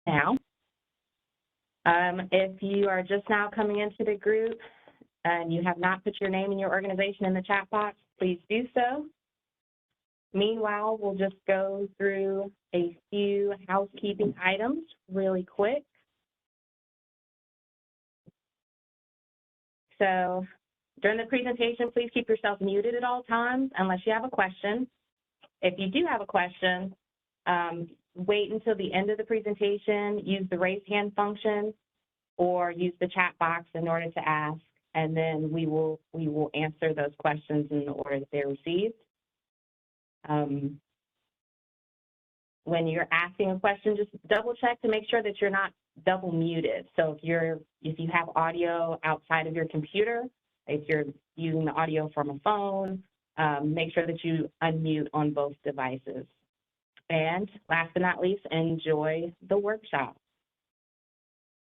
now. If you are just now coming into the group and you have not put your name and your organization in the chat box, please do so. Meanwhile, we'll just go through a few housekeeping items really quick. So during the presentation, please keep yourself muted at all times unless you have a question. If you do have a question, wait until the end of the presentation, use the raise hand function, or use the chat box in order to ask, and then we will answer those questions in the order that they're received. When you're asking a question, just double check to make sure that you're not double muted. So if you have audio outside of your computer, if you're using the audio from a phone, make sure that you unmute on both devices. And last but not least, enjoy the workshop.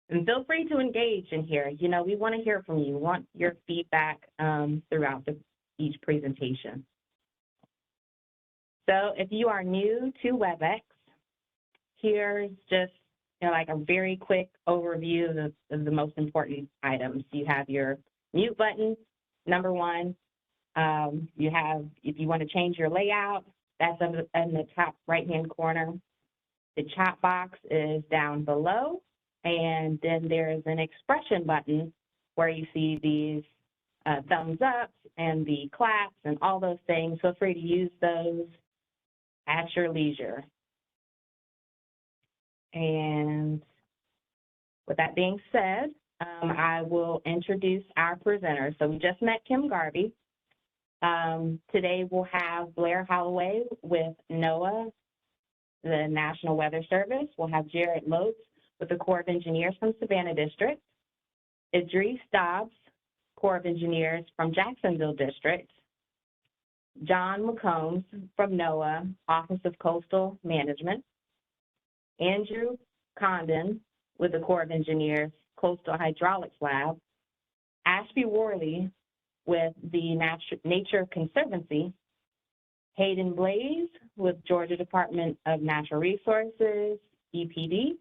And feel free to engage in here. You know, we want to hear from you. We want your feedback throughout each presentation. So if you are new to WebEx, here's just like a very quick overview of the most important items. You have your mute button, number one. You have, if you want to change your layout, that's in the top right-hand corner. The chat box is down below, and then there's an expression button where you see these thumbs up and the claps and all those things. Feel free to use those at your leisure. And with that being said, I will introduce our presenters. So we just met Kim Garvey. Today we'll have Blair Holloway with NOAA, the National Weather Service. We'll have Jared Lotz with the Corps of Engineers from Savannah District, Idris Dobbs, Corps of Engineers from Jacksonville District, John McCombs from NOAA, Office of Coastal Management, Andrew Condon with the Corps of Engineers, Coastal Hydraulics Lab, Ashby Worley with the Nature Conservancy, Hayden Blaze with Georgia Department of Natural Resources, EPD,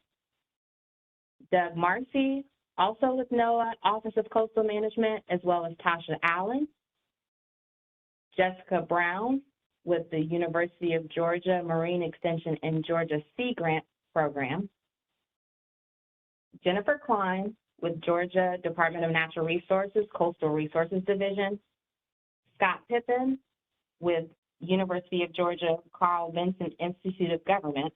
Doug Marcy, also with NOAA, Office of Coastal Management, as well as Tasha Allen, Jessica Brown with the University of Georgia Marine Extension and Georgia Sea Grant Program, Jennifer Klein with Georgia Department of Natural Resources, Coastal Resources Division, Scott Pippin with University of Georgia Carl Vinson Institute of Government,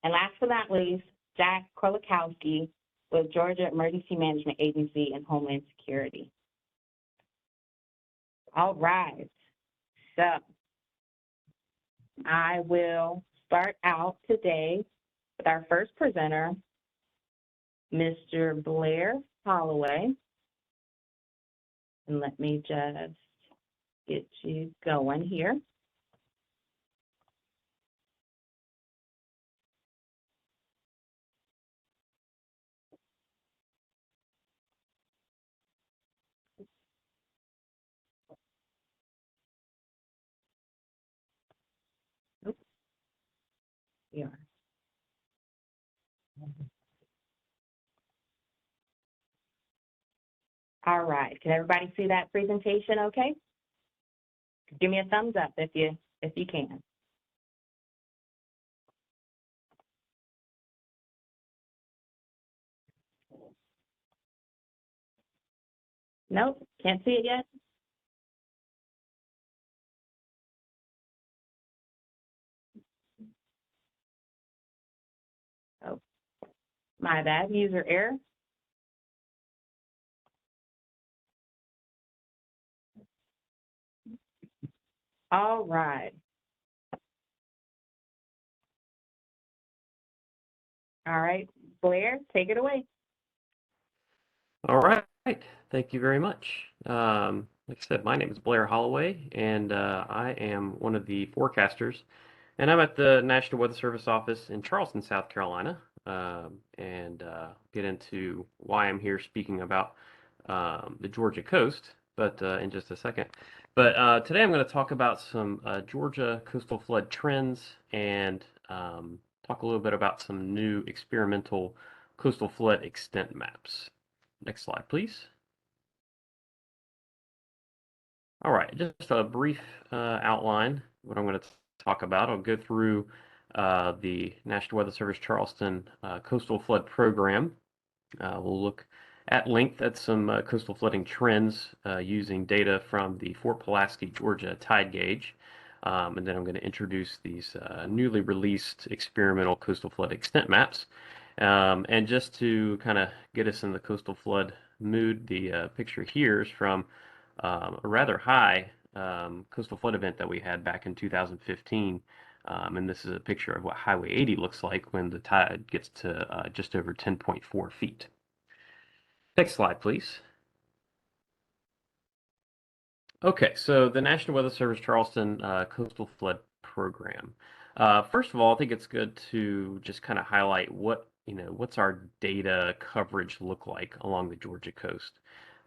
and last but not least, Jack Krolikowski with Georgia Emergency Management Agency and Homeland Security. All right, so I will start out today with our first presenter, Mr. Blair Holloway. And let me just get you going here. Oops. Yeah. All right, can everybody see that presentation okay? Give me a thumbs up if you can. Nope, can't see it yet? Oh, my bad, user error. All right. All right, Blair, take it away. All right, thank you very much. Like I said, my name is Blair Holloway, and I am one of the forecasters, and I'm at the National Weather Service office in Charleston, South Carolina, and get into why I'm here speaking about the Georgia coast, but in just a second. But today I'm going to talk about some Georgia coastal flood trends and talk a little bit about some new experimental coastal flood extent maps. Next slide, please. All right, just a brief outline what I'm going to talk about. I'll go through the National Weather Service Charleston Coastal Flood Program. We'll look at length at some coastal flooding trends using data from the Fort Pulaski, Georgia tide gauge. And then I'm going to introduce these newly released experimental coastal flood extent maps. And just to kind of get us in the coastal flood mood, the picture here is from a rather high coastal flood event that we had back in 2015. And this is a picture of what Highway 80 looks like when the tide gets to just over 10.4 feet. Next slide, please. Okay, so the National Weather Service Charleston Coastal Flood Program. First of all, I think it's good to just kind of highlight what's our data coverage look like along the Georgia coast.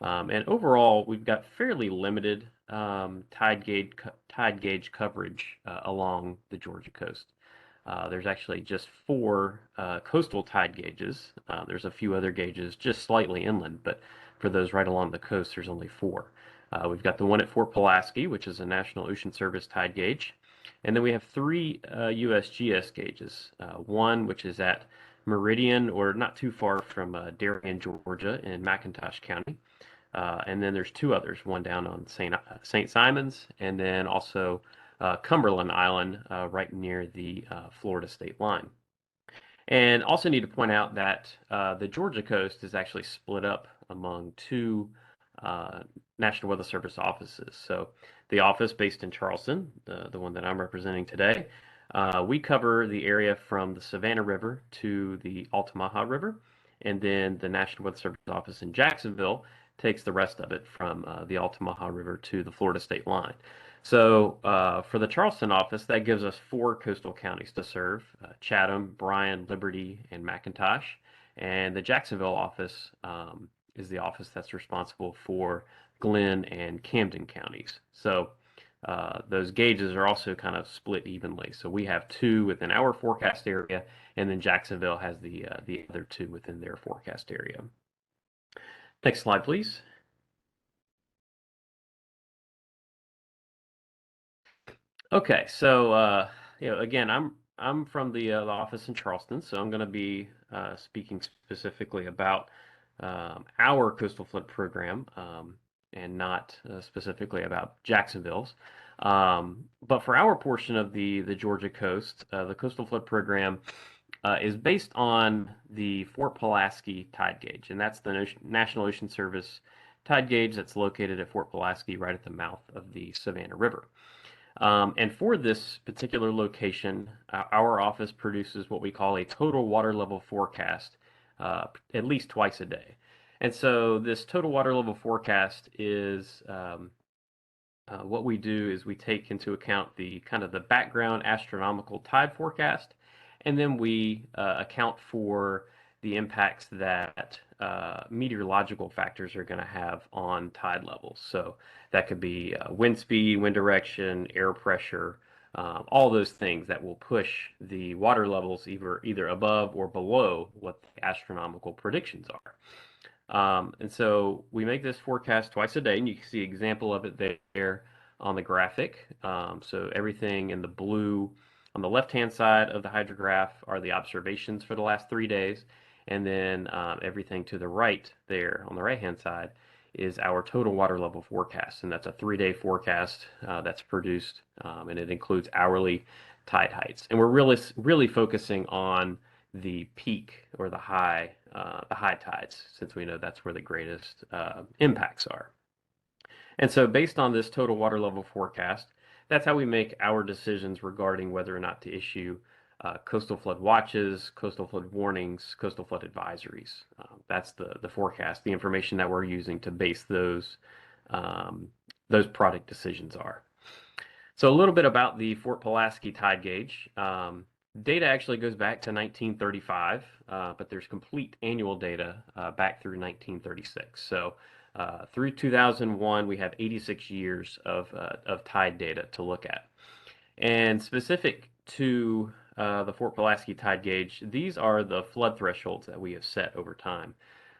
And overall, we've got fairly limited tide gauge coverage along the Georgia coast. There's actually just 4 coastal tide gauges. There's a few other gauges just slightly inland, but for those right along the coast, there's only 4. We've got the one at Fort Pulaski, which is a National Ocean Service tide gauge. And then we have 3 USGS gauges. One, which is at Meridian, or not too far from Darien, Georgia, in McIntosh County. And then there's 2 others, one down on St. Simons, and then also Cumberland Island, right near the Florida state line. And also need to point out that the Georgia coast is actually split up among 2 National Weather Service offices. So the office based in Charleston, the one that I'm representing today, we cover the area from the Savannah River to the Altamaha River. And then the National Weather Service office in Jacksonville takes the rest of it from the Altamaha River to the Florida state line. So for the Charleston office, that gives us 4 coastal counties to serve: Chatham, Bryan, Liberty, and McIntosh. And the Jacksonville office is the office that's responsible for Glenn and Camden counties. So those gauges are also kind of split evenly. So we have 2 within our forecast area, and then Jacksonville has the other 2 within their forecast area. Next slide, please. Okay, so again, I'm from the office in Charleston, so I'm going to be speaking specifically about our coastal flood program, and not specifically about Jacksonville's. But for our portion of the Georgia coast, the coastal flood program is based on the Fort Pulaski tide gauge, and that's the National Ocean Service tide gauge that's located at Fort Pulaski, right at the mouth of the Savannah River. And for this particular location, our office produces what we call a total water level forecast at least twice a day. And so this total water level forecast is what we do is we take into account the kind of the background astronomical tide forecast, and then we account for the impacts that meteorological factors are going to have on tide levels. So that could be wind speed, wind direction, air pressure, all those things that will push the water levels either above or below what the astronomical predictions are. And so we make this forecast twice a day, and you can see an example of it there on the graphic. So everything in the blue on the left-hand side of the hydrograph are the observations for the last 3 days, and then everything to the right there on the right-hand side is our total water level forecast, and that's a 3-day forecast that's produced, and it includes hourly tide heights. And we're really focusing on the peak or the high tides, since we know that's where the greatest impacts are. And so based on this total water level forecast, that's how we make our decisions regarding whether or not to issue coastal flood watches, coastal flood warnings, coastal flood advisories. That's the forecast, the information that we're using to base those product decisions are. So a little bit about the Fort Pulaski tide gauge. Data actually goes back to 1935, but there's complete annual data back through 1936. So through 2001, we have 86 years of tide data to look at. And specific to the Fort Pulaski tide gauge, these are the flood thresholds that we have set over time.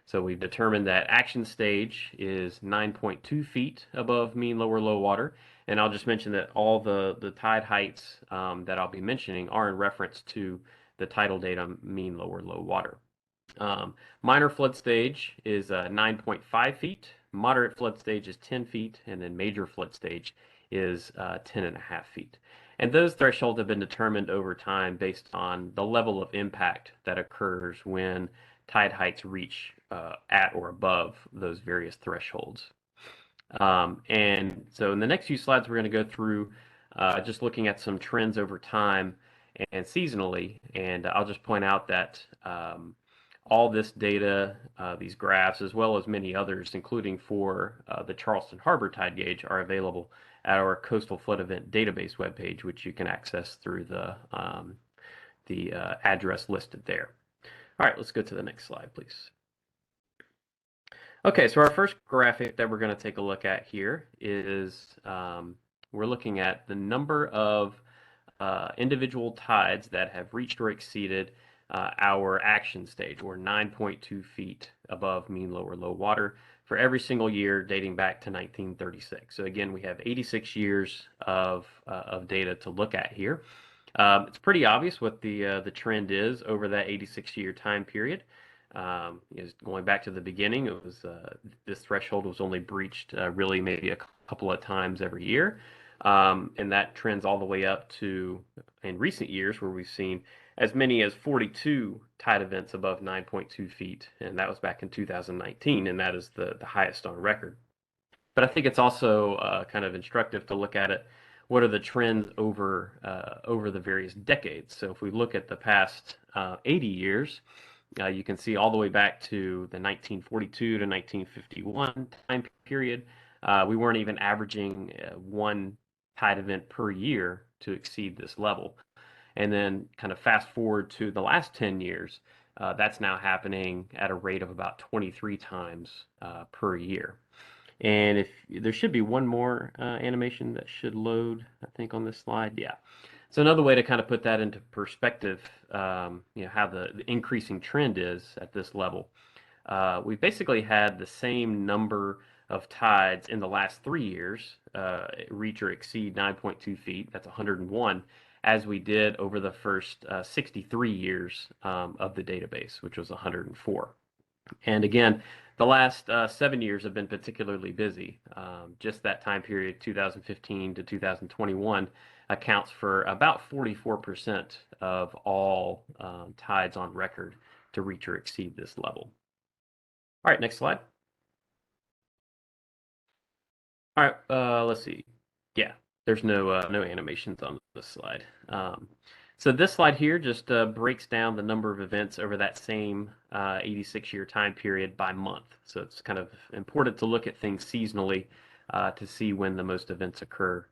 So we've determined that action stage is 9.2 feet above mean lower low water. And I'll just mention that all the tide heights that I'll be mentioning are in reference to the tidal data mean lower low water. Minor flood stage is 9.5 feet, moderate flood stage is 10 feet, and then major flood stage is 10.5 feet. And those thresholds have been determined over time based on the level of impact that occurs when tide heights reach at or above those various thresholds. And so in the next few slides, we're going to go through just looking at some trends over time and seasonally. And I'll just point out that all this data, these graphs, as well as many others, including for the Charleston Harbor tide gauge, are available at our Coastal Flood Event Database webpage, which you can access through the address listed there. All right, let's go to the next slide, please. Okay, so our first graphic that we're going to take a look at here is we're looking at the number of individual tides that have reached or exceeded our action stage, or 9.2 feet above mean lower low water for every single year dating back to 1936. So again, we have 86 years of data to look at here. It's pretty obvious what the trend is over that 86-year time period. Going back to the beginning, it was this threshold was only breached really maybe a couple of times every year. And that trends all the way up to, in recent years, where we've seen as many as 42 tide events above 9.2 feet, and that was back in 2019, and that is the highest on record. But I think it's also kind of instructive to look at it. What are the trends over the various decades? So if we look at the past 80 years, you can see all the way back to the 1942 to 1951 time period, we weren't even averaging one tide event per year to exceed this level. And then kind of fast forward to the last 10 years, that's now happening at a rate of about 23 times per year. And if there should be one more animation that should load, I think, on this slide. Yeah. So another way to kind of put that into perspective, how the increasing trend is at this level. We've basically had the same number of tides in the last 3 years reach or exceed 9.2 feet. That's 101, as we did over the first 63 years of the database, which was 104. And again, the last 7 years have been particularly busy. Just that time period, 2015 to 2021, accounts for about 44% of all tides on record to reach or exceed this level. All right, next slide. All right, let's see. Yeah, there's no animations on this slide. So this slide here just breaks down the number of events over that same 86-year time period by month. So it's kind of important to look at things seasonally to see when the most events occur.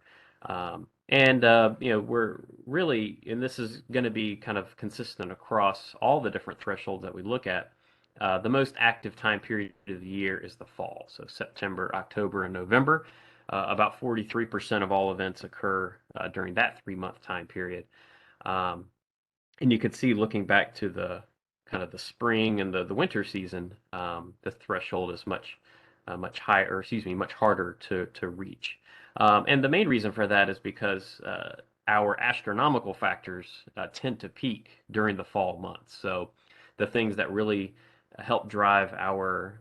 We're really, and this is going to be kind of consistent across all the different thresholds that we look at. The most active time period of the year is the fall, so September, October, and November. About 43% of all events occur during that 3-month time period. And you can see, looking back to the kind of the spring and the winter season, the threshold is much higher, or excuse me, much harder to reach. And the main reason for that is because our astronomical factors tend to peak during the fall months. So the things that really help drive our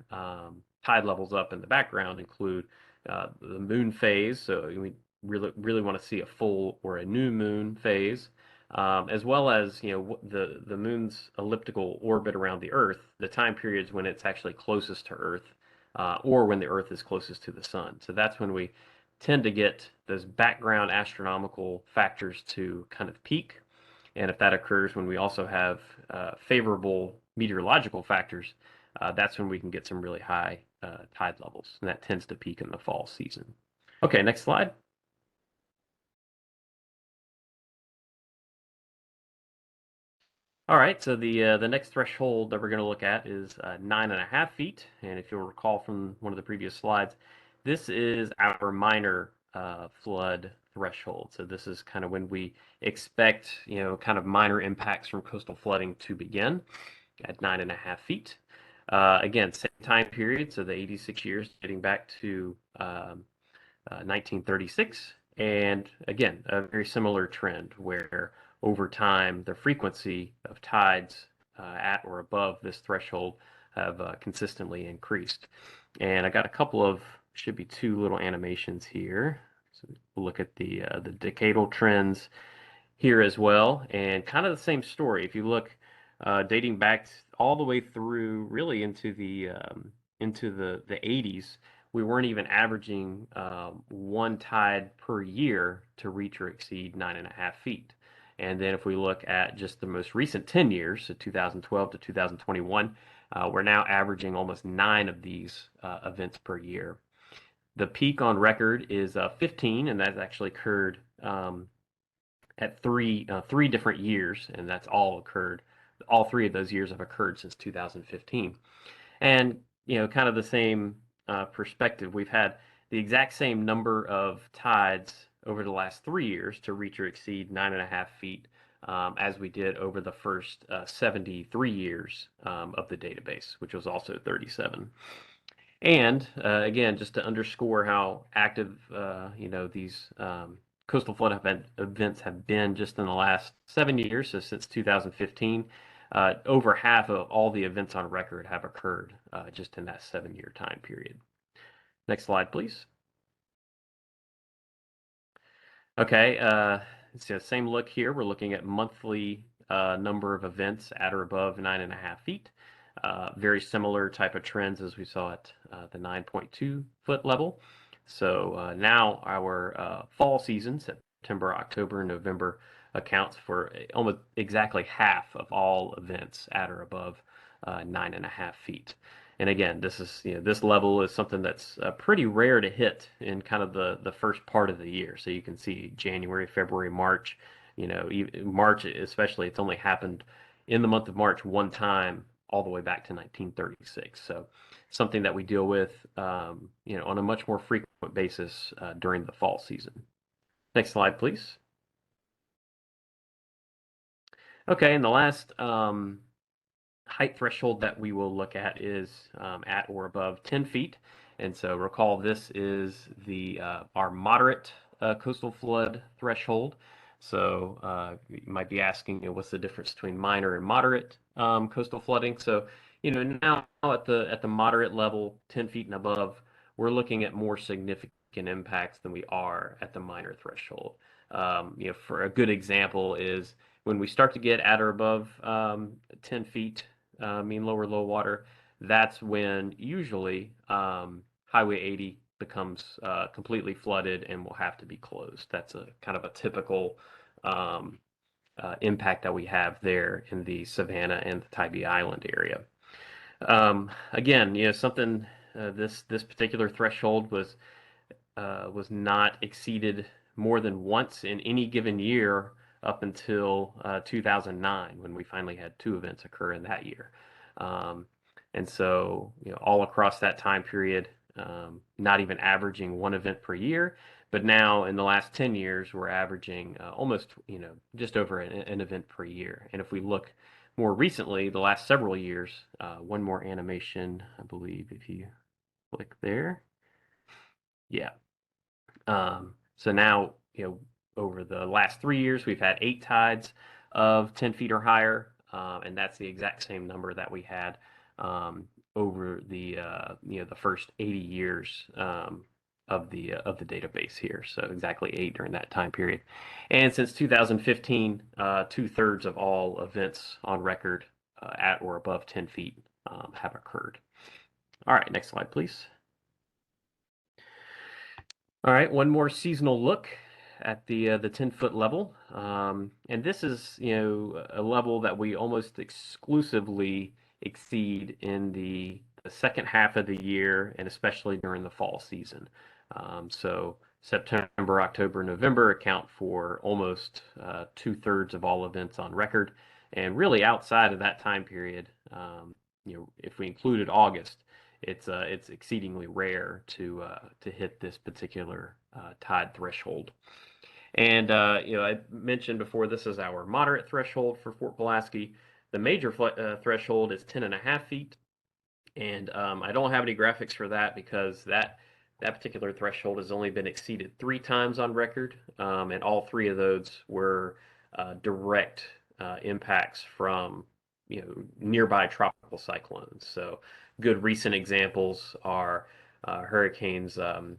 tide levels up in the background include the moon phase. So we really want to see a full or a new moon phase, as well as the moon's elliptical orbit around the Earth, the time periods when it's actually closest to Earth, or when the Earth is closest to the sun. So that's when we tend to get those background astronomical factors to kind of peak. And if that occurs when we also have favorable meteorological factors, that's when we can get some really high tide levels, and that tends to peak in the fall season. Okay, next slide. All right, so the next threshold that we're going to look at is 9.5 feet, and if you'll recall from one of the previous slides, this is our minor flood threshold. So this is kind of when we expect, kind of minor impacts from coastal flooding to begin at 9.5 feet. Again, same time period, so the 86 years dating back to 1936. And again, a very similar trend where over time the frequency of tides at or above this threshold have consistently increased. And I got a couple of, should be two little animations here. So we'll look at the decadal trends here as well, and kind of the same story. If you look, dating back all the way through really into the 80s, we weren't even averaging one tide per year to reach or exceed 9.5 feet. And then if we look at just the most recent 10 years, so 2012 to 2021, we're now averaging almost 9 of these events per year. The peak on record is 15, and that's actually occurred at three different years, and that's all occurred. All three of those years have occurred since 2015, and kind of the same perspective. We've had the exact same number of tides over the last 3 years to reach or exceed 9.5 feet as we did over the first 73 years of the database, which was also 37. And again, just to underscore how active these coastal flood events have been just in the last 7 years, so since 2015, over half of all the events on record have occurred just in that 7-year time period. Next slide, please. Okay, so same look here. We're looking at monthly number of events at or above 9.5 feet. Very similar type of trends as we saw at the 9.2 foot level. So now our fall season, September, October, and November, accounts for almost exactly half of all events at or above 9.5 feet. And again, this level is something that's pretty rare to hit in kind of the first part of the year. So you can see January, February, March. March especially, it's only happened in the month of March one time all the way back to 1936. So something that we deal with, on a much more frequent basis during the fall season. Next slide, please. Okay, and the last height threshold that we will look at is at or above 10 feet. And so recall this is our moderate coastal flood threshold. So you might be asking, what's the difference between minor and moderate coastal flooding? So now at the moderate level, 10 feet and above, we're looking at more significant impacts than we are at the minor threshold. For a good example is when we start to get at or above 10 feet mean lower low water, that's when usually Highway 80 becomes completely flooded and will have to be closed. That's a kind of a typical impact that we have there in the Savannah and the Tybee Island area. Again, something this particular threshold was not exceeded more than once in any given year up until 2009, when we finally had 2 events occur in that year. And so, all across that time period, not even averaging 1 event per year, but now in the last 10 years, we're averaging almost, just over an event per year. And if we look more recently, the last several years, one more animation, I believe, if you click there. Yeah. So now, over the last 3 years, we've had 8 tides of 10 feet or higher, and that's the exact same number that we had over the first 80 years of the database here. So exactly 8 during that time period. And since 2015, 2/3 of all events on record at or above 10 feet have occurred. All right, next slide, please. All right, one more seasonal look at the 10-foot level, and this is a level that we almost exclusively exceed in the second half of the year, and especially during the fall season. So September, October, November account for almost 2/3 of all events on record, and really outside of that time period, if we included August, it's exceedingly rare to hit this particular tide threshold. And I mentioned before this is our moderate threshold for Fort Pulaski. The major threshold is 10.5 feet. And I don't have any graphics for that because that particular threshold has only been exceeded 3 times on record, and all 3 of those were direct impacts from nearby tropical cyclones. So good recent examples are hurricanes. Would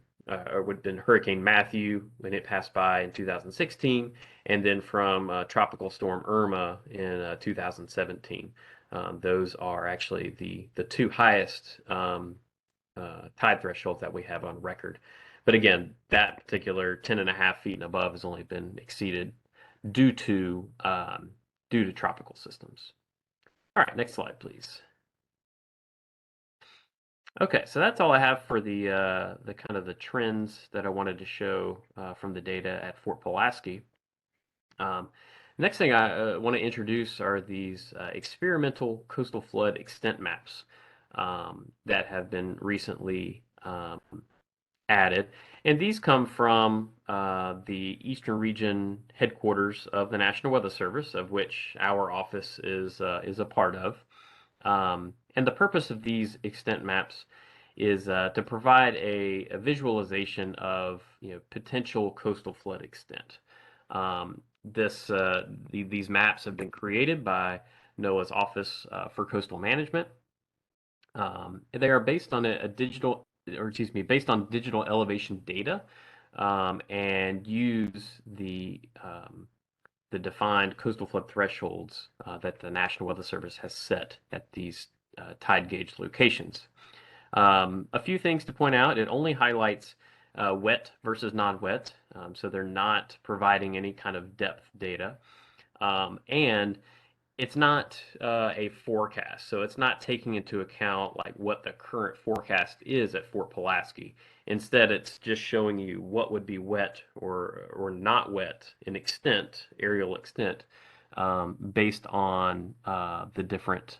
have been Hurricane Matthew when it passed by in 2016, and then from Tropical Storm Irma in 2017. Those are actually the 2 highest tide thresholds that we have on record. But again, that particular 10.5 feet and above has only been exceeded due to tropical systems. All right, next slide, please. Okay, so that's all I have for the kind of the trends that I wanted to show from the data at Fort Pulaski. Next thing I want to introduce are these experimental coastal flood extent maps that have been recently added. And these come from the Eastern Region headquarters of the National Weather Service, of which our office is a part of. And the purpose of these extent maps is to provide a visualization of potential coastal flood extent. These maps have been created by NOAA's Office for Coastal Management. They are based on based on digital elevation data, and use the defined coastal flood thresholds that the National Weather Service has set at these tide gauge locations. A few things to point out: it only highlights wet versus non-wet, so they're not providing any kind of depth data. And it's not a forecast, so it's not taking into account like what the current forecast is at Fort Pulaski. Instead, it's just showing you what would be wet or not wet in extent, aerial extent, based on the different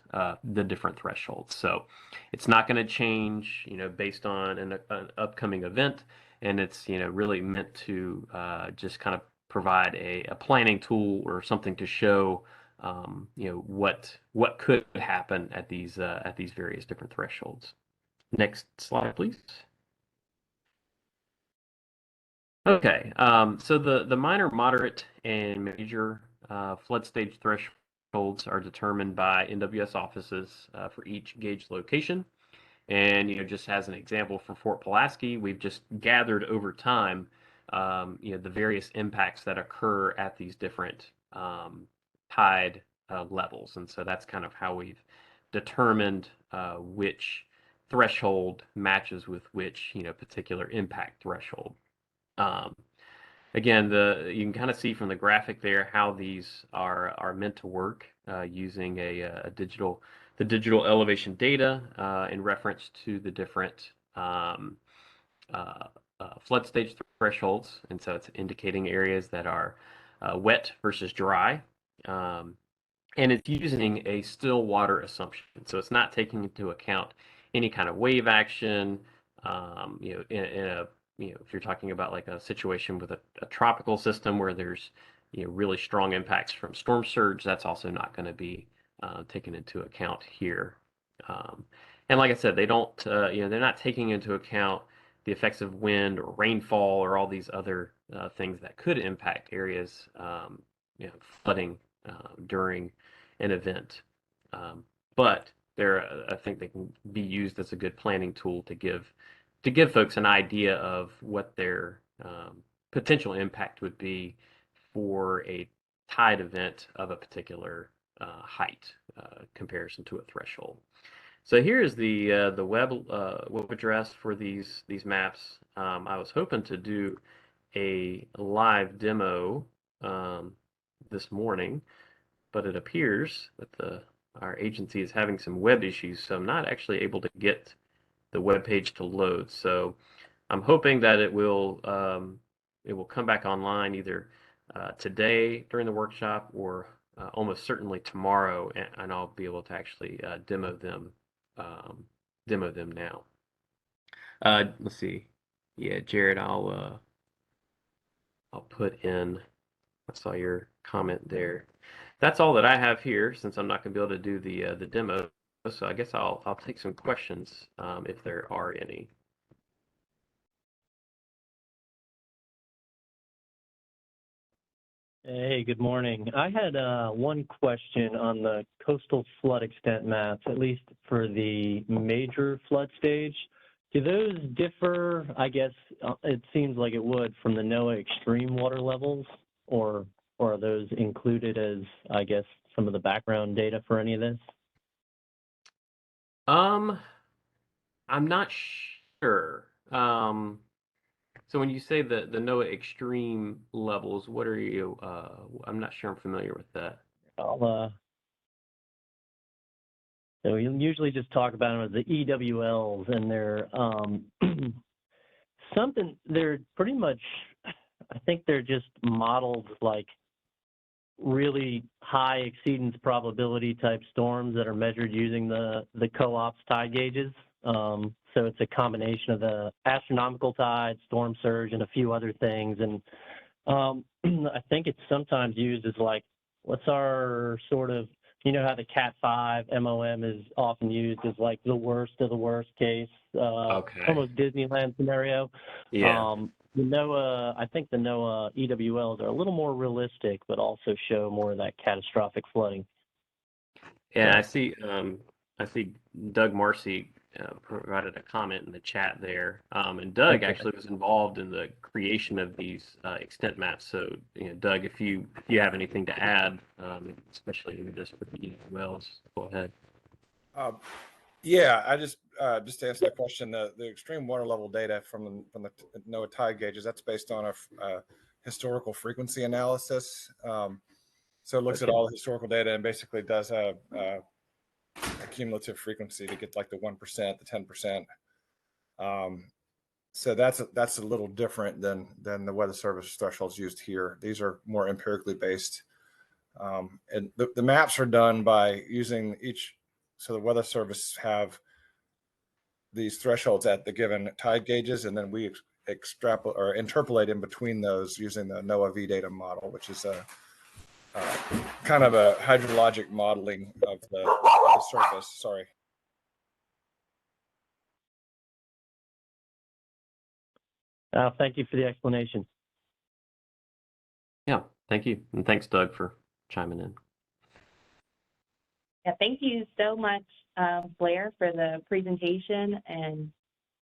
thresholds. So it's not going to change, based on an upcoming event, and it's really meant to just kind of provide a planning tool or something to show what could happen at these various different thresholds. Next slide, please. Okay, so the minor, moderate, and major flood stage thresholds are determined by NWS offices for each gauge location. And just as an example for Fort Pulaski, we've just gathered over time, the various impacts that occur at these different tide levels, and so that's kind of how we've determined which threshold matches with which particular impact threshold. Again, you can kind of see from the graphic there how these are meant to work using the digital elevation data in reference to the different flood stage thresholds, and so it's indicating areas that are wet versus dry. And it's using a still water assumption, so it's not taking into account any kind of wave action. If you're talking about like a situation with a tropical system where there's really strong impacts from storm surge, that's also not going to be taken into account here. And like I said, they don't, they're not taking into account the effects of wind or rainfall or all these other things that could impact areas, flooding during an event. But I think they can be used as a good planning tool to give folks an idea of what their potential impact would be for a tide event of a particular height comparison to a threshold. So here's the web address for these maps. I was hoping to do a live demo this morning, but it appears that our agency is having some web issues, so I'm not actually able to get the web page to load. So I'm hoping that it will come back online either today during the workshop or almost certainly tomorrow, and I'll be able to actually demo them now. Let's see. Yeah, Jared, I'll put in, I saw your comment there. That's all that I have here since I'm not going to be able to do the demo. So I guess I'll take some questions if there are any. Hey, good morning. I had one question on the coastal flood extent maps, at least for the major flood stage. Do those differ, I guess, it seems like it would, from the NOAA extreme water levels, or are those included as, I guess, some of the background data for any of this? I'm not sure. So when you say the NOAA extreme levels, what are you? I'm not sure I'm familiar with that. I'll, so we usually just talk about them as the EWLs, and they're they're pretty much, I think they're just modeled like really high exceedance probability type storms that are measured using the co-ops tide gauges. So it's a combination of the astronomical tide, storm surge, and a few other things. And I think it's sometimes used as like, what's our sort of, you know how the Cat 5 MOM is often used as like the worst of the worst case, Okay. almost Disneyland scenario. Yeah. The NOAA, I think the NOAA EWLs are a little more realistic, but also show more of that catastrophic flooding. Yeah, So, I see Doug Marcy provided a comment in the chat there, and Doug okay. actually was involved in the creation of these extent maps. So, Doug, if you have anything to add, especially just with the wells, go ahead. Yeah, I just to answer the question, the extreme water level data from the NOAA tide gauges, that's based on a historical frequency analysis. So it looks at all the historical data and basically does a cumulative frequency to get like the 1%, the 10%. So that's a little different than the Weather Service thresholds used here. These are more empirically based, and the maps are done by using each. So the Weather Service have these thresholds at the given tide gauges, and then we extrapolate or interpolate in between those using the NOAA VData model, which is a kind of a hydrologic modeling of the surface. Sorry. Thank you for the explanation. Yeah, thank you, and thanks, Doug, for chiming in. Yeah, thank you so much, Blair, for the presentation. And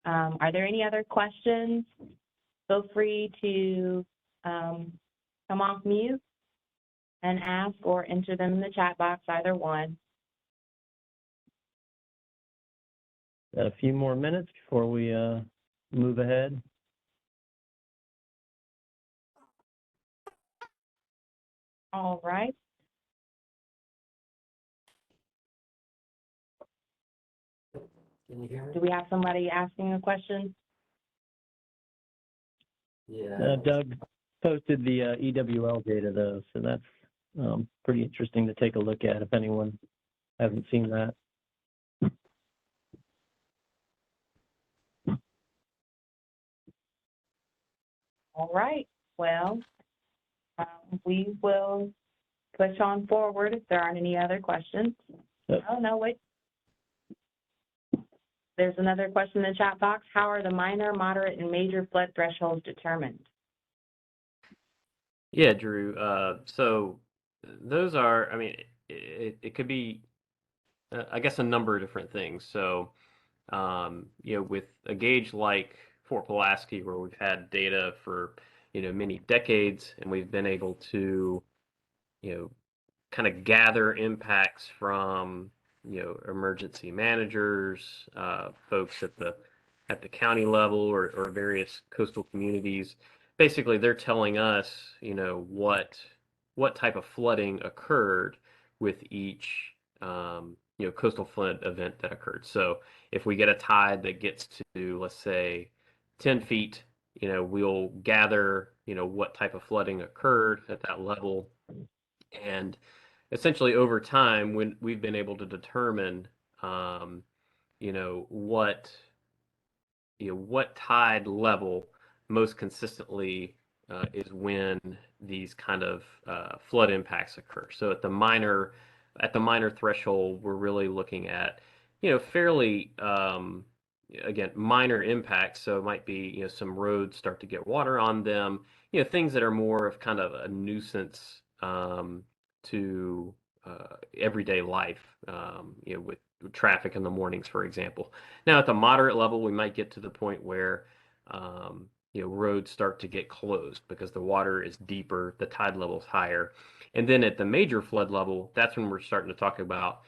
are there any other questions? Feel free to come off mute and ask, or enter them in the chat box, either one. Got a few more minutes before we move ahead. All right. Can you hear me? Do we have somebody asking a question? Yeah. Doug posted the EWL data, though, so that's pretty interesting to take a look at if anyone hasn't seen that. All right. Well, we will push on forward if there aren't any other questions. Yep. Oh, no, wait. There's another question in the chat box. How are the minor, moderate, and major flood thresholds determined? Yeah, Drew. So those are, I mean, it could be, I guess, a number of different things. So, with a gauge like Fort Pulaski, where we've had data for, many decades, and we've been able to, kind of gather impacts from, emergency managers, folks at the county level, or various coastal communities. Basically, they're telling us, what type of flooding occurred with each, coastal flood event that occurred. So if we get a tide that gets to, let's say, 10 feet, we'll gather, what type of flooding occurred at that level. And essentially over time, when we've been able to determine, what tide level most consistently is when these kind of flood impacts occur. So at the minor threshold, we're really looking at, fairly, again, minor impacts. So it might be, some roads start to get water on them, things that are more of kind of a nuisance to everyday life, with traffic in the mornings, for example. Now, at the moderate level, we might get to the point where, roads start to get closed because the water is deeper, the tide level is higher. And then at the major flood level, that's when we're starting to talk about,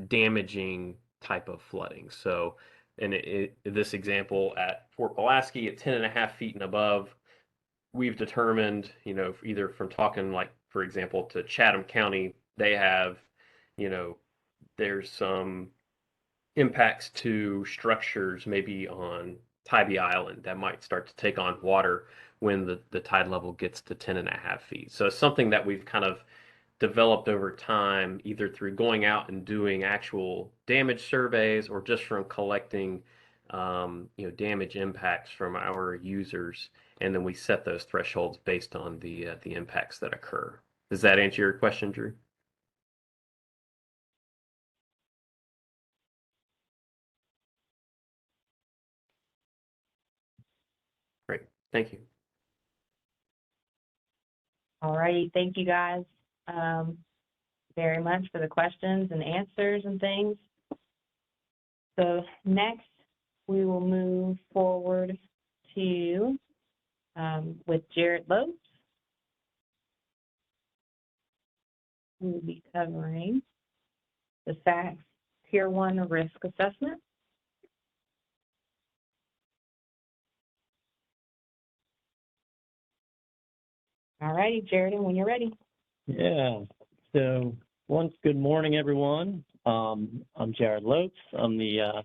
damaging type of flooding. So in this example at Fort Pulaski at 10.5 feet and above, we've determined, either from talking like, for example, to Chatham County, they have, there's some impacts to structures maybe on Tybee Island that might start to take on water when the tide level gets to 10.5 feet. So it's something that we've kind of developed over time, either through going out and doing actual damage surveys or just from collecting, damage impacts from our users, and then we set those thresholds based on the impacts that occur. Does that answer your question, Drew? Great, thank you. All right, thank you guys very much for the questions and answers and things. So next, we will move forward to with Jared Lopes, who will be covering the SACS Tier 1 risk assessment. All righty, Jared, when you're ready. Yeah. So once good morning, everyone. I'm Jared Lopes. I'm the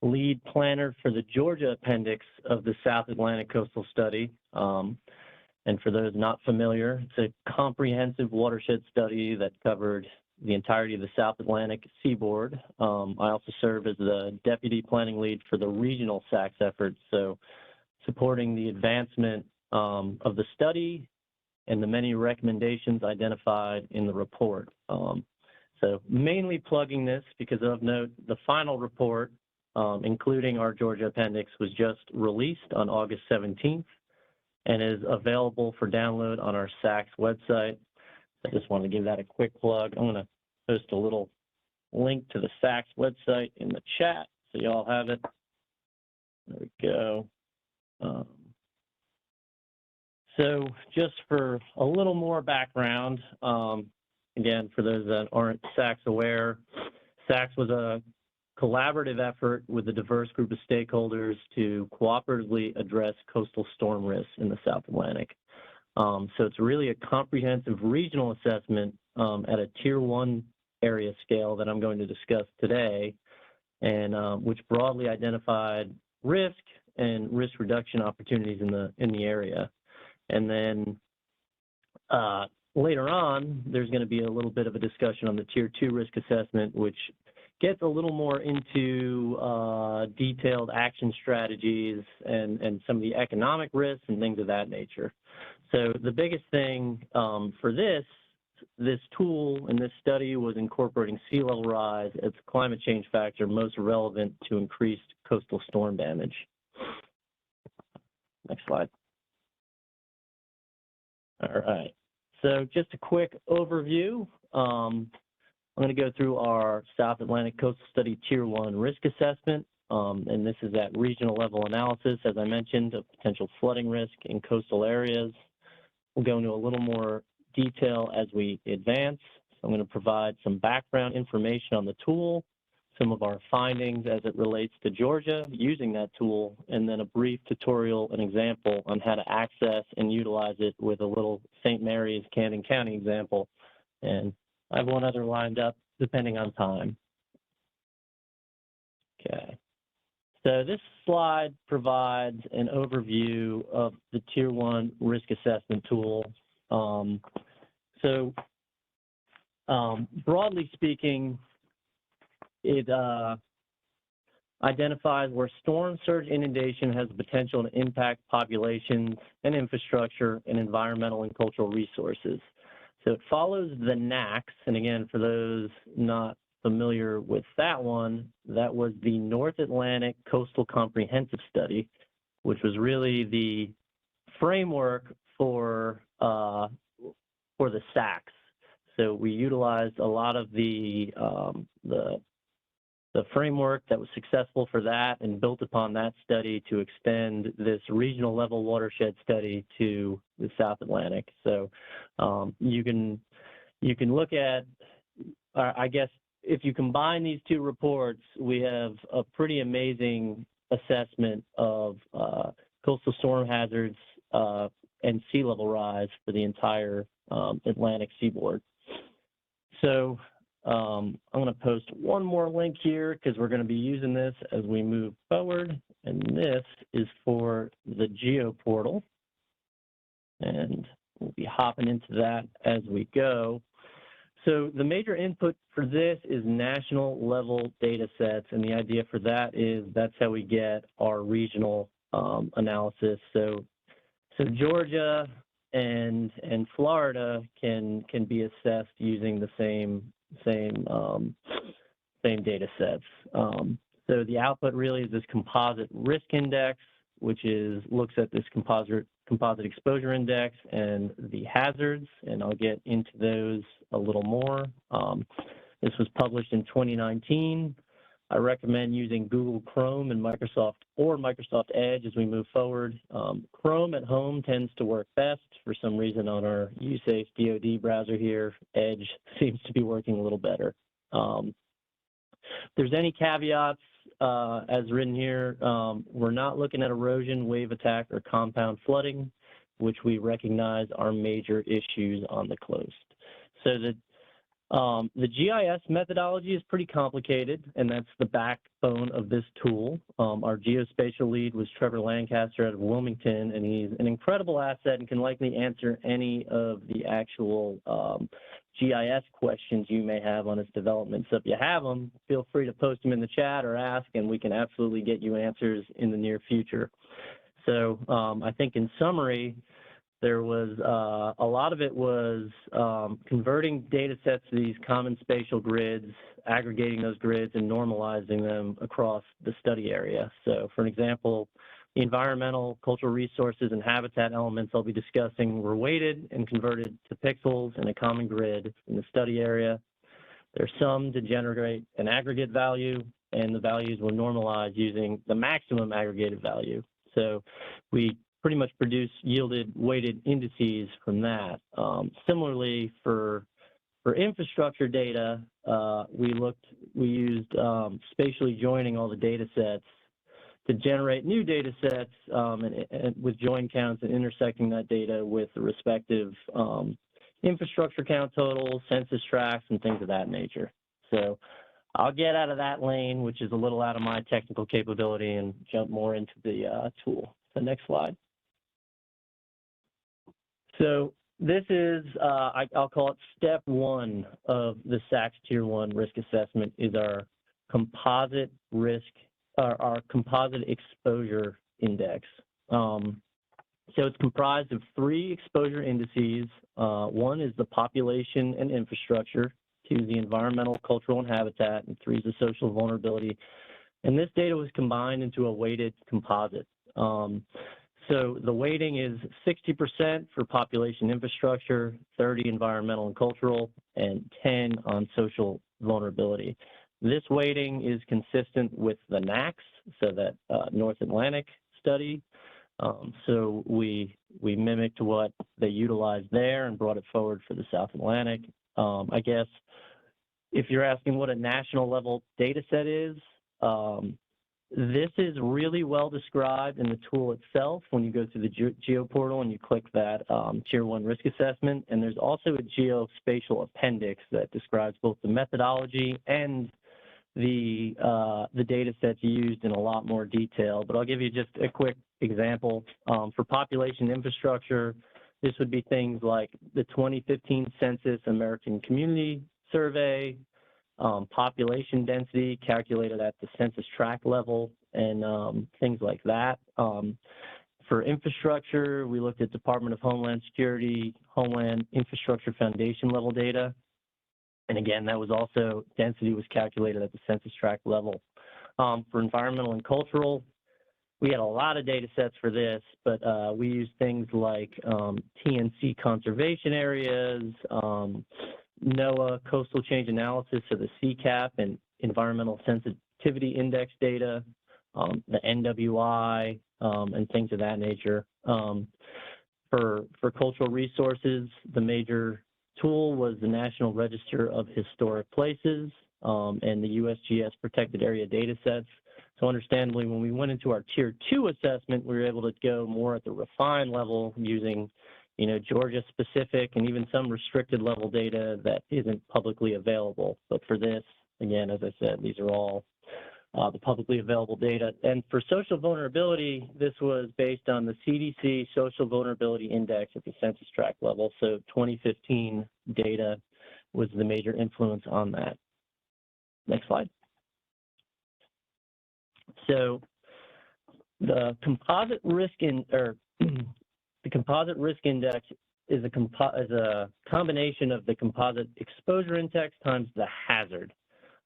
lead planner for the Georgia appendix of the South Atlantic Coastal Study. And for those not familiar, it's a comprehensive watershed study that covered the entirety of the South Atlantic seaboard. I also serve as the deputy planning lead for the regional SACS efforts, so supporting the advancement of the study and the many recommendations identified in the report. So mainly plugging this because of note, the final report, including our Georgia appendix, was just released on August 17th and is available for download on our SACS website. I just want to give that a quick plug. I'm going to post a little link to the SACS website in the chat so you all have it. There we go. So just for a little more background, again, for those that aren't SACS aware, SACS was a collaborative effort with a diverse group of stakeholders to cooperatively address coastal storm risks in the South Atlantic. So it's really a comprehensive regional assessment at a Tier 1 area scale that I'm going to discuss today, and which broadly identified risk and risk reduction opportunities in the area. And then later on, there's going to be a little bit of a discussion on the Tier 2 risk assessment, which gets a little more into detailed action strategies and some of the economic risks and things of that nature. So the biggest thing for this tool and this study was incorporating sea level rise as a climate change factor most relevant to increased coastal storm damage. Next slide. All right, so just a quick overview. I'm going to go through our South Atlantic Coastal Study Tier 1 risk assessment, and this is at regional level analysis, as I mentioned, of potential flooding risk in coastal areas. We'll go into a little more detail as we advance. So I'm going to provide some background information on the tool, some of our findings as it relates to Georgia using that tool, and then a brief tutorial and example on how to access and utilize it with a little St. Mary's, Camden County example. And I have one other lined up depending on time. Okay. So this slide provides an overview of the Tier 1 risk assessment tool. Broadly speaking, it identifies where storm surge inundation has the potential to impact populations and infrastructure and environmental and cultural resources. So it follows the NACS, and again, for those not familiar with that one, that was the North Atlantic Coastal Comprehensive Study, which was really the framework for the SACs. So we utilized a lot of the framework that was successful for that and built upon that study to extend this regional level watershed study to the South Atlantic. So you can look at, I guess, if you combine these two reports, we have a pretty amazing assessment of coastal storm hazards and sea level rise for the entire Atlantic seaboard. So I'm going to post one more link here because we're going to be using this as we move forward. And this is for the Geo portal. And we'll be hopping into that as we go. So the major input for this is national level data sets. And the idea for that is that's how we get our regional analysis. So Georgia and Florida can be assessed using the same data sets. So the output really is this composite risk index, which looks at this composite exposure index and the hazards, and I'll get into those a little more. This was published in 2019. I recommend using Google Chrome and Microsoft Edge as we move forward. Chrome at home tends to work best. For some reason on our USACE DoD browser here, Edge seems to be working a little better. If there's any caveats as written here, we're not looking at erosion, wave attack, or compound flooding, which we recognize are major issues on the coast. So the GIS methodology is pretty complicated, and that's the backbone of this tool. Our geospatial lead was Trevor Lancaster out of Wilmington, and he's an incredible asset and can likely answer any of the actual GIS questions you may have on its development. So if you have them, feel free to post them in the chat or ask, and we can absolutely get you answers in the near future. So I think in summary, there was a lot of it was converting data sets to these common spatial grids, aggregating those grids and normalizing them across the study area. So for an example, the environmental, cultural resources, and habitat elements I'll be discussing were weighted and converted to pixels in a common grid in the study area. They're summed to generate an aggregate value, and the values were normalized using the maximum aggregated value. So we pretty much yielded weighted indices from that. Similarly, for infrastructure data, we used spatially joining all the data sets to generate new data sets and with join counts and intersecting that data with the respective infrastructure count totals, census tracts, and things of that nature. So I'll get out of that lane, which is a little out of my technical capability, and jump more into the tool. So next slide. So this is, I'll call it step one of the SACS Tier 1 risk assessment, is our composite risk, our composite exposure index. So it's comprised of 3 exposure indices. One is the population and infrastructure, 2 is the environmental, cultural, and habitat, and 3 is the social vulnerability. And this data was combined into a weighted composite. So the weighting is 60% for population infrastructure, 30 environmental and cultural, and 10 on social vulnerability. This weighting is consistent with the NACS, so that North Atlantic study. So we mimicked what they utilized there and brought it forward for the South Atlantic. I guess if you're asking what a national level data set is, this is really well described in the tool itself when you go through the Geo portal and you click that Tier 1 risk assessment. And there's also a geospatial appendix that describes both the methodology and the data sets used in a lot more detail. But I'll give you just a quick example. For population infrastructure, this would be things like the 2015 Census American Community Survey, population density calculated at the census tract level, and things like that. For infrastructure, we looked at Department of Homeland Security, Homeland Infrastructure Foundation level data. And again, that was also, density was calculated at the census tract level. For environmental and cultural, we had a lot of data sets for this, but we used things like TNC conservation areas, NOAA coastal change analysis of the CCAP and environmental sensitivity index data, the NWI, and things of that nature. For cultural resources, the major tool was the National Register of Historic Places and the USGS protected area data sets. So understandably, when we went into our Tier 2 assessment, we were able to go more at the refined level using, Georgia-specific and even some restricted level data that isn't publicly available. But for this, again, as I said, these are all the publicly available data. And for social vulnerability, this was based on the CDC Social Vulnerability Index at the census tract level. So 2015 data was the major influence on that. Next slide. So the composite risk the composite risk index is a combination of the composite exposure index times the hazard.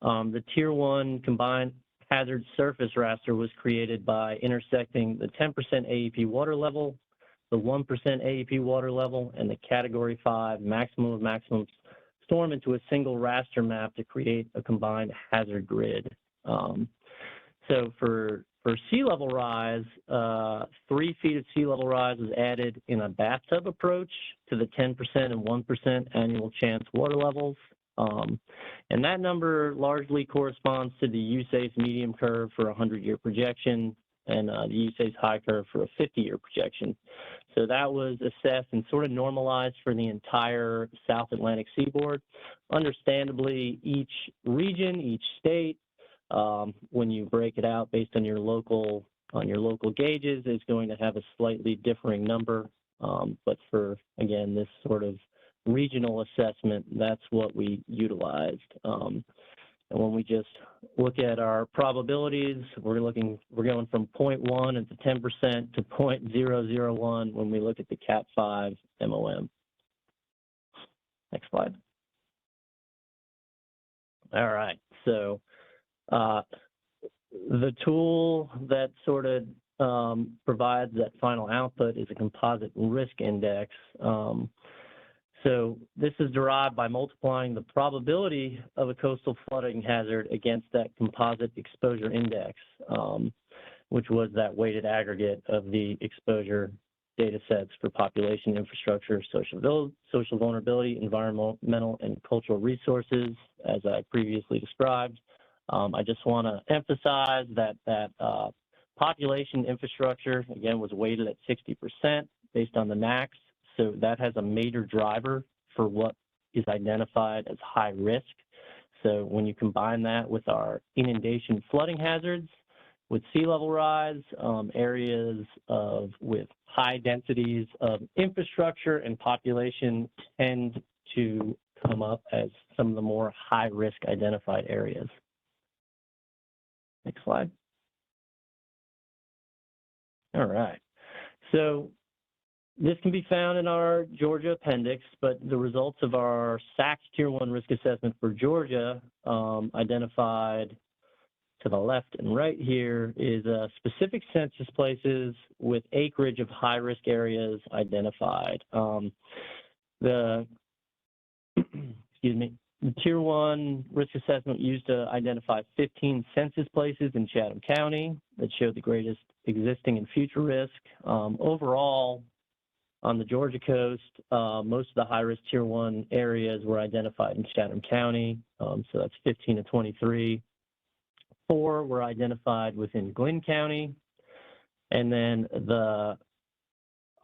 The Tier 1 combined hazard surface raster was created by intersecting the 10% AEP water level, the 1% AEP water level, and the Category 5 maximum of maximum storm into a single raster map to create a combined hazard grid. So for sea level rise, 3 feet of sea level rise was added in a bathtub approach to the 10% and 1% annual chance water levels. And that number largely corresponds to the USACE medium curve for a 100-year projection and the USACE high curve for a 50-year projection. So that was assessed and sort of normalized for the entire South Atlantic seaboard. Understandably, each region, each state, when you break it out based on your local gauges, is going to have a slightly differing number. But for, again, this sort of regional assessment, that's what we utilized. And when we just look at our probabilities, we're going from 0.1 at the 10% to 0.001 when we look at the Cat 5 MOM. Next slide. All right, so the tool that sort of provides that final output is a composite risk index. So this is derived by multiplying the probability of a coastal flooding hazard against that composite exposure index, which was that weighted aggregate of the exposure data sets for population, infrastructure, social vulnerability, environmental and cultural resources, as I previously described. I just want to emphasize that population infrastructure, again, was weighted at 60% based on the NACS. So that has a major driver for what is identified as high risk. So when you combine that with our inundation flooding hazards, with sea level rise, areas with high densities of infrastructure and population tend to come up as some of the more high risk identified areas. Next slide. All right. So this can be found in our Georgia appendix, but the results of our SACS Tier 1 risk assessment for Georgia identified to the left and right here is specific census places with acreage of high-risk areas identified. The Tier 1 risk assessment used to identify 15 census places in Chatham County that showed the greatest existing and future risk. Overall, on the Georgia coast, most of the high-risk Tier 1 areas were identified in Chatham County, so that's 15 to 23. 4 were identified within Glynn County, and then the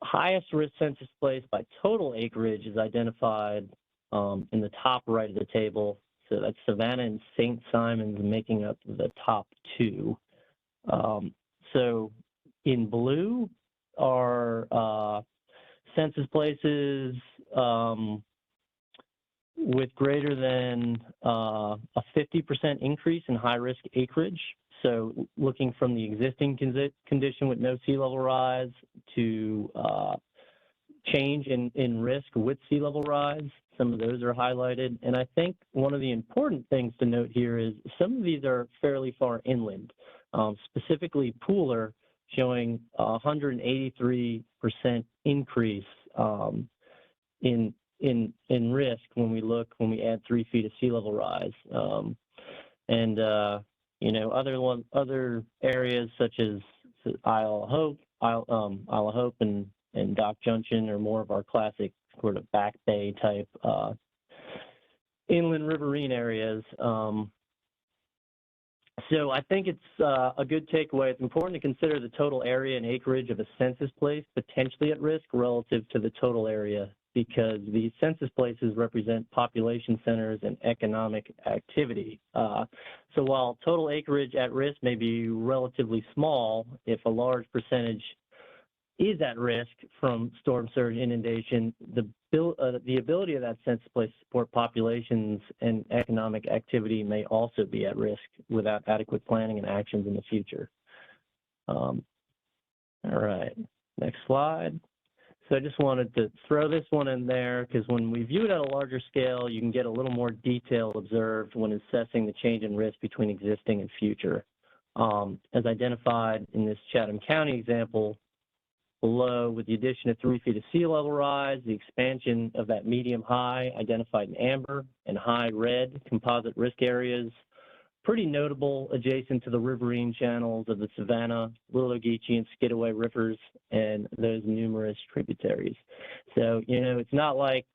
highest risk census place by total acreage is identified in the top right of the table. So that's Savannah and St. Simons making up the top 2. So in blue are census places with greater than a 50% increase in high-risk acreage. So looking from the existing condition with no sea level rise to change in risk with sea level rise. Some of those are highlighted. And I think one of the important things to note here is some of these are fairly far inland, specifically Pooler showing a 183% increase in risk when we add 3 feet of sea level rise. You know, other areas such as Isle of Hope and Dock Junction are more of our classic sort of back bay type inland riverine areas. So I think it's a good takeaway. It's important to consider the total area and acreage of a census place potentially at risk relative to the total area, because these census places represent population centers and economic activity. So while total acreage at risk may be relatively small, if a large percentage is at risk from storm surge inundation, the ability of that census place to support populations and economic activity may also be at risk without adequate planning and actions in the future. All right, next slide. So I just wanted to throw this one in there because when we view it at a larger scale, you can get a little more detail observed when assessing the change in risk between existing and future. As identified in this Chatham County example below, with the addition of 3 feet of sea level rise, the expansion of that medium high identified in amber and high red composite risk areas, pretty notable adjacent to the riverine channels of the Savannah, Little Ogeechee, and Skidaway rivers and those numerous tributaries. So, you know, it's not like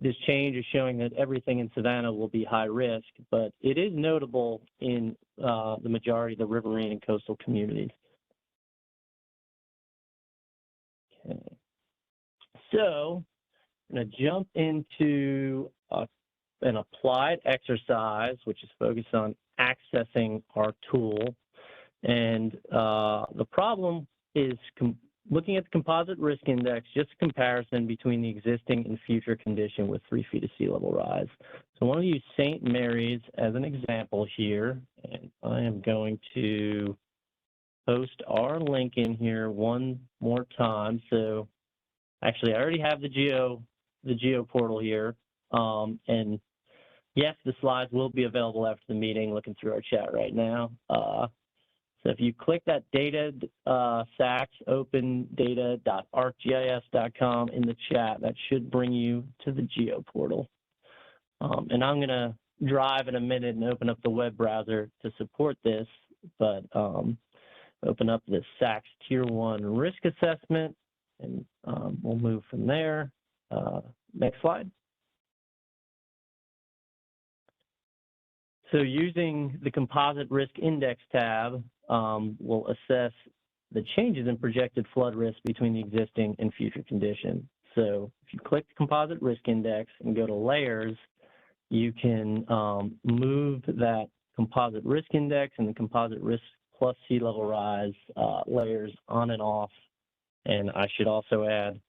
this change is showing that everything in Savannah will be high risk, but it is notable in the majority of the riverine and coastal communities. Okay. So I'm going to jump into an applied exercise, which is focused on accessing our tool. And the problem is looking at the composite risk index, just a comparison between the existing and future condition with 3 feet of sea level rise. So I want to use St. Mary's as an example here, and I am going to post our link in here one more time. So actually, I already have the geo portal here, and yes, the slides will be available after the meeting, looking through our chat right now. So if you click that data, SACS open data.arcgis.com in the chat, that should bring you to the geo portal. And I'm going to drive in a minute and open up the web browser to support this, but open up the SACS Tier 1 risk assessment, and we'll move from there. Next slide. So using the composite risk index tab, we'll assess the changes in projected flood risk between the existing and future condition. So if you click the composite risk index and go to layers, you can move that composite risk index and the composite risk plus sea level rise layers on and off. And I should also add,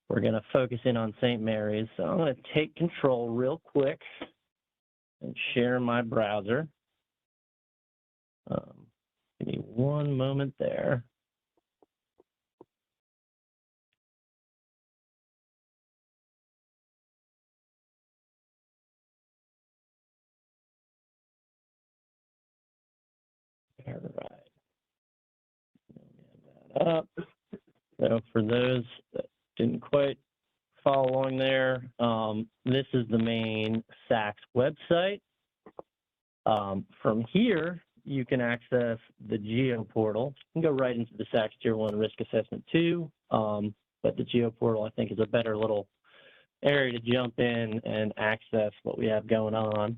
we're going to focus in on St. Mary's. So I'm going to take control real quick and share my browser. Give me one moment there. All right. So for those that didn't quite follow along there, this is the main SACS website. From here, you can access the geo portal. You can go right into the SACS Tier 1 risk assessment too, but the geo portal I think is a better little area to jump in and access what we have going on.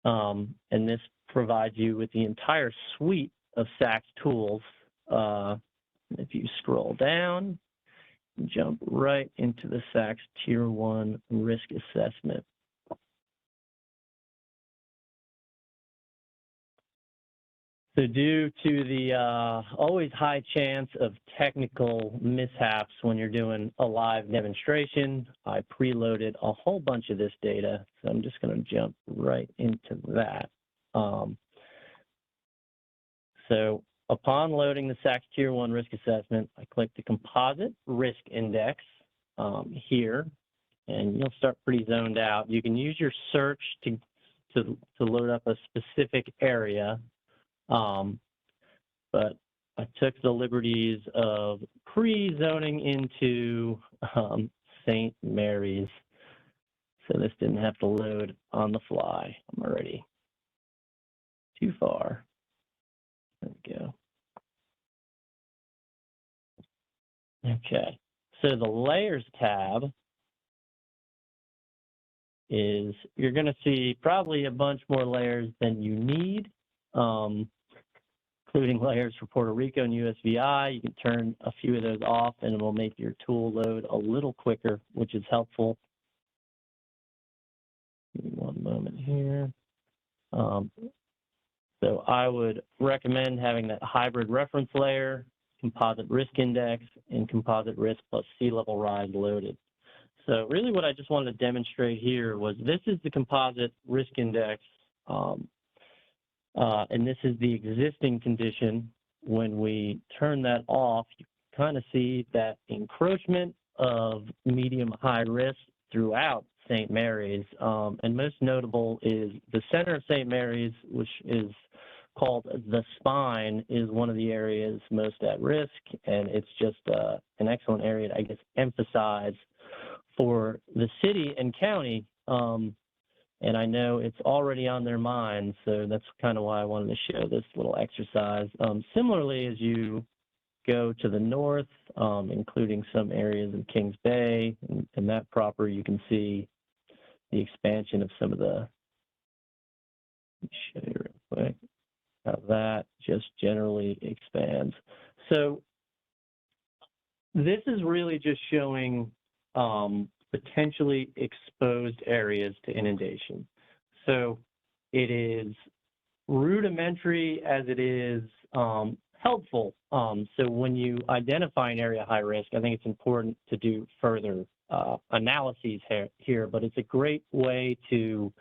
And this provides you with the entire suite of SACS tools. If you scroll down, jump right into the SACS Tier 1 risk assessment. So due to the always high chance of technical mishaps when you're doing a live demonstration, I preloaded a whole bunch of this data. So I'm just going to jump right into that. So upon loading the SAC Tier 1 risk assessment, I click the composite risk index here, and you'll start pretty zoned out. You can use your search to load up a specific area. But I took the liberties of pre-zoning into St. Mary's, so this didn't have to load on the fly. I'm already too far. There we go. Okay, so the Layers tab is, you're going to see probably a bunch more layers than you need. Including layers for Puerto Rico and USVI. You can turn a few of those off and it will make your tool load a little quicker, which is helpful. Give me one moment here. So I would recommend having that hybrid reference layer, composite risk index, and composite risk plus sea level rise loaded. So really what I just wanted to demonstrate here was this is the composite risk index. And this is the existing condition. When we turn that off, you kind of see that encroachment of medium-high risk throughout St. Mary's. And most notable is the center of St. Mary's, which is called the Spine, is one of the areas most at risk. And it's just an excellent area to, I guess, emphasize for the city and county. And I know it's already on their minds, so that's kind of why I wanted to show this little exercise. Similarly, as you go to the north, including some areas of Kings Bay and that proper, you can see the expansion of some of the, let me show you real quick, how that just generally expands. So this is really just showing potentially exposed areas to inundation. So it is rudimentary as it is helpful. So when you identify an area high risk, I think it's important to do further analyses here, but it's a great way to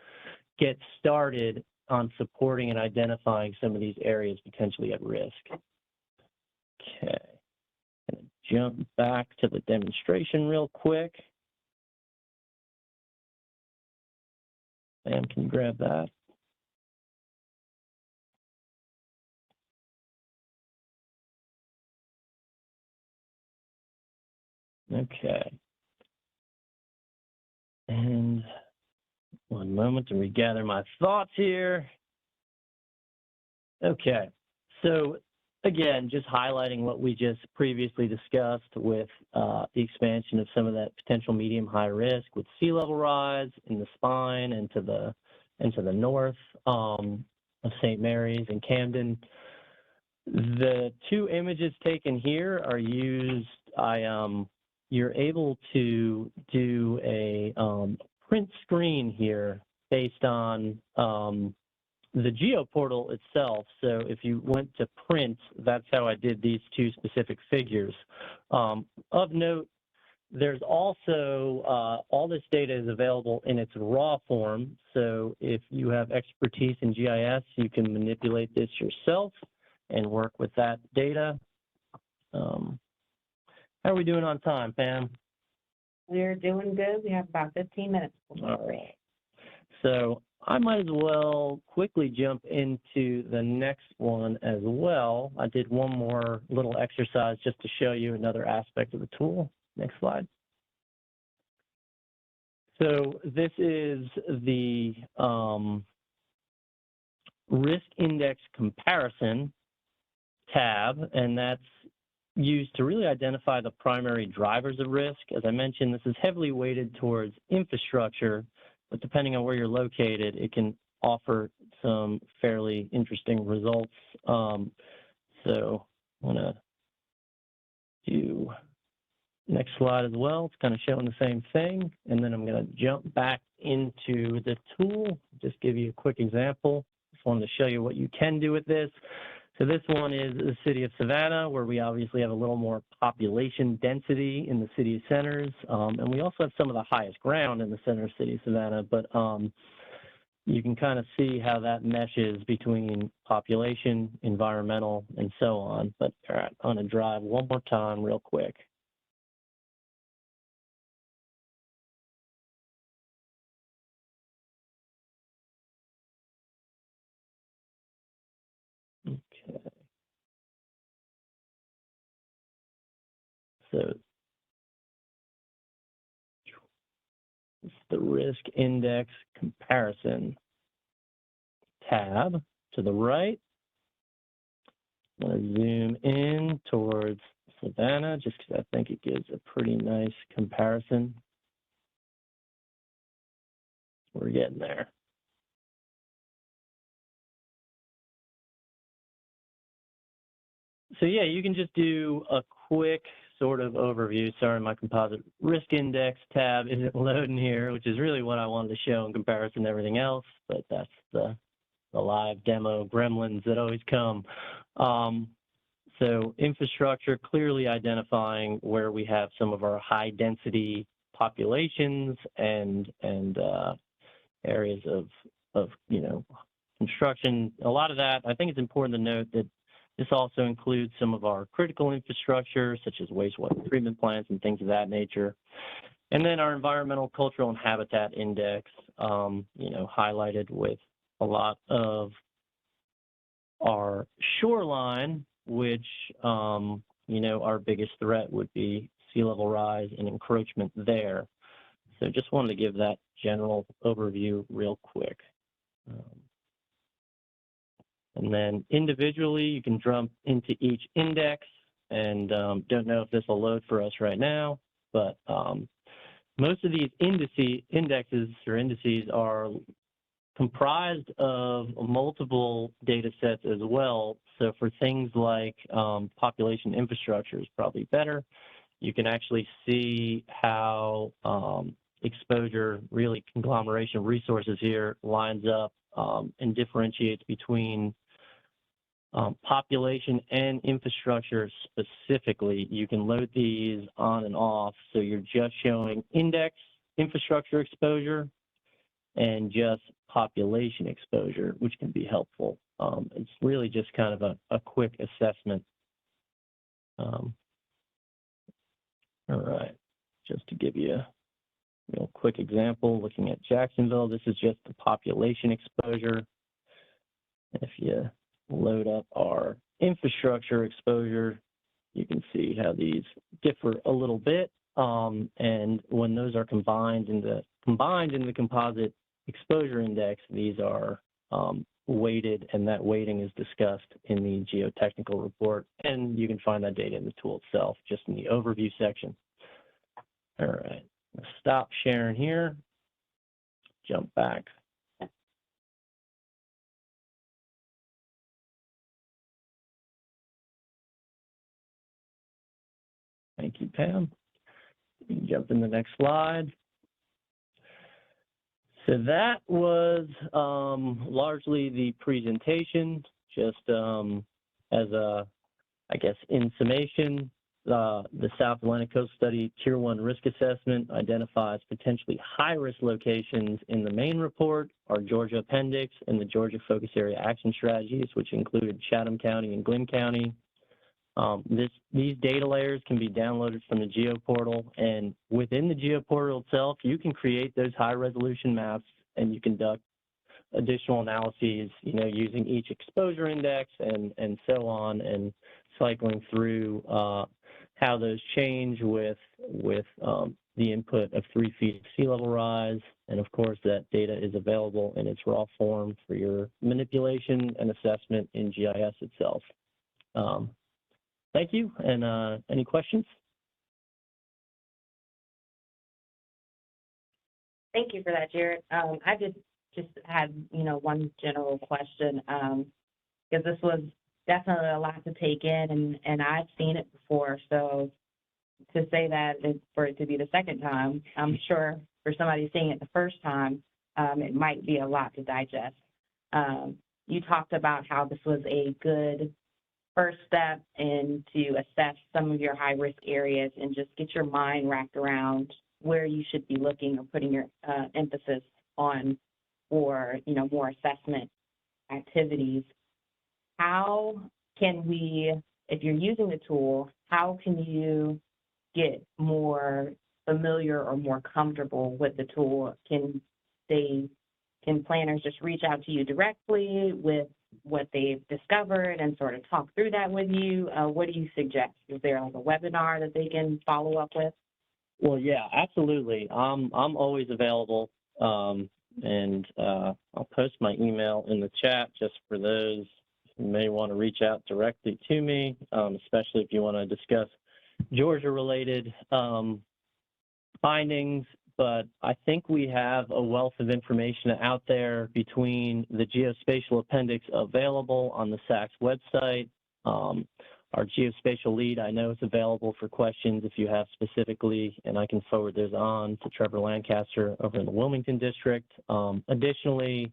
get started on supporting and identifying some of these areas potentially at risk. Okay, I'm gonna jump back to the demonstration real quick. Sam, can you grab that? Okay. And one moment to regather my thoughts here. Okay. So again, just highlighting what we just previously discussed with the expansion of some of that potential medium high risk with sea level rise in the Spine and to the north of St. Mary's and Camden. The two images taken here are used. You're able to do a print screen here based on the GeoPortal itself. So if you went to print, that's how I did these two specific figures. Of note, there's also, all this data is available in its raw form. So if you have expertise in GIS, you can manipulate this yourself and work with that data. How are we doing on time, Pam? We're doing good. We have about 15 minutes. All right. So I might as well quickly jump into the next one as well. I did one more little exercise just to show you another aspect of the tool. Next slide. So this is the risk index comparison tab, and that's used to really identify the primary drivers of risk. As I mentioned, this is heavily weighted towards infrastructure, but depending on where you're located, it can offer some fairly interesting results. So I'm gonna do next slide as well. It's kind of showing the same thing. And then I'm gonna jump back into the tool, just give you a quick example. Just wanted to show you what you can do with this. So this one is the city of Savannah, where we obviously have a little more population density in the city centers. And we also have some of the highest ground in the center of city of Savannah, but you can kind of see how that meshes between population, environmental, and so on. But all right, I'm gonna drive one more time real quick. Okay. So it's the risk index comparison tab to the right. I'm going to zoom in towards Savannah just because I think it gives a pretty nice comparison. We're getting there. So yeah, you can just do a quick sort of overview. Sorry, my composite risk index tab isn't loading here, which is really what I wanted to show in comparison to everything else, but that's the live demo gremlins that always come. So infrastructure, clearly identifying where we have some of our high density populations and areas of construction. A lot of that, I think it's important to note that this also includes some of our critical infrastructure, such as wastewater treatment plants and things of that nature. And then our environmental, cultural, and habitat index, highlighted with a lot of our shoreline, which, our biggest threat would be sea level rise and encroachment there. So just wanted to give that general overview real quick. And then individually, you can jump into each index, and don't know if this will load for us right now, but most of these indices are comprised of multiple data sets as well. So for things like population infrastructure is probably better. You can actually see how exposure, really conglomeration of resources here, lines up and differentiates between population and infrastructure specifically. You can load these on and off, so you're just showing index infrastructure exposure and just population exposure, which can be helpful. It's really just kind of a quick assessment. All right, just to give you a real quick example, looking at Jacksonville, this is just the population exposure. If you load up our infrastructure exposure, you can see how these differ a little bit. And when those are combined in the composite exposure index, these are weighted, and that weighting is discussed in the geotechnical report. And you can find that data in the tool itself, just in the overview section. All right, stop sharing here, jump back. Thank you, Pam. You can jump in the next slide. So that was largely the presentation, just as a, I guess, in summation, the South Atlantic Coast Study Tier 1 risk assessment identifies potentially high-risk locations in the main report, our Georgia appendix, and the Georgia Focus Area Action Strategies, which included Chatham County and Glynn County. These data layers can be downloaded from the GeoPortal, and within the GeoPortal itself, you can create those high-resolution maps, and you conduct additional analyses, using each exposure index and so on, and cycling through how those change with the input of 3 feet of sea level rise. And of course, that data is available in its raw form for your manipulation and assessment in GIS itself. Thank you, and any questions? Thank you for that, Jared. I just had, one general question, because this was definitely a lot to take in, and I've seen it before. So to say that for it to be the second time, I'm sure for somebody seeing it the first time, it might be a lot to digest. You talked about how this was a good first step and to assess some of your high-risk areas and just get your mind wrapped around where you should be looking or putting your emphasis on for, more assessment activities. How can we, if you're using the tool, how can you get more familiar or more comfortable with the tool? Can planners just reach out to you directly with what they've discovered and sort of talk through that with you? What do you suggest? Is there like a webinar that they can follow up with? Well, yeah, absolutely. I'm always available, and I'll post my email in the chat just for those who may want to reach out directly to me, especially if you want to discuss Georgia-related findings. But I think we have a wealth of information out there between the geospatial appendix available on the SACS website. Our geospatial lead, I know, is available for questions if you have specifically, and I can forward those on to Trevor Lancaster over in the Wilmington district. Additionally,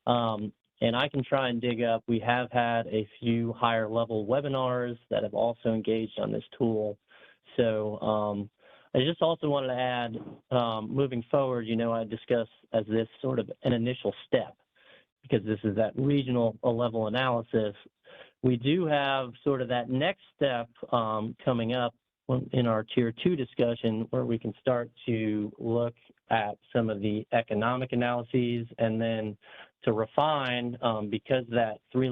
and I can try and dig up, we have had a few higher level webinars that have also engaged on this tool. So I just also wanted to add, moving forward, I discuss as this sort of an initial step, because this is that regional level analysis. We do have sort of that next step coming up in our Tier 2 discussion, where we can start to look at some of the economic analyses, and then to refine, because that 3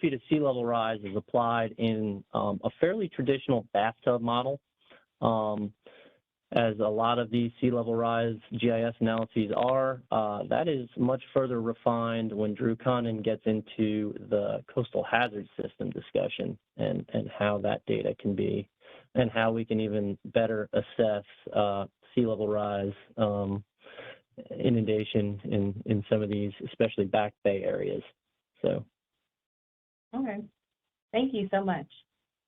feet of sea level rise is applied in a fairly traditional bathtub model. As a lot of these sea level rise GIS analyses are, that is much further refined when Drew Connon gets into the coastal hazard system discussion and how that data can be, and how we can even better assess sea level rise inundation in some of these, especially back bay areas. So. Okay, thank you so much.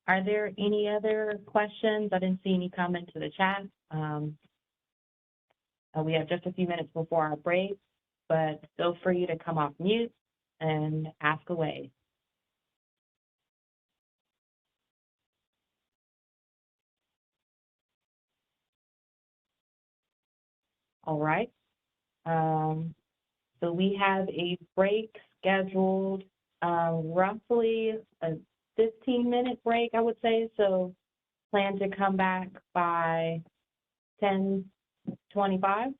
Are there any other questions? I didn't see any comments in the chat. We have just a few minutes before our break, but feel free to come off mute and ask away. All right. So we have a break scheduled, roughly a 15-minute break, I would say. So plan to come back by 10:25,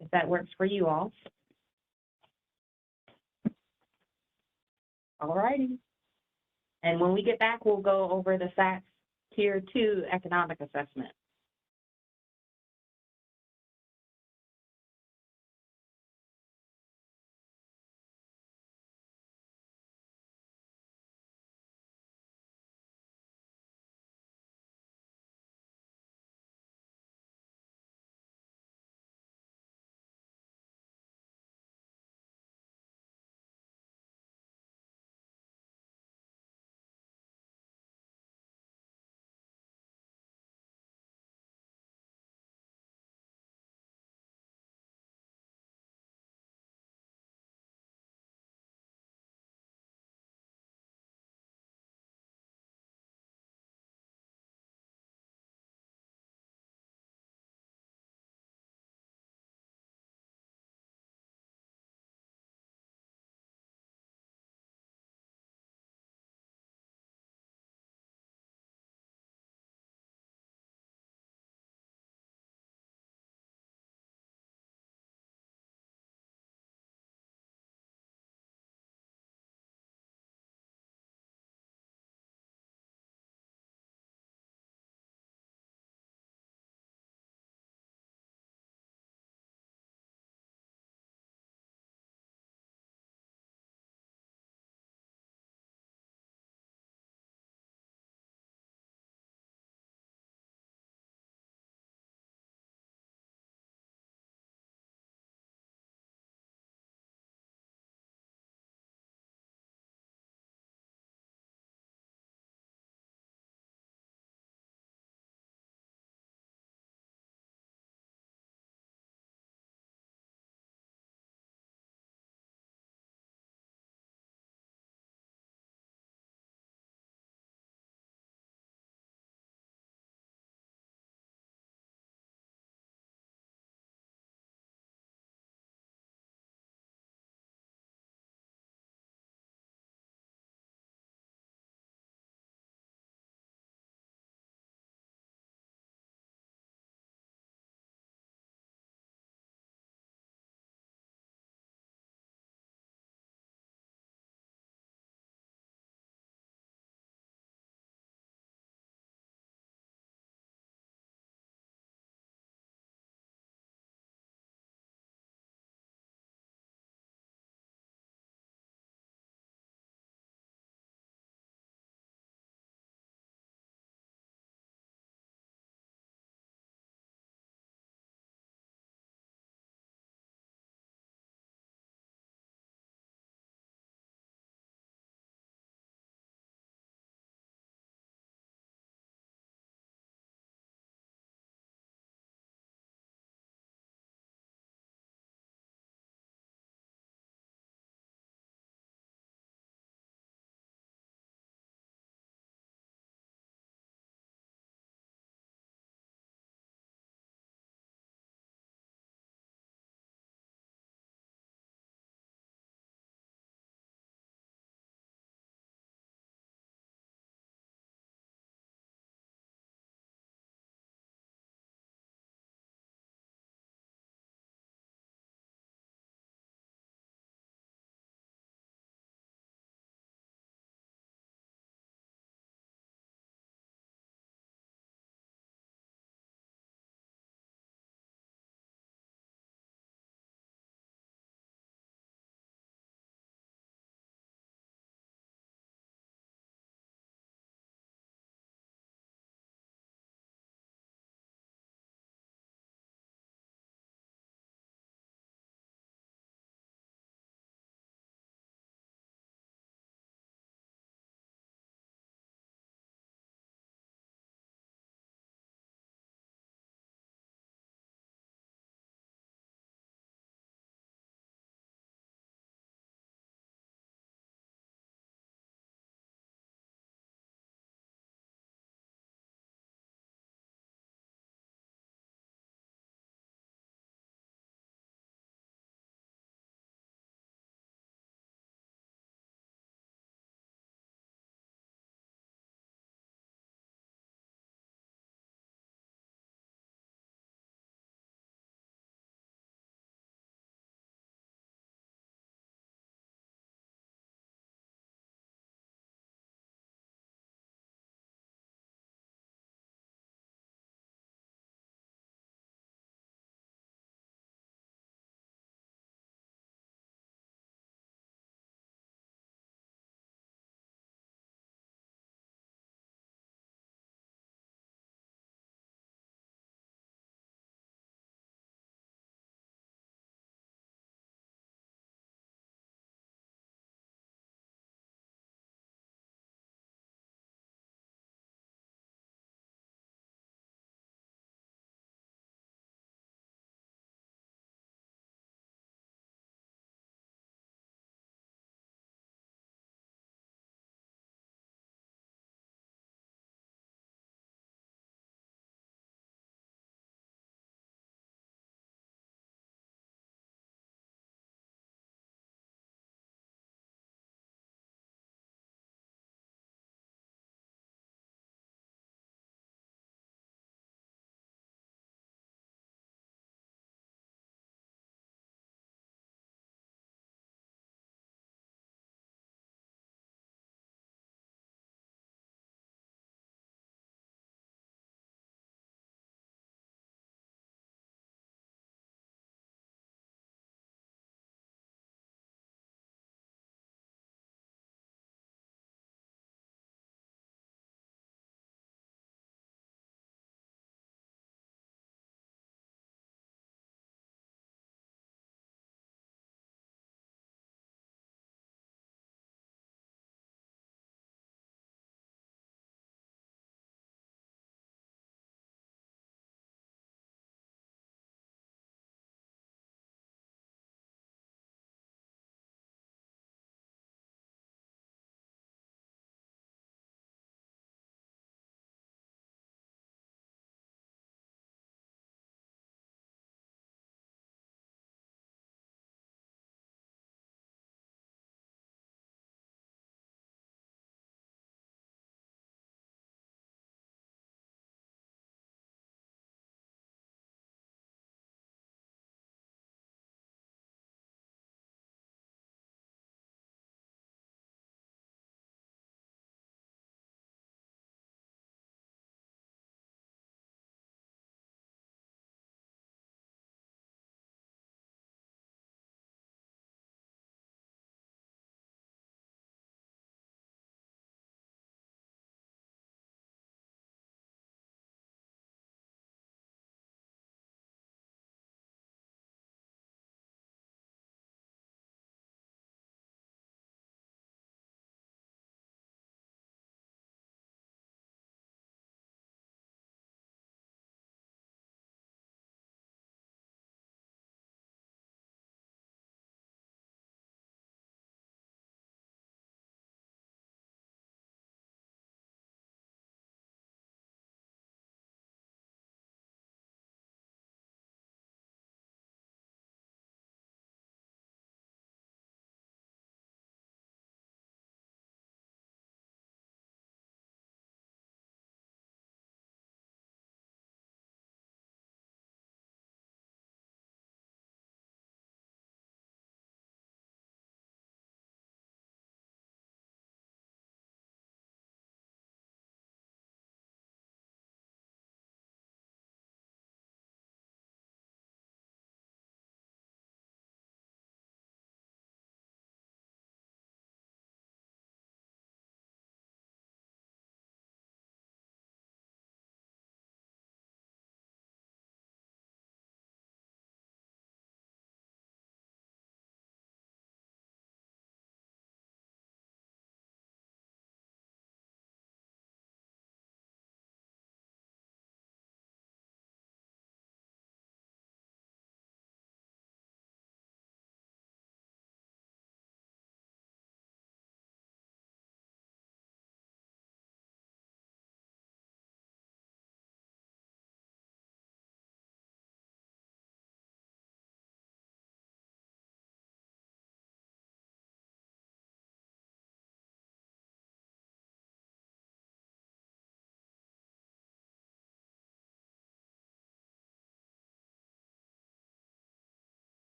if that works for you all. All righty. And when we get back, we'll go over the SACS Tier 2 economic assessment.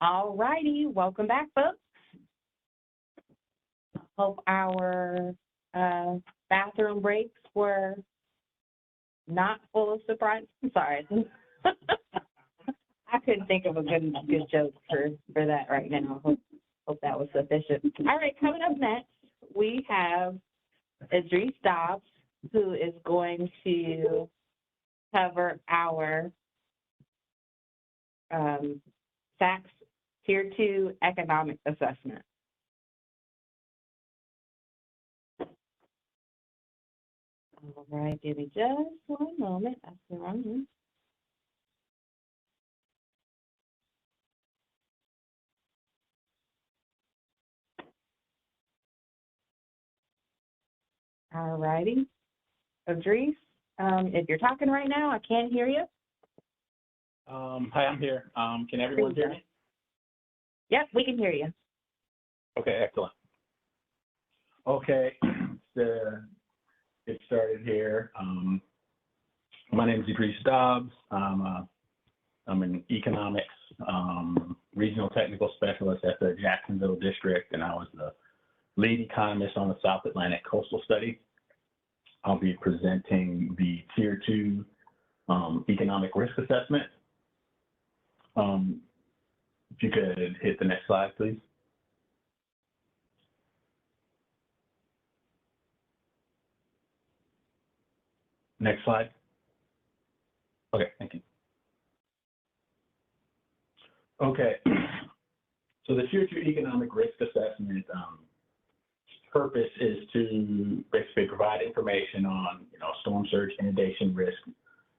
All righty, welcome back, folks. Hope our bathroom breaks were not full of surprise. I'm sorry. I couldn't think of a good joke for that right now. Hope that was sufficient. All right, coming up next, we have Idris Dobbs, who is going to cover our SACS Tier 2 economic assessment. All right, give me just one moment. That's the wrong one. All righty. Idris, if you're talking right now, I can't hear you. Hi, I'm here. Can everyone hear me? Yep, we can hear you. Okay, excellent. Okay, to get started here. My name is Idris Dobbs. I'm an economics regional technical specialist at the Jacksonville district, and I was the lead economist on the South Atlantic Coastal Study. I'll be presenting the Tier 2 economic risk assessment. If you could hit the next slide, please. Next slide. Okay, thank you. Okay, so the Tier 2 economic risk assessment purpose is to basically provide information on, storm surge inundation risk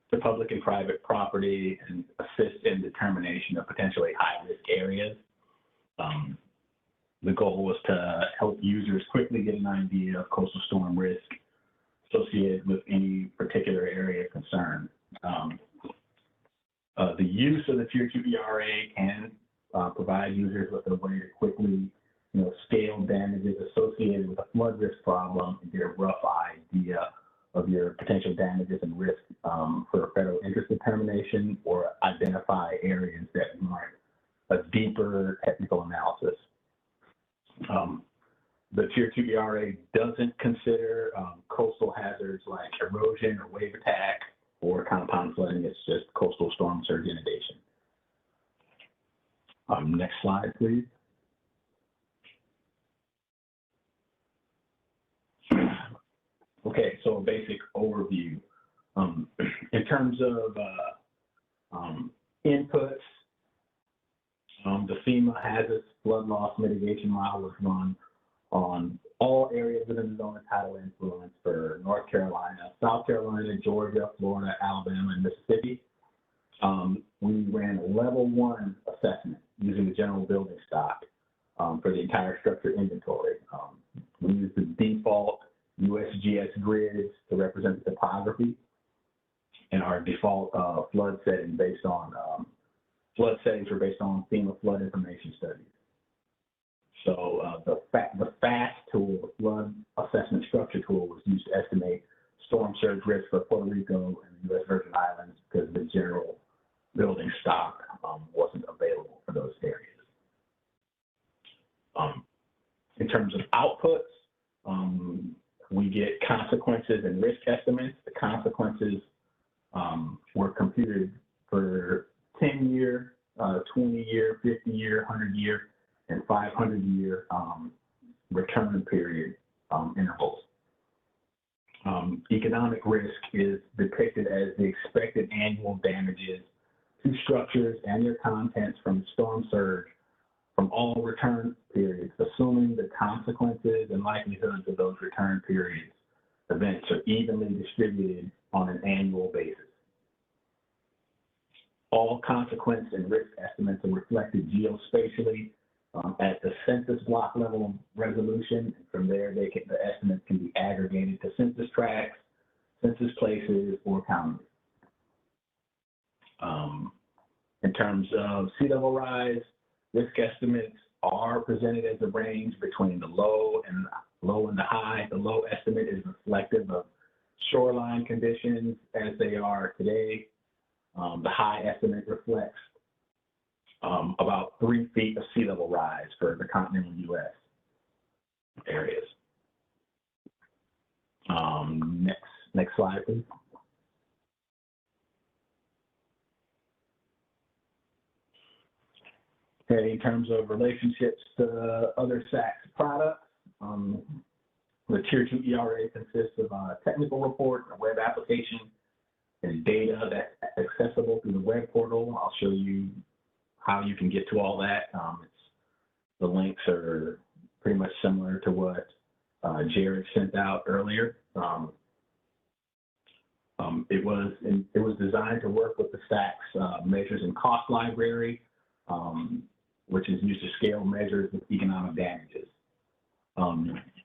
to public and private property and assist in determination of potentially high-risk areas. The goal was to help users quickly get an idea of coastal storm risk associated with any particular area of concern. The use of the Tier 2 ERA can provide users with a way to quickly scale damages associated with a flood risk problem and get a rough idea of your potential damages and risk for a federal interest determination, or identify areas that warrant a deeper technical analysis. The Tier 2 ERA doesn't consider coastal hazards like erosion or wave attack or compound flooding. It's just coastal storm surge inundation. Next slide, please. Okay, so a basic overview. In terms of inputs, the FEMA hazardous flood loss mitigation model was run on all areas within the zone of tidal influence for North Carolina, South Carolina, Georgia, Florida, Alabama, and Mississippi. We ran a level 1 assessment using the general building stock for the entire structure inventory. We used the default USGS grids to represent the topography, and our default flood setting based on flood settings were based on FEMA flood information studies. So the FAST tool, the flood assessment structure tool, was used to estimate storm surge risk for Puerto Rico and the U.S. Virgin Islands because the general building stock wasn't available for those areas. In terms of outputs, we get consequences and risk estimates. The consequences were computed for 10-year, 20-year, 50-year, 100-year, and 500-year return period intervals. Economic risk is depicted as the expected annual damages to structures and their contents from storm surge from all return periods, assuming the consequences and likelihoods of those return periods events are evenly distributed on an annual basis. All consequence and risk estimates are reflected geospatially at the census block level resolution. And from there, the estimates can be aggregated to census tracts, census places, or counties. In terms of sea level rise, risk estimates are presented as a range between the low and the high. The low estimate is reflective of shoreline conditions as they are today. The high estimate reflects about 3 feet of sea level rise for the continental U.S. areas. Next slide, please. Okay, in terms of relationships to other SACS products, the Tier 2 ERA consists of a technical report, a web application, and data that's accessible through the web portal. I'll show you how you can get to all that. The links are pretty much similar to what Jared sent out earlier. It was designed to work with the SACS measures and cost library, which is used to scale measures with economic damages.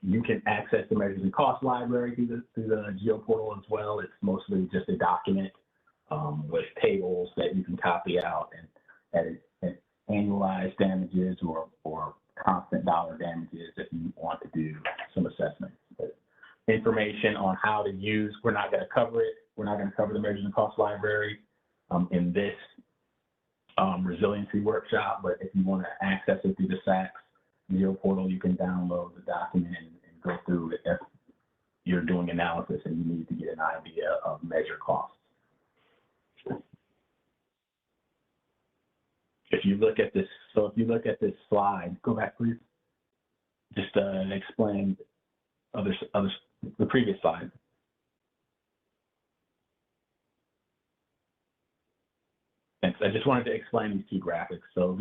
You can access the measures and cost library through the GeoPortal as well. It's mostly just a document with tables that you can copy out and annualized damages or constant dollar damages if you want to do some assessments. But information on how to use, we're not going to cover it. We're not going to cover the measures and cost library in this resiliency workshop, but if you want to access it through the SACS GeoPortal, you can download the document and go through it if you're doing analysis and you need to get an idea of measure costs. If you look at this, so if you look at this slide, go back please. Just explain the previous slide. Thanks. I just wanted to explain these two graphics. So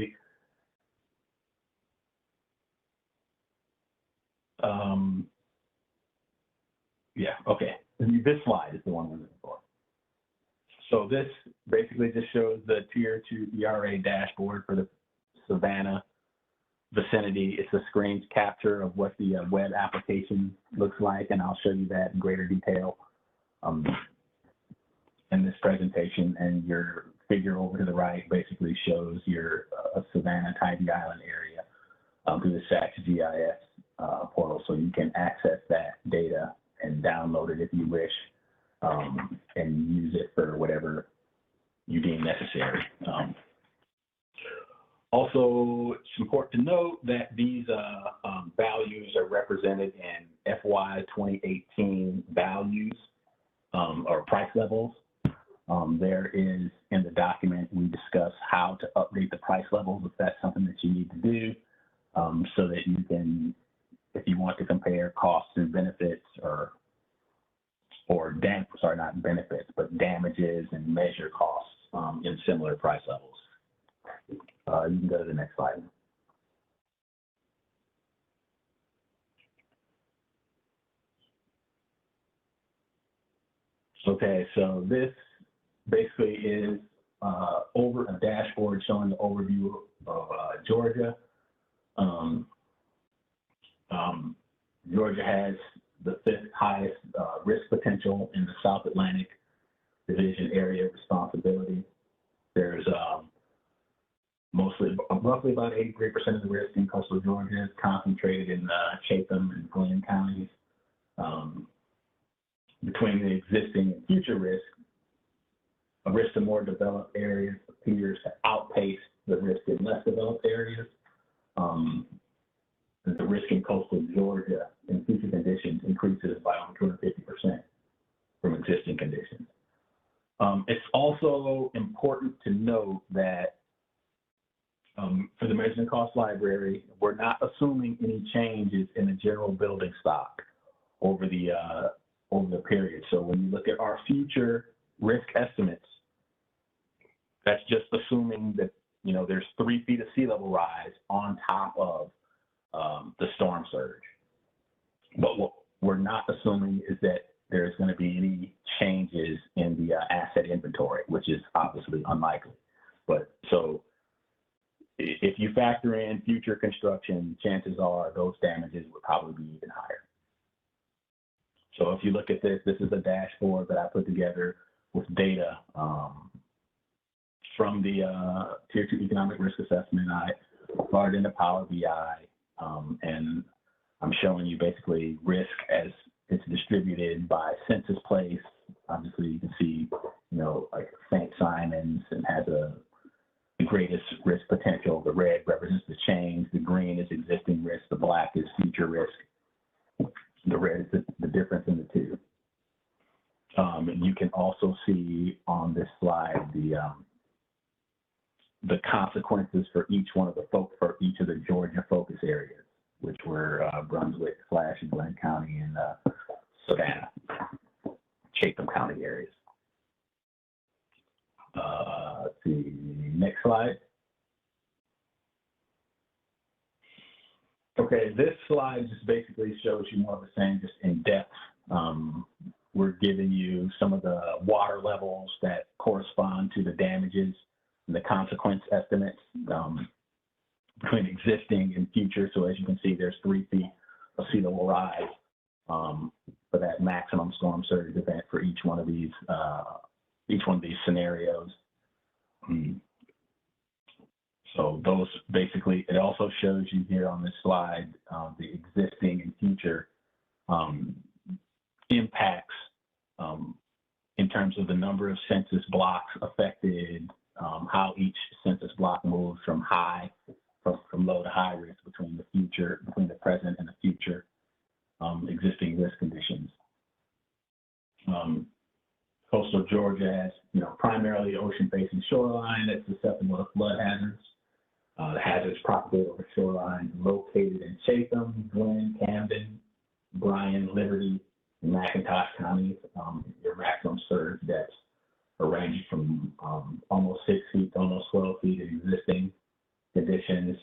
yeah, okay. This slide is the one we're looking for. So this basically just shows the Tier 2 ERA dashboard for the Savannah vicinity. It's a screen capture of what the web application looks like, and I'll show you that in greater detail in this presentation. And your figure over to the right basically shows your Savannah Tybee Island area through the SACS GIS portal, so you can access that data and download it if you wish, and use it for whatever you deem necessary. Also, it's important to note that these values are represented in FY 2018 values or price levels. There is, in the document, we discuss how to update the price levels if that's something that you need to do, so that you can, if you want to compare costs and benefits sorry, not benefits, but damages and measure costs in similar price levels. You can go to the next slide. Okay, so this basically is a dashboard showing the overview of Georgia. Georgia has the 5th highest risk potential in the South Atlantic Division area of responsibility. There's roughly about 83% of the risk in coastal Georgia is concentrated in Chatham and Glenn counties. Between the existing and future risk, a risk to more developed areas appears to outpace the risk in less developed areas. The risk in coastal Georgia in future conditions increases by over 250% from existing conditions. It's also important to note that for the measurement cost library, we're not assuming any changes in the general building stock over the period. So when you look at our future risk estimates, that's just assuming that there's 3 feet of sea level rise on top of the storm surge. But what we're not assuming is that there's going to be any changes in the asset inventory, which is obviously unlikely. But so if you factor in future construction, chances are those damages would probably be even higher. So if you look at this, this is a dashboard that I put together with data from the Tier 2 Economic Risk Assessment. I brought it into Power BI, and I'm showing you basically risk as it's distributed by census place. Obviously, you can see, like St. Simon's and has the greatest risk potential. red represents the change, the green is existing risk, the black is future risk. The red is the difference in the two. And you can also see on this slide the consequences for each one of for each of the Georgia focus areas, which were Brunswick / Glenn County and Savannah, Chatham County areas. Let's see, next slide. Okay, this slide just basically shows you more of the same, just in depth. We're giving you some of the water levels that correspond to the damages and the consequence estimates between existing and future. So as you can see, there's 3 feet of sea level rise for that maximum storm surge event for each one of these scenarios. So those basically, it also shows you here on this slide the existing and future impacts in terms of the number of census blocks affected, how each census block moves from low to high risk between the present and the future existing risk conditions. Coastal Georgia has, primarily ocean-facing shoreline that's susceptible to flood hazards. The hazards propagate over shoreline located in Chatham, Glenn, Camden, Bryan, Liberty, and McIntosh counties. Your maximum surge depths are ranging from almost 6 feet to almost 12 feet in existing conditions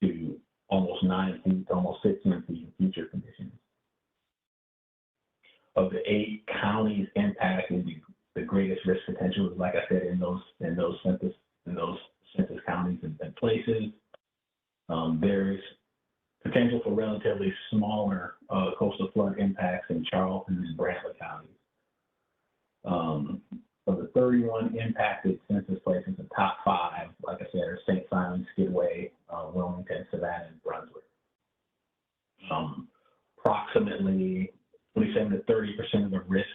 to almost 9 feet to almost 15 feet in future conditions. Of the 8 counties impacted, the greatest risk potential is, like I said, in those census counties and places. There's potential for relatively smaller coastal flood impacts in Charleston and Bradley counties. Of the 31 impacted census places, the top 5, like I said, are St. Simon, Skidway, Wilmington, Savannah, and Brunswick. Approximately 27 to 30% of the risk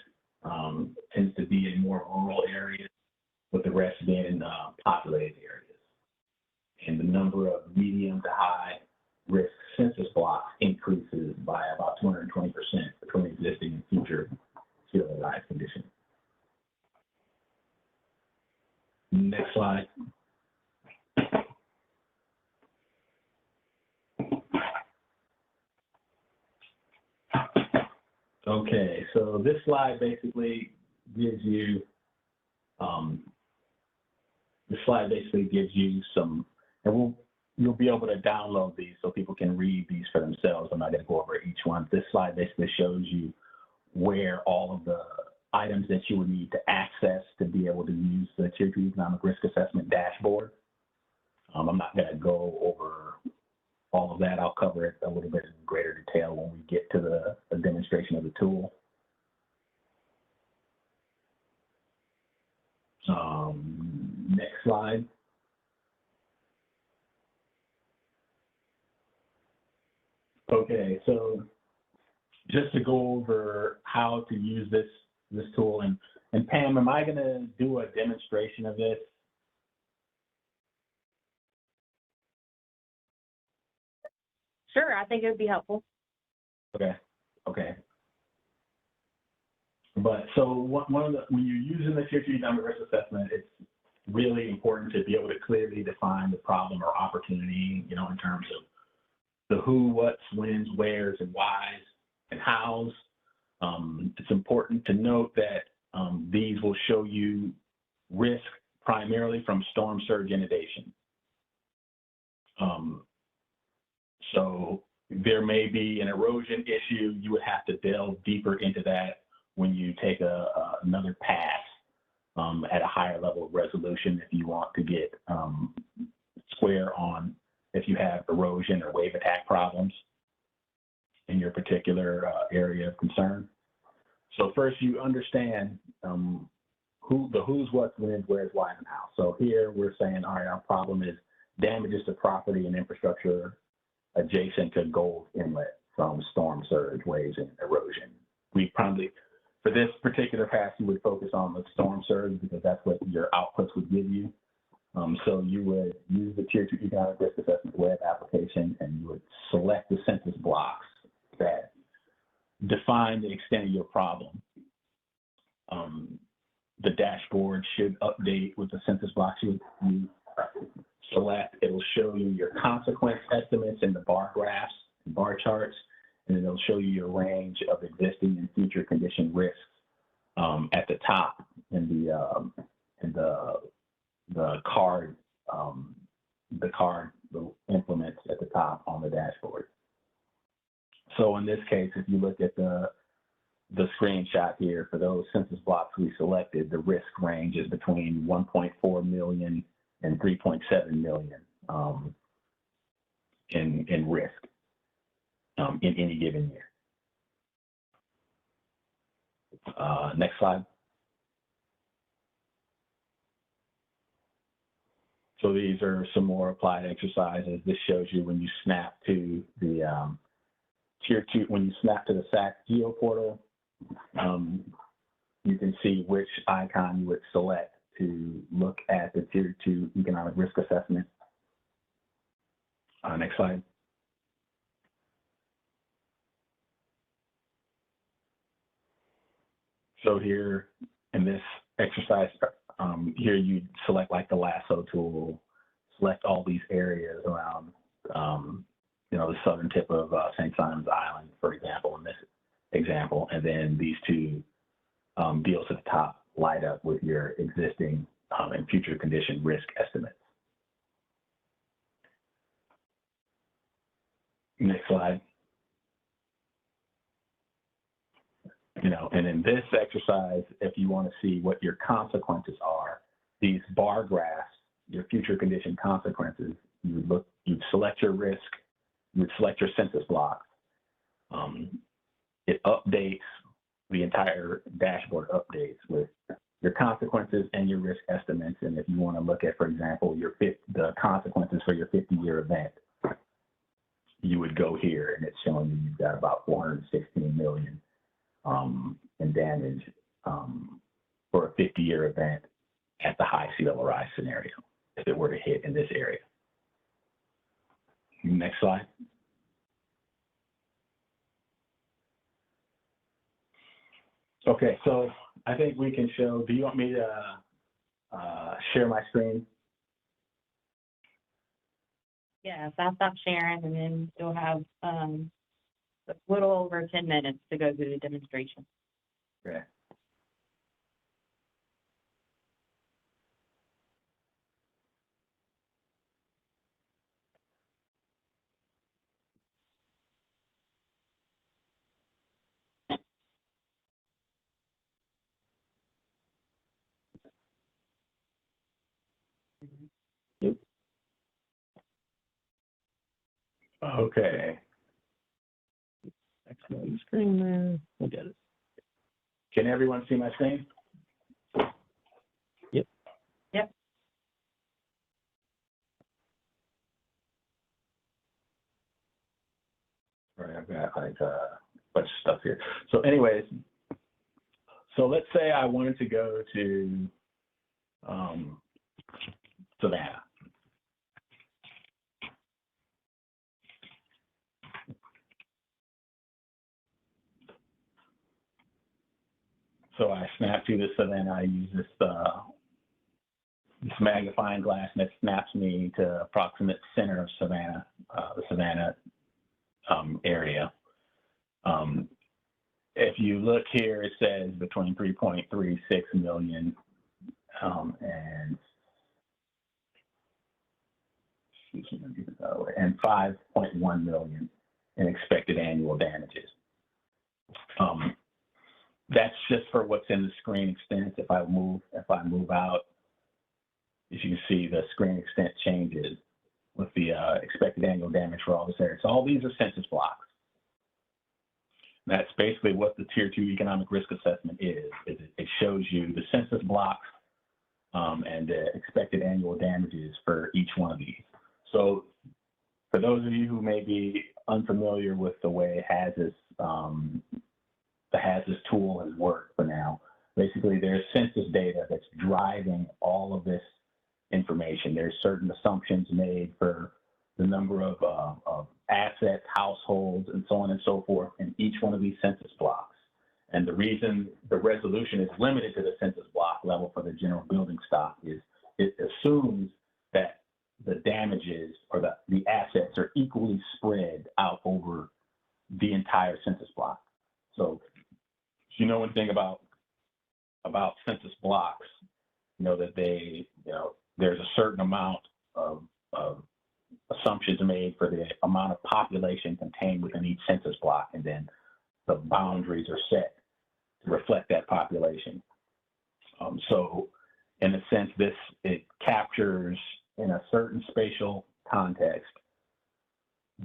tends to be in more rural areas, with the rest being in populated areas. And the number of medium to high risk census blocks increases by about 220% between existing and future sea level rise conditions. Next slide. Okay, so this slide basically gives you some, and you'll be able to download these so people can read these for themselves. I'm not going to go over each one. This slide basically shows you where all of the items that you would need to access to be able to use the Tier 2 Economic Risk Assessment dashboard. I'm not going to go over all of that. I'll cover it a little bit in greater detail when we get to the demonstration of the tool. Next slide. Okay, so just to go over how to use this tool, and Pam, am I going to do a demonstration of this? Sure, I think it would be helpful. Okay. But so when you're using the Tier 2 Economic Risk Assessment, it's really important to be able to clearly define the problem or opportunity, in terms of the who, what's, whens, wheres, and whys, and hows. It's important to note that these will show you risk primarily from storm surge inundation. So there may be an erosion issue. You would have to delve deeper into that when you take another pass at a higher level of resolution if you want to get square on if you have erosion or wave attack problems in your particular area of concern. So first you understand the who's, what's, when's, where's, why, and how. So here we're saying, all right, our problem is damages to property and infrastructure adjacent to Gold Inlet from storm surge, waves, and erosion. We probably, for this particular pass, you would focus on the storm surge because that's what your outputs would give you. So you would use the Tier 2 Economic Risk Assessment web application, and you would select the census blocks that define the extent of your problem. The dashboard should update with the census blocks you select. It'll show you your consequence estimates in the bar graphs and bar charts, and it'll show you your range of existing and future condition risks at the top in the card the implements at the top on the dashboard. So in this case, if you look at the screenshot here, for those census blocks we selected, the risk range is between 1.4 million and 3.7 million in risk in any given year. Next slide. So these are some more applied exercises. This shows you when you snap to the Tier 2, when you snap to the SAC Geo portal, you can see which icon you would select to look at the Tier 2 Economic Risk Assessment. Next slide. So here in this exercise, here you select like the lasso tool, select all these areas around, the southern tip of St. Simon's Island, for example, in this example, and then these two deals at the top light up with your existing and future condition risk estimates. Next slide. And in this exercise, if you want to see what your consequences are, these bar graphs, your future condition consequences, you'd select your risk, you would select your census block. It updates, the entire dashboard updates with your consequences and your risk estimates. And if you want to look at, for example, the consequences for your 50-year event, you would go here, and it's showing you you've got about 416 million in damage for a 50-year event at the high sea level rise scenario if it were to hit in this area. Next slide. Okay, so I think we can show, do you want me to share my screen? Yes, I'll stop sharing, and then you'll have a little over 10 minutes to go through the demonstration. Okay. Yep. Okay. Excellent screen there. We'll get it. Can everyone see my screen? Yep. Yep. All right, I've got like a bunch of stuff here. So anyways, so let's say I wanted to go to Savannah. So I snap to the Savannah. I use this magnifying glass, and it snaps me to approximate center of Savannah, the Savannah area. If you look here, it says between 3.36 million and 5.1 million in expected annual damages. That's just for what's in the screen extent. If I move out, as you can see, the screen extent changes with the expected annual damage for all this area. So all these are census blocks. That's basically what the Tier 2 Economic Risk Assessment is. It shows you the census blocks and the expected annual damages for each one of these. So for those of you who may be unfamiliar with the way the HAZIS tool has worked for now, basically there's census data that's driving all of this information. There's certain assumptions made for the number of assets, households, and so on and so forth in each one of these census blocks. And the reason the resolution is limited to the census block level for the general building stock is it assumes that the damages or the assets are equally spread out over the entire census block. So if you know anything about census blocks, you know that there's a certain amount of assumptions made for the amount of population contained within each census block, and then the boundaries are set to reflect that population. So in a sense, it captures in a certain spatial context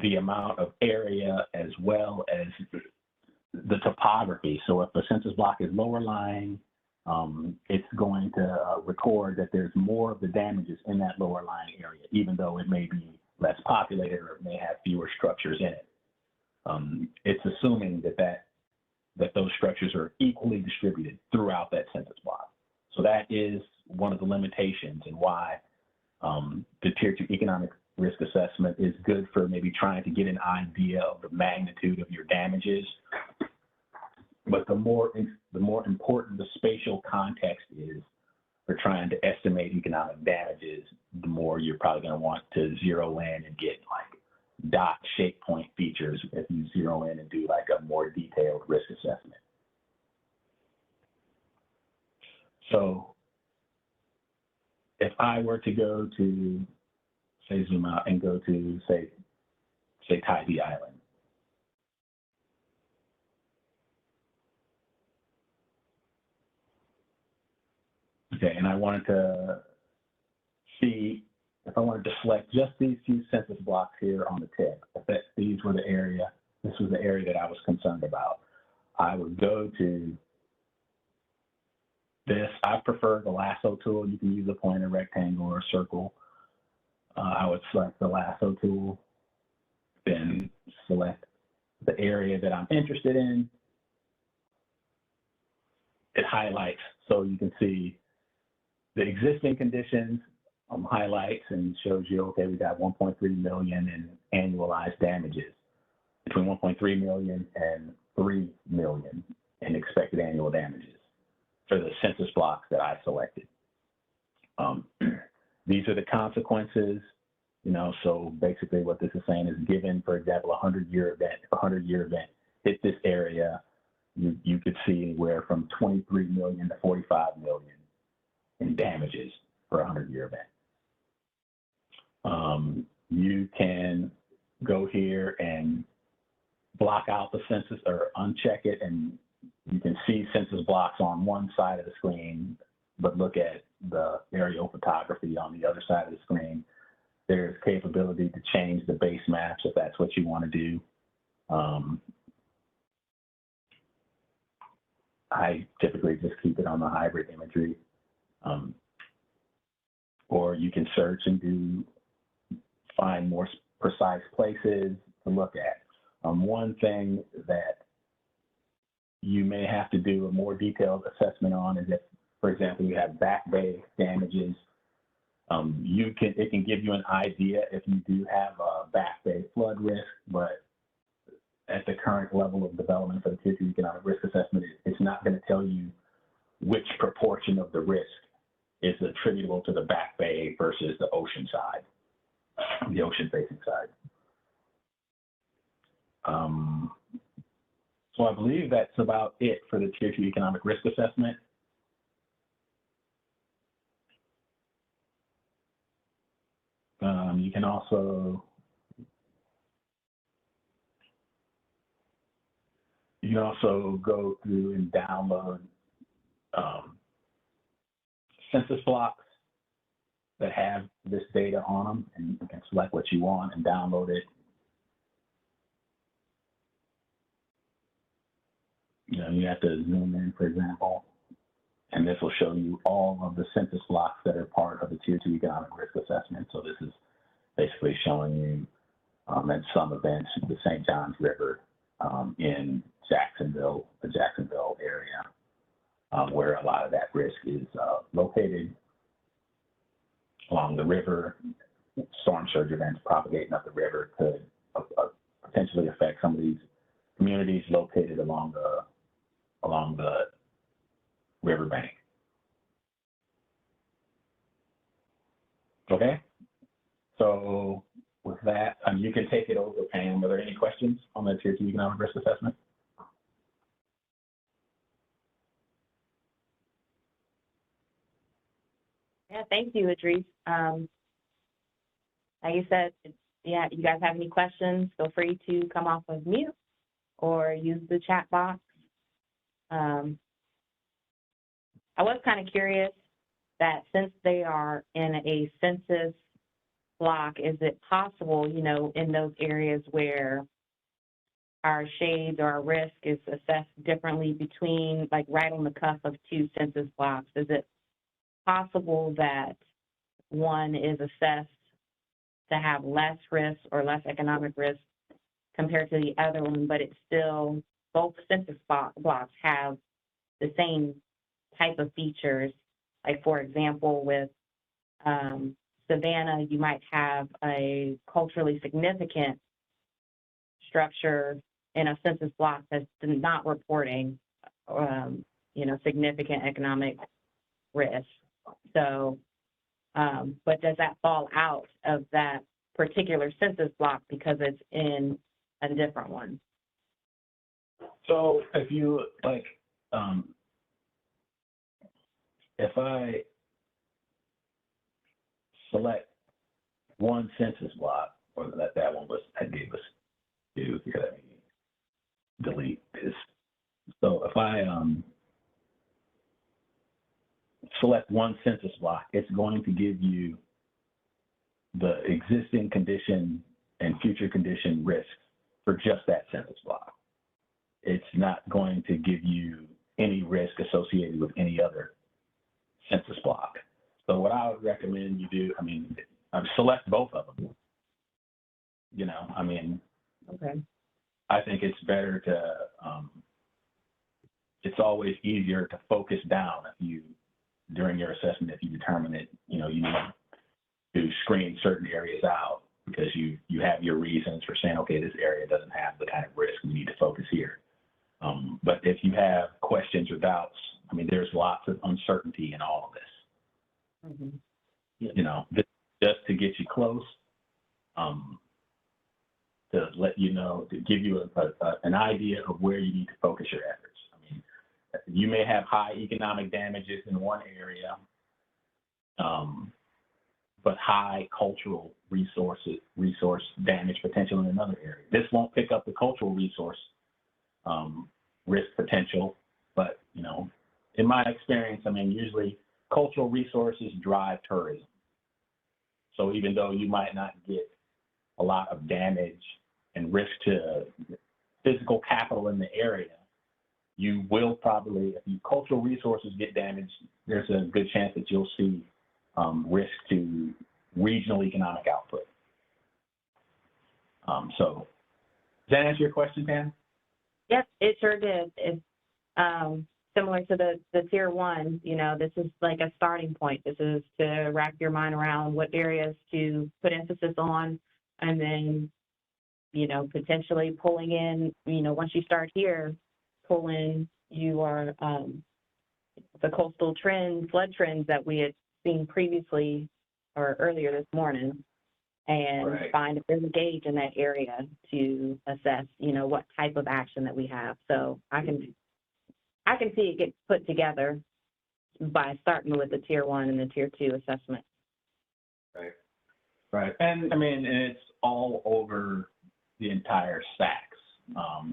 the amount of area as well as the topography. So if the census block is lower lying, it's going to record that there's more of the damages in that lower lying area, even though it may be less populated or it may have fewer structures in it. It's assuming that those structures are equally distributed throughout that census block. So that is one of the limitations and why the Tier 2 economic risk assessment is good for maybe trying to get an idea of the magnitude of your damages. But the more important the spatial context is for trying to estimate economic damages, the more you're probably going to want to zero in and get like dot shape point features if you zero in and do like a more detailed risk assessment. So if I were to go to, say, zoom out and go to, say Tybee Island. Okay, and I wanted to see if I wanted to select just these few census blocks here on the tip. If these were the area, this was the area that I was concerned about. I would go to this. I prefer the lasso tool. You can use a pointer, rectangle, or a circle. I would select the lasso tool, then select the area that I'm interested in. It highlights so you can see the existing conditions, highlights and shows you, okay, we got 1.3 million in annualized damages, between 1.3 million and 3 million in expected annual damages for the census blocks that I selected. These are the consequences, you know, so basically what this is saying is given, for example, a 100-year event, if a 100-year event hit this area, you could see anywhere from 23 million to 45 million in damages for a 100-year event. You can go here and block out the census or uncheck it, and you can see census blocks on one side of the screen, but look at the aerial photography on the other side of the screen. There's capability to change the base maps if that's what you want to do. I typically just keep it on the hybrid imagery. Or you can search and find more precise places to look at. One thing that you may have to do a more detailed assessment on is if, for example, you have back bay damages. It can give you an idea if you do have a back bay flood risk, but at the current level of development for the Tier 2 economic risk assessment, it's not going to tell you which proportion of the risk is attributable to the back bay versus the ocean side, the ocean facing side. So I believe that's about it for the Tier 2 economic risk assessment. You can also go through and download census blocks that have this data on them, and you can select what you want and download it. You have to zoom in, for example, and this will show you all of the census blocks that are part of the Tier 2 economic risk assessment. So this is basically showing you at some events, the St. Johns River in Jacksonville, the Jacksonville area, where a lot of that risk is located. along the river. Storm surge events propagating up the river could potentially affect some of these communities located along the riverbank. Okay, so with that, you can take it over, Pam. Are there any questions on the Tier 2 economic risk assessment? Yeah, thank you, Idris. Like you said, yeah, you guys have any questions, feel free to come off of mute or use the chat box. I was kind of curious that since they are in a census block, is it possible, you know, in those areas where our shades or our risk is assessed differently between, like right on the cusp of two census blocks, is it possible that one is assessed to have less risk or less economic risk compared to the other one, but it's still, both census blocks have the same type of features? Like, for example, with Savannah, you might have a culturally significant structure in a census block that's not reporting, you know, significant economic risk. So, but does that fall out of that particular census block because it's in a different one? So if you like, if I select one census block, or that one was, I gave us two, because let me delete this. So if I select one census block, it's going to give you the existing condition and future condition risks for just that census block. It's not going to give you any risk associated with any other census block. So what I would recommend you do, I mean, select both of them. You know, I mean, Okay. I think it's better to, it's always easier to focus down if you, during your assessment, if you determine that, you know, you need to screen certain areas out because you have your reasons for saying, okay, this area doesn't have the kind of risk, we need to focus here. But if you have questions or doubts, I mean, there's lots of uncertainty in all of this. Mm-hmm. You know, just to get you close, to let you know, to give you an idea of where you need to focus your efforts. I mean, you may have high economic damages in one area, but high cultural resource damage potential in another area. This won't pick up the cultural resource risk potential, but, you know, in my experience, I mean, usually cultural resources drive tourism. So even though you might not get a lot of damage and risk to physical capital in the area, you will probably, if your cultural resources get damaged, there's a good chance that you'll see risk to regional economic output. So does that answer your question, Pam? Yes, it sure did. It's similar to the tier one, you know, this is like a starting point. This is to wrap your mind around what areas to put emphasis on, and then, you know, potentially pulling in, you know, once you start here, pull in your, the coastal trends, flood trends that we had seen previously or earlier this morning, and Right. find if there's a gauge in that area to assess, you know, what type of action that we have. So I can see it get put together by starting with the tier one and the tier two assessment. Right. Right. And I mean, and it's all over the entire stacks.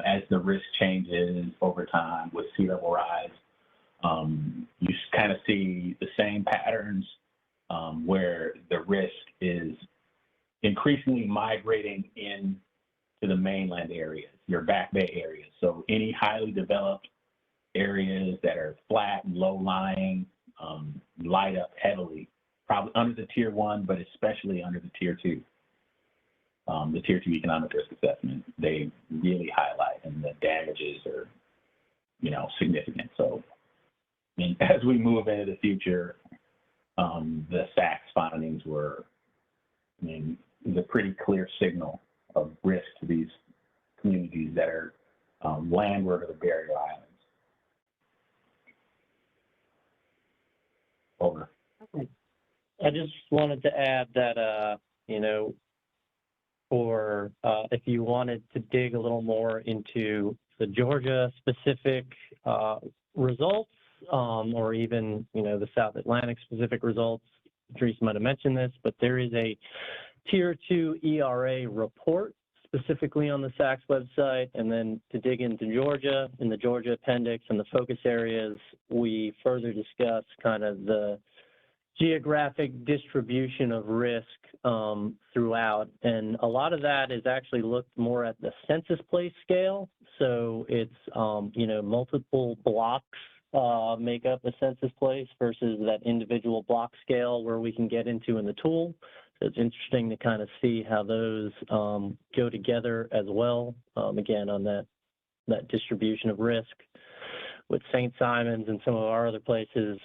As the risk changes over time with sea level rise, you kind of see the same patterns where the risk is increasingly migrating in to the mainland areas, your back bay areas. So any highly developed areas that are flat and low lying light up heavily, probably under the tier one, but especially under the tier two. The tier two economic risk assessment, they really highlight, and the damages are, you know, significant. So, I mean, as we move into the future, the SAC's findings were, I mean, is a pretty clear signal of risk to these communities that are landward of the barrier islands. Over. I just wanted to add that, you know, for if you wanted to dig a little more into the Georgia specific results, or even, you know, the South Atlantic specific results, Teresa might have mentioned this, but there is a Tier 2 ERA report specifically on the SAC's website. And then to dig into Georgia, in the Georgia appendix and the focus areas, we further discuss kind of the geographic distribution of risk throughout. And a lot of that is actually looked more at the census place scale. So it's, you know, multiple blocks make up a census place versus that individual block scale where we can get into in the tool. So it's interesting to kind of see how those go together as well, again, on that distribution of risk, with St. Simon's and some of our other places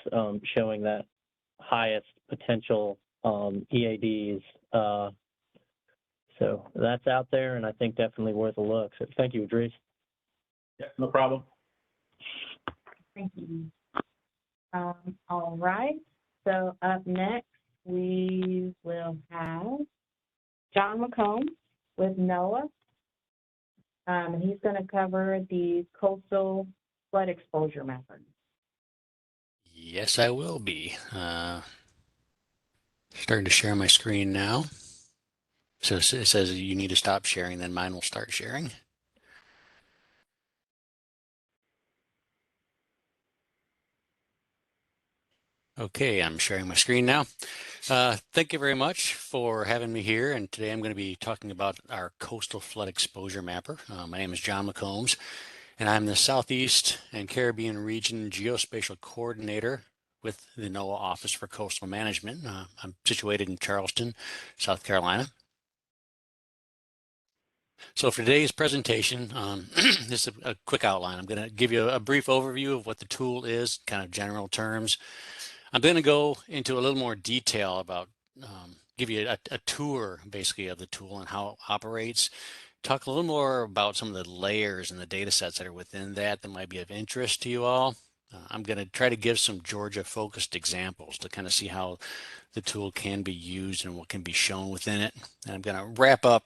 showing that highest potential EADs. So that's out there, and I think definitely worth a look. So thank you, Idris. Yeah, no problem. Thank you. All right. So up next, we will have John McComb with NOAA. And he's going to cover the coastal flood exposure mapper. Yes, I will be. Starting to share my screen now. So it says you need to stop sharing, then mine will start sharing. Okay, I'm sharing my screen now. Thank you very much for having me here. And today I'm going to be talking about our coastal flood exposure mapper. My name is John McCombs, and I'm the Southeast and Caribbean Region Geospatial Coordinator with the NOAA Office for Coastal Management. I'm situated in Charleston, South Carolina. So for today's presentation, this is a quick outline. I'm going to give you a brief overview of what the tool is, kind of general terms. I'm going to go into a little more detail about, give you a tour basically of the tool and how it operates. Talk a little more about some of the layers and the data sets that are within that might be of interest to you all. I'm going to try to give some Georgia focused examples to kind of see how the tool can be used and what can be shown within it. And I'm going to wrap up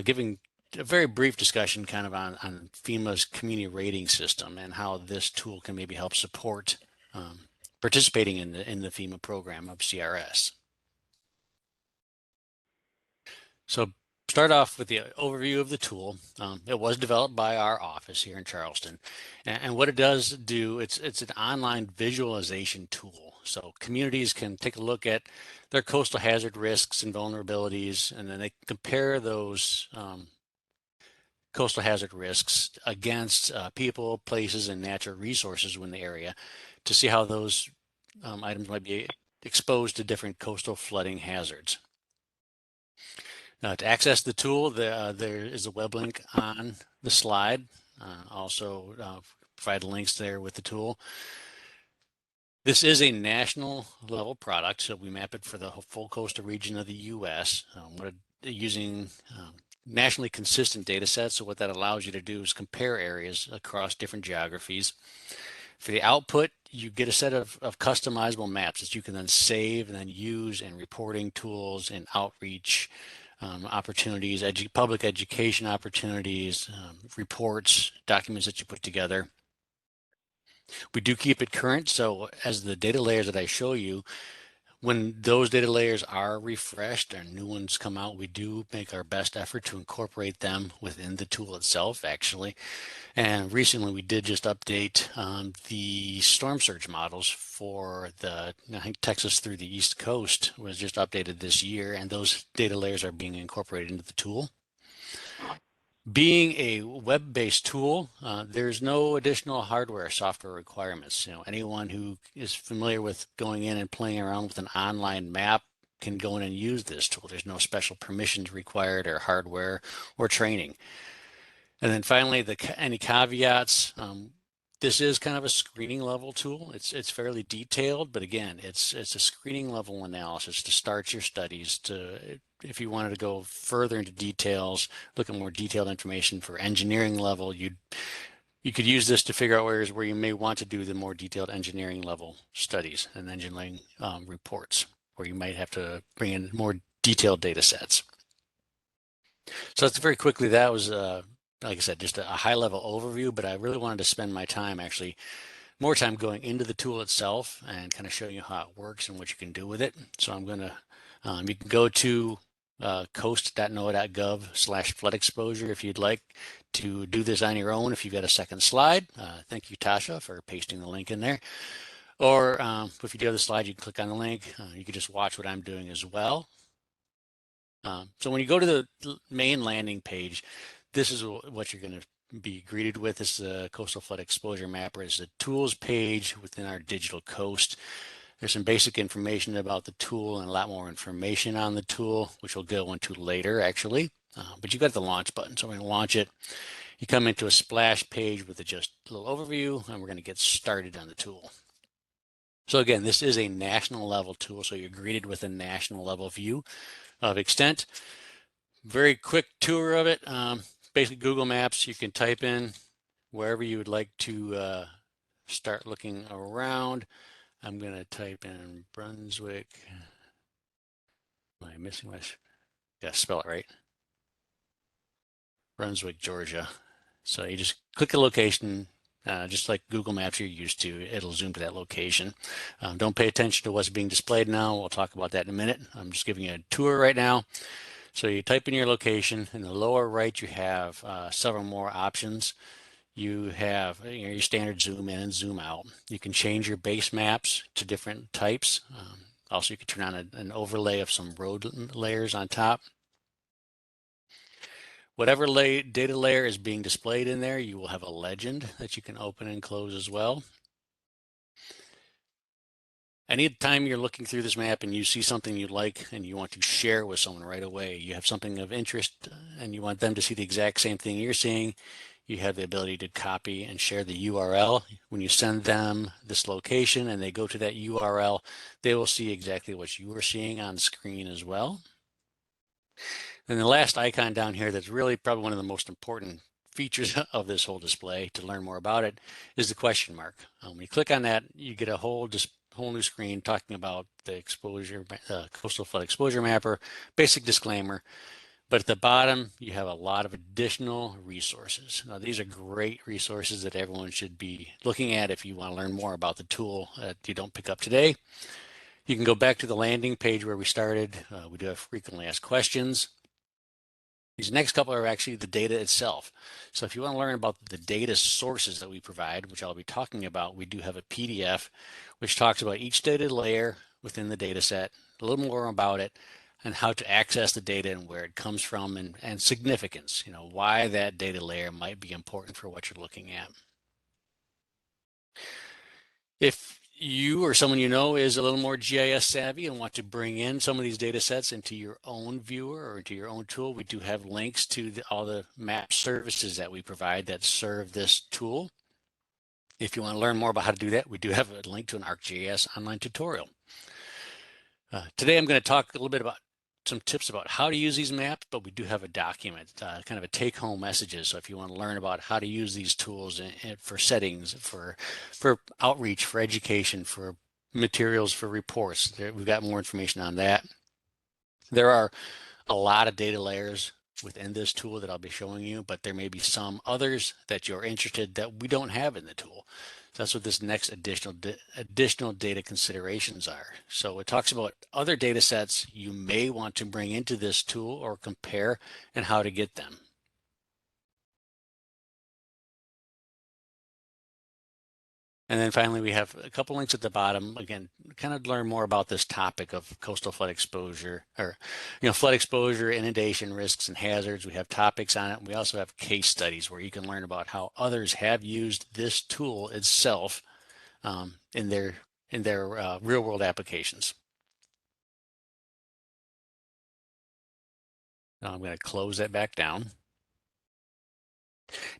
giving a very brief discussion kind of on FEMA's community rating system and how this tool can maybe help support participating in the FEMA program of CRS. So start off with the overview of the tool. It was developed by our office here in Charleston, and what it does do, it's an online visualization tool. So communities can take a look at their coastal hazard risks and vulnerabilities, and then they compare those coastal hazard risks against people, places, and natural resources in the area to see how those items might be exposed to different coastal flooding hazards. To access the tool, there is a web link on the slide. Also provide links there with the tool. This is a national level product, so we map it for the full coastal region of the U.S. We're using nationally consistent data sets. So what that allows you to do is compare areas across different geographies. For the output, you get a set of customizable maps that you can then save and then use in reporting tools and outreach opportunities, public education opportunities, reports, documents that you put together. We do keep it current, so as the data layers that I show you, when those data layers are refreshed and new ones come out, we do make our best effort to incorporate them within the tool itself, actually. And recently we did just update the storm surge models for I think Texas through the East Coast was just updated this year, and those data layers are being incorporated into the tool. Being a web-based tool, there's no additional hardware or software requirements. Anyone who is familiar with going in and playing around with an online map can go in and use this tool. There's no special permissions required or hardware or training. And then finally, any caveats, This is kind of a screening level tool. It's fairly detailed, but again, it's a screening level analysis to start your studies. If you wanted to go further into details, look at more detailed information for engineering level, you could use this to figure out areas where you may want to do the more detailed engineering level studies and engineering reports, where you might have to bring in more detailed data sets. So that's very quickly, that was like I said, just a high level overview, but I really wanted to spend my time actually more time going into the tool itself and kind of showing you how it works and what you can do with it. So I'm going to, you can go to coast.noaa.gov/flood exposure if you'd like to do this on your own. If you've got a second slide, thank you, Tasha, for pasting the link in there. Or if you do have the slide, you can click on the link. You can just watch what I'm doing as well. So when you go to the main landing page, this is what you're going to be greeted with. This is a coastal flood exposure mapper. It's a tools page within our digital coast. There's some basic information about the tool and a lot more information on the tool, which we'll go into later actually. But you got the launch button. So we're going to launch it. You come into a splash page with just a little overview, and we're going to get started on the tool. So again, this is a national level tool. So you're greeted with a national level view of extent. Very quick tour of it. Basically Google Maps, you can type in wherever you would like to start looking around. I'm going to type in Brunswick. Am I missing my, yeah, spell it right. Brunswick, Georgia. So you just click a location, just like Google Maps you're used to, it'll zoom to that location. Don't pay attention to what's being displayed now. We'll talk about that in a minute. I'm just giving you a tour right now. So you type in your location. In the lower right, you have several more options. You have your standard zoom in and zoom out. You can change your base maps to different types. Also, you can turn on an overlay of some road layers on top. Whatever data layer is being displayed in there, you will have a legend that you can open and close as well. Anytime you're looking through this map and you see something you like and you want to share with someone right away, you have something of interest and you want them to see the exact same thing you're seeing, you have the ability to copy and share the URL. When you send them this location and they go to that URL, they will see exactly what you are seeing on screen as well. And the last icon down here that's really probably one of the most important features of this whole display to learn more about it is the question mark. When you click on that, you get a whole new screen talking about the exposure, coastal flood exposure mapper, basic disclaimer. But at the bottom, you have a lot of additional resources. Now, these are great resources that everyone should be looking at if you want to learn more about the tool that you don't pick up today. You can go back to the landing page where we started. We do have frequently asked questions. These next couple are actually the data itself. So if you want to learn about the data sources that we provide, which I'll be talking about, we do have a PDF which talks about each data layer within the data set, a little more about it, and how to access the data and where it comes from and significance, why that data layer might be important for what you're looking at. If you or someone you know is a little more GIS savvy and want to bring in some of these data sets into your own viewer or into your own tool, we do have links to all the map services that we provide that serve this tool. If you want to learn more about how to do that, we do have a link to an ArcGIS online tutorial. Today I'm going to talk a little bit about some tips about how to use these maps, but we do have a document, kind of a take-home messages. So if you want to learn about how to use these tools for settings, for outreach, for education, for materials, for reports, we've got more information on that. There are a lot of data layers within this tool that I'll be showing you, but there may be some others that you're interested that we don't have in the tool. So that's what this next additional data considerations are. So it talks about other data sets you may want to bring into this tool or compare and how to get them. And then finally, we have a couple links at the bottom, again, kind of learn more about this topic of coastal flood exposure or, flood exposure, inundation risks and hazards. We have topics on it. We also have case studies where you can learn about how others have used this tool itself in their real world applications. Now I'm going to close that back down.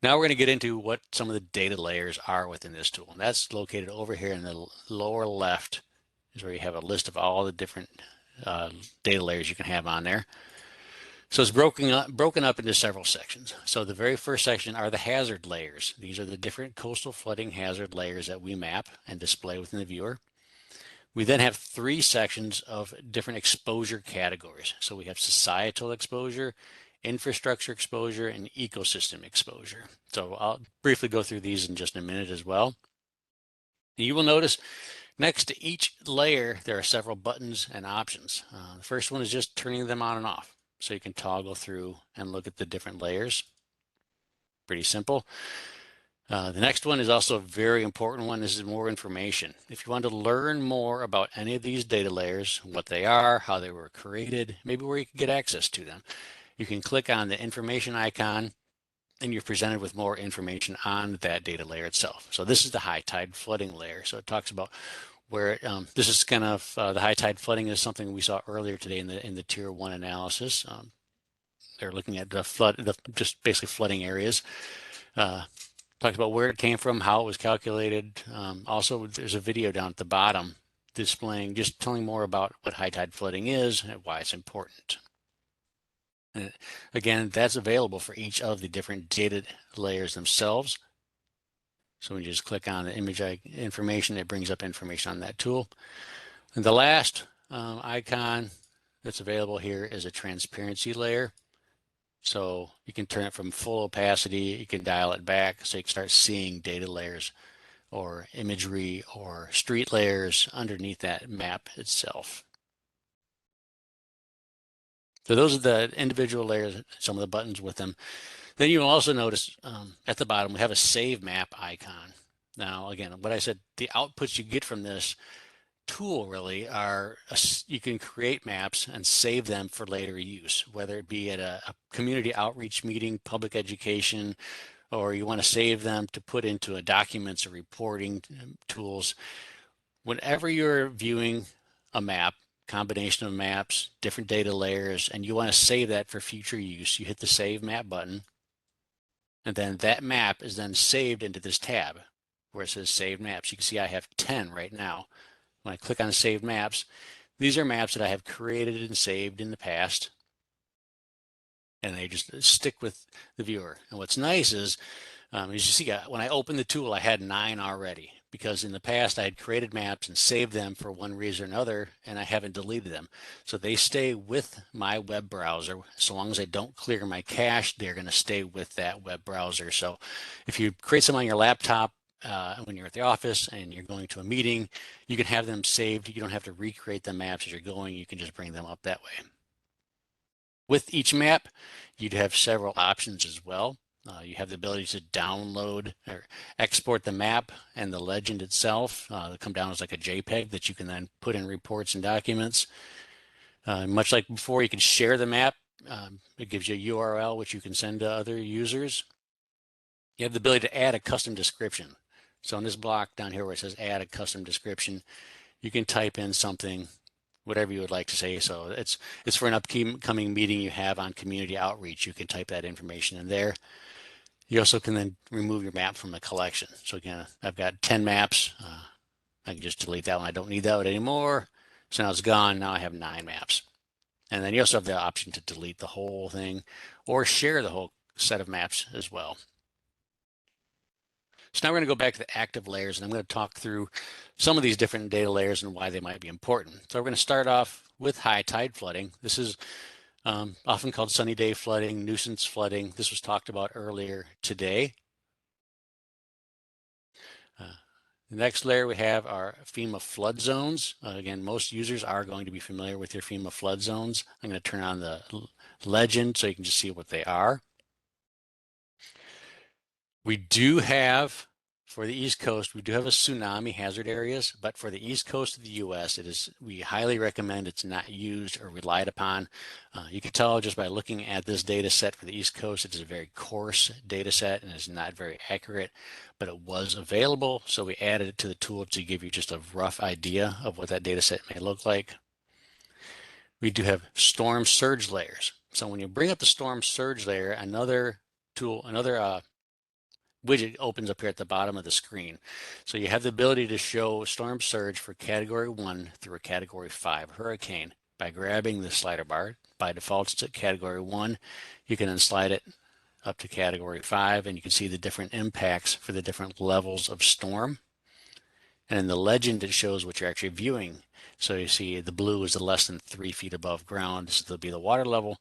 Now we're going to get into what some of the data layers are within this tool. And that's located over here in the lower left is where you have a list of all the different data layers you can have on there. So it's broken up into several sections. So the very first section are the hazard layers. These are the different coastal flooding hazard layers that we map and display within the viewer. We then have 3 sections of different exposure categories. So we have societal exposure, infrastructure exposure, and ecosystem exposure. So I'll briefly go through these in just a minute as well. You will notice next to each layer, there are several buttons and options. The first one is just turning them on and off. So you can toggle through and look at the different layers. Pretty simple. The next one is also a very important one. This is more information. If you want to learn more about any of these data layers, what they are, how they were created, maybe where you can get access to them, you can click on the information icon and you're presented with more information on that data layer itself. So this is the high tide flooding layer. So it talks about where this is kind of the high tide flooding is something we saw earlier today in the tier 1 analysis. They're looking at just basically flooding areas. Talks about where it came from, how it was calculated. Also, there's a video down at the bottom displaying, just telling more about what high tide flooding is and why it's important. And again, that's available for each of the different data layers themselves. So when you just click on the image information, it brings up information on that tool. And the last icon that's available here is a transparency layer. So you can turn it from full opacity, you can dial it back so you can start seeing data layers or imagery or street layers underneath that map itself. So those are the individual layers, some of the buttons with them. Then you'll also notice at the bottom, we have a save map icon. Now, again, what I said, the outputs you get from this tool really are, you can create maps and save them for later use, whether it be at a community outreach meeting, public education, or you want to save them to put into a documents or reporting tools. Whenever you're viewing a map, combination of maps, different data layers, and you want to save that for future use, you hit the Save Map button. And then that map is then saved into this tab where it says Save Maps. You can see I have 10 right now. When I click on Save Maps, these are maps that I have created and saved in the past. And they just stick with the viewer. And what's nice is, as you see, when I opened the tool, I had 9 already, because in the past I had created maps and saved them for one reason or another, and I haven't deleted them. So they stay with my web browser. So long as I don't clear my cache, they're going to stay with that web browser. So if you create some on your laptop when you're at the office and you're going to a meeting, you can have them saved. You don't have to recreate the maps as you're going. You can just bring them up that way. With each map, you'd have several options as well. You have the ability to download or export the map and the legend itself. They'll come down as like a JPEG that you can then put in reports and documents. Much like before, you can share the map. It gives you a URL which you can send to other users. You have the ability to add a custom description. So in this block down here where it says add a custom description, you can type in something, whatever you would like to say. So it's for an upcoming meeting you have on community outreach. You can type that information in there. You also can then remove your map from the collection. So again, I've got 10 maps. I can just delete that one. I don't need that one anymore. So now it's gone. Now I have 9 maps. And then you also have the option to delete the whole thing or share the whole set of maps as well. So now we're going to go back to the active layers, and I'm going to talk through some of these different data layers and why they might be important. So we're going to start off with high tide flooding. This is often called sunny day flooding, nuisance flooding. This was talked about earlier today. The next layer we have are FEMA flood zones. Again, most users are going to be familiar with your FEMA flood zones. I'm going to turn on the legend so you can just see what they are. We do have, for the East Coast, we do have a tsunami hazard areas, but for the East Coast of the U.S., we highly recommend it's not used or relied upon. You can tell just by looking at this data set for the East Coast, it is a very coarse data set and is not very accurate, but it was available, so we added it to the tool to give you just a rough idea of what that data set may look like. We do have storm surge layers. So when you bring up the storm surge layer, another tool, another widget opens up here at the bottom of the screen. So you have the ability to show storm surge for category 1 through a category 5 hurricane by grabbing the slider bar. By default, it's at category 1. You can then slide it up to category 5, and you can see the different impacts for the different levels of storm. And in the legend, it shows what you're actually viewing. So you see the blue is the less than 3 feet above ground. This will be the water level.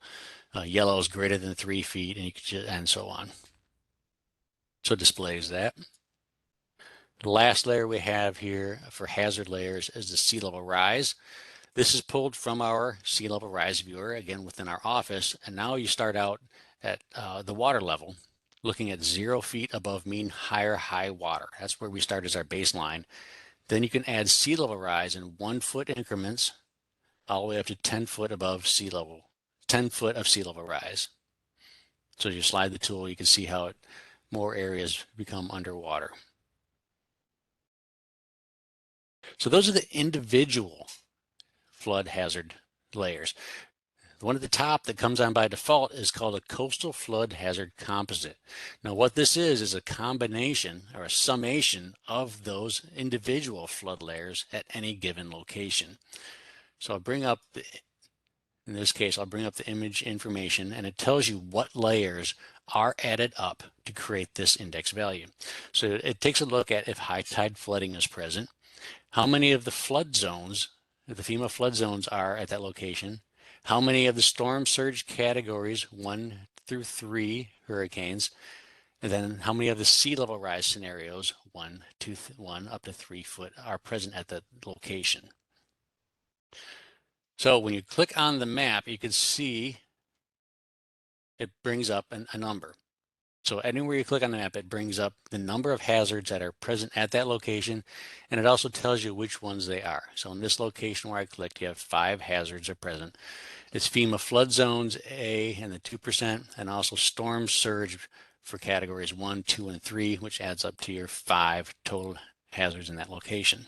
Yellow is greater than 3 feet, and you can just, and so on. So it displays that. The last layer we have here for hazard layers is the sea level rise. This is pulled from our sea level rise viewer, again within our office. And now you start out at the water level, looking at 0 feet above mean high water. That's where we start as our baseline. Then you can add sea level rise in 1 foot increments all the way up to 10 foot above sea level, 10 foot of sea level rise. So as you slide the tool, you can see how more areas become underwater. So those are the individual flood hazard layers. The one at the top that comes on by default is called a coastal flood hazard composite. Now what this is a combination or a summation of those individual flood layers at any given location. So I'll bring up, in this case, I'll bring up the image information, and it tells you what layers are added up to create this index value. So it takes a look at if high tide flooding is present, how many of the flood zones, the FEMA flood zones are at that location, how many of the storm surge categories 1 through 3 hurricanes, and then how many of the sea level rise scenarios 1 up to 3 foot are present at the location. So when you click on the map, you can see it brings up a number. So anywhere you click on the map, it brings up the number of hazards that are present at that location, and it also tells you which ones they are. So in this location where I clicked, you have 5 hazards are present. It's FEMA flood zones A and the 2%, and also storm surge for categories 1, 2, and 3, which adds up to your 5 total hazards in that location.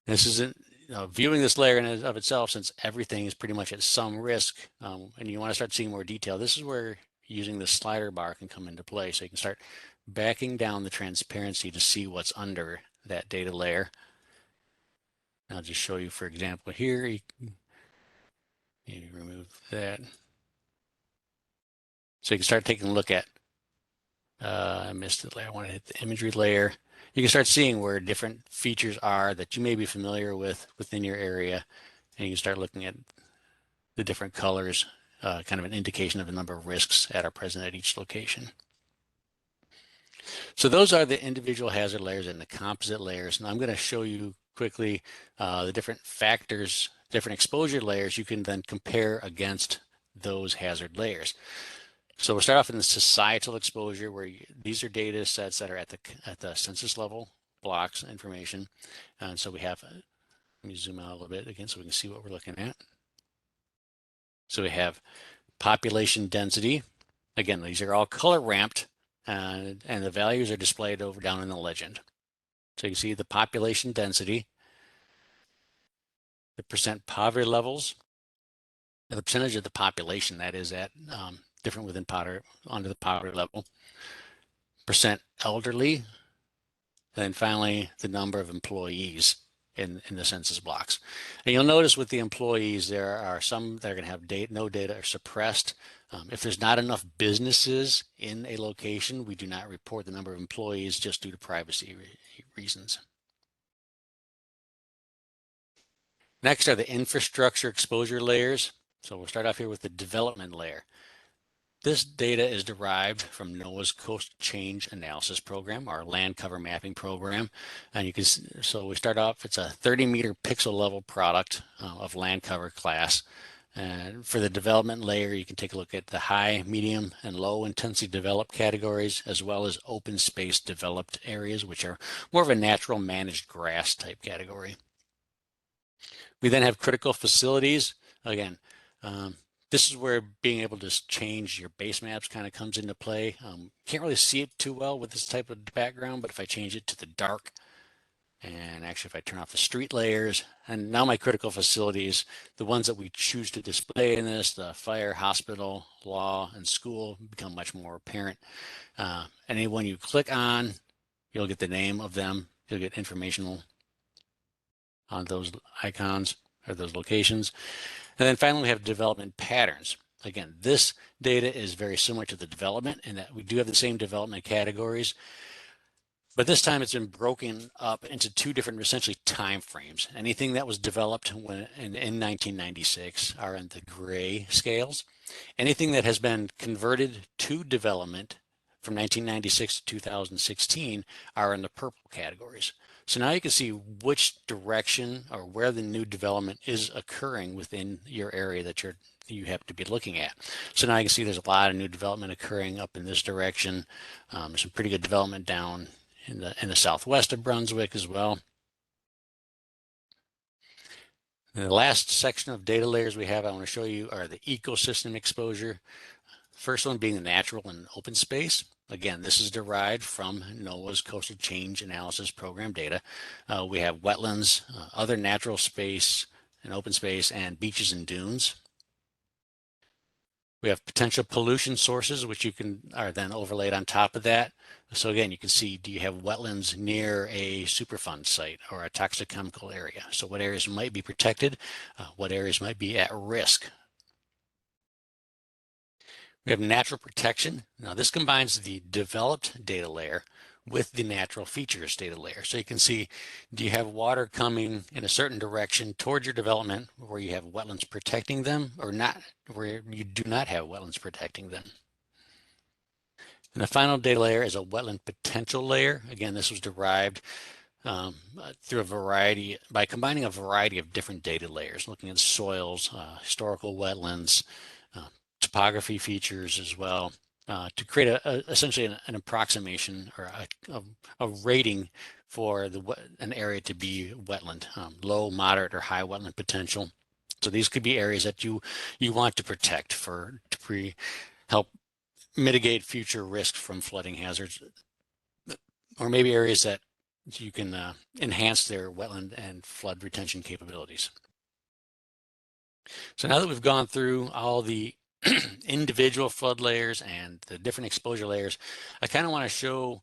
This isn't viewing this layer in and of itself, since everything is pretty much at some risk, and you want to start seeing more detail. This is where using the slider bar can come into play. So you can start backing down the transparency to see what's under that data layer. I'll just show you, for example, here, you remove that. So you can start taking a look at, I missed the layer, I want to hit the imagery layer. You can start seeing where different features are that you may be familiar with within your area, and you can start looking at the different colors, kind of an indication of the number of risks that are present at each location. So those are the individual hazard layers and the composite layers. And I'm going to show you quickly the different factors, different exposure layers you can then compare against those hazard layers. So we'll start off in the societal exposure, where these are data sets that are at the census level blocks information. And so we have, let me zoom out a little bit again so we can see what we're looking at. So we have population density. Again, these are all color ramped, and the values are displayed over down in the legend. So you can see the population density, the percent poverty levels, and the percentage of the population that is at different within under the poverty level, percent elderly, and then finally the number of employees in the census blocks. And you'll notice with the employees, there are some that are going to have no data or suppressed. If there's not enough businesses in a location, we do not report the number of employees just due to privacy reasons. Next are the infrastructure exposure layers. So we'll start off here with the development layer. This data is derived from NOAA's Coast Change Analysis Program, our land cover mapping program. And you can, so we start off, it's a 30-meter pixel level product of land cover class. And for the development layer, you can take a look at the high, medium, and low intensity developed categories, as well as open space developed areas, which are more of a natural managed grass type category. We then have critical facilities. Again, this is where being able to change your base maps kind of comes into play. Can't really see it too well with this type of background, but if I change it to the dark And actually, if I turn off the street layers, and now my critical facilities, the ones that we choose to display in this, the fire, hospital, law, and school, become much more apparent. Any one you click on, you'll get the name of them. You'll get informational on those icons or those locations. And then finally, we have development patterns. Again, this data is very similar to the development in that we do have the same development categories, but this time it's been broken up into two different essentially time frames. Anything that was developed in 1996 are in the gray scales. Anything that has been converted to development from 1996 to 2016 are in the purple categories. So now you can see which direction or where the new development is occurring within your area that you have to be looking at. So now you can see there's a lot of new development occurring up in this direction. There's some pretty good development down in the southwest of Brunswick as well. And the last section of data layers we have I want to show you are the ecosystem exposure. First one being the natural and open space. Again, this is derived from NOAA's Coastal Change Analysis Program data. We have wetlands, other natural space and open space, and beaches and dunes. We have potential pollution sources, which are then overlaid on top of that. So again, you can see, do you have wetlands near a Superfund site or a toxicochemical area? So what areas might be protected? What areas might be at risk? We have natural protection. Now this combines the developed data layer with the natural features data layer. So you can see, do you have water coming in a certain direction towards your development where you have wetlands protecting them, or not, where you do not have wetlands protecting them? And the final data layer is a wetland potential layer. Again, this was derived through by combining a variety of different data layers, looking at soils, historical wetlands, topography features as well, to create essentially an approximation or a rating for an area to be wetland, low, moderate, or high wetland potential. So these could be areas that you want to protect to help mitigate future risk from flooding hazards, or maybe areas that you can enhance their wetland and flood retention capabilities. So now that we've gone through all the individual flood layers and the different exposure layers, I kind of want to show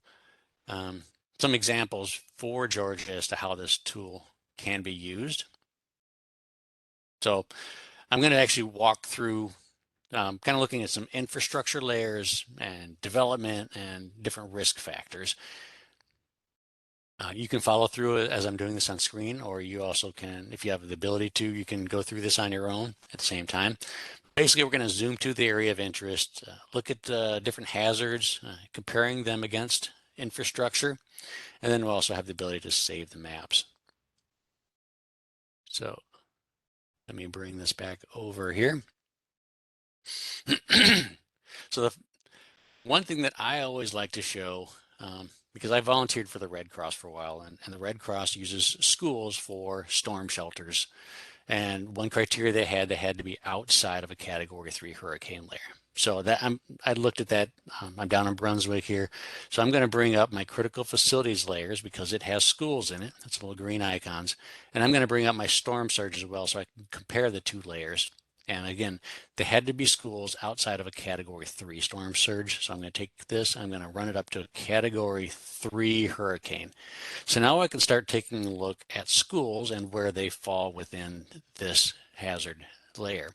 some examples for Georgia as to how this tool can be used. So I'm going to actually walk through kind of looking at some infrastructure layers and development and different risk factors. You can follow through it as I'm doing this on screen, or you also can, if you have the ability to, you can go through this on your own at the same time. Basically, we're going to zoom to the area of interest, look at different hazards, comparing them against infrastructure, and then we'll also have the ability to save the maps. So let me bring this back over here. So the one thing that I always like to show, because I volunteered for the Red Cross for a while, and the Red Cross uses schools for storm shelters. And one criteria they had to be outside of a Category 3 hurricane layer. So that I looked at that. I'm down in Brunswick here, so I'm going to bring up my critical facilities layers because it has schools in it. That's little green icons, and I'm going to bring up my storm surge as well, so I can compare the two layers. And again, they had to be schools outside of a Category 3 storm surge. So I'm going to take this, I'm going to run it up to a Category 3 hurricane. So now I can start taking a look at schools and where they fall within this hazard layer.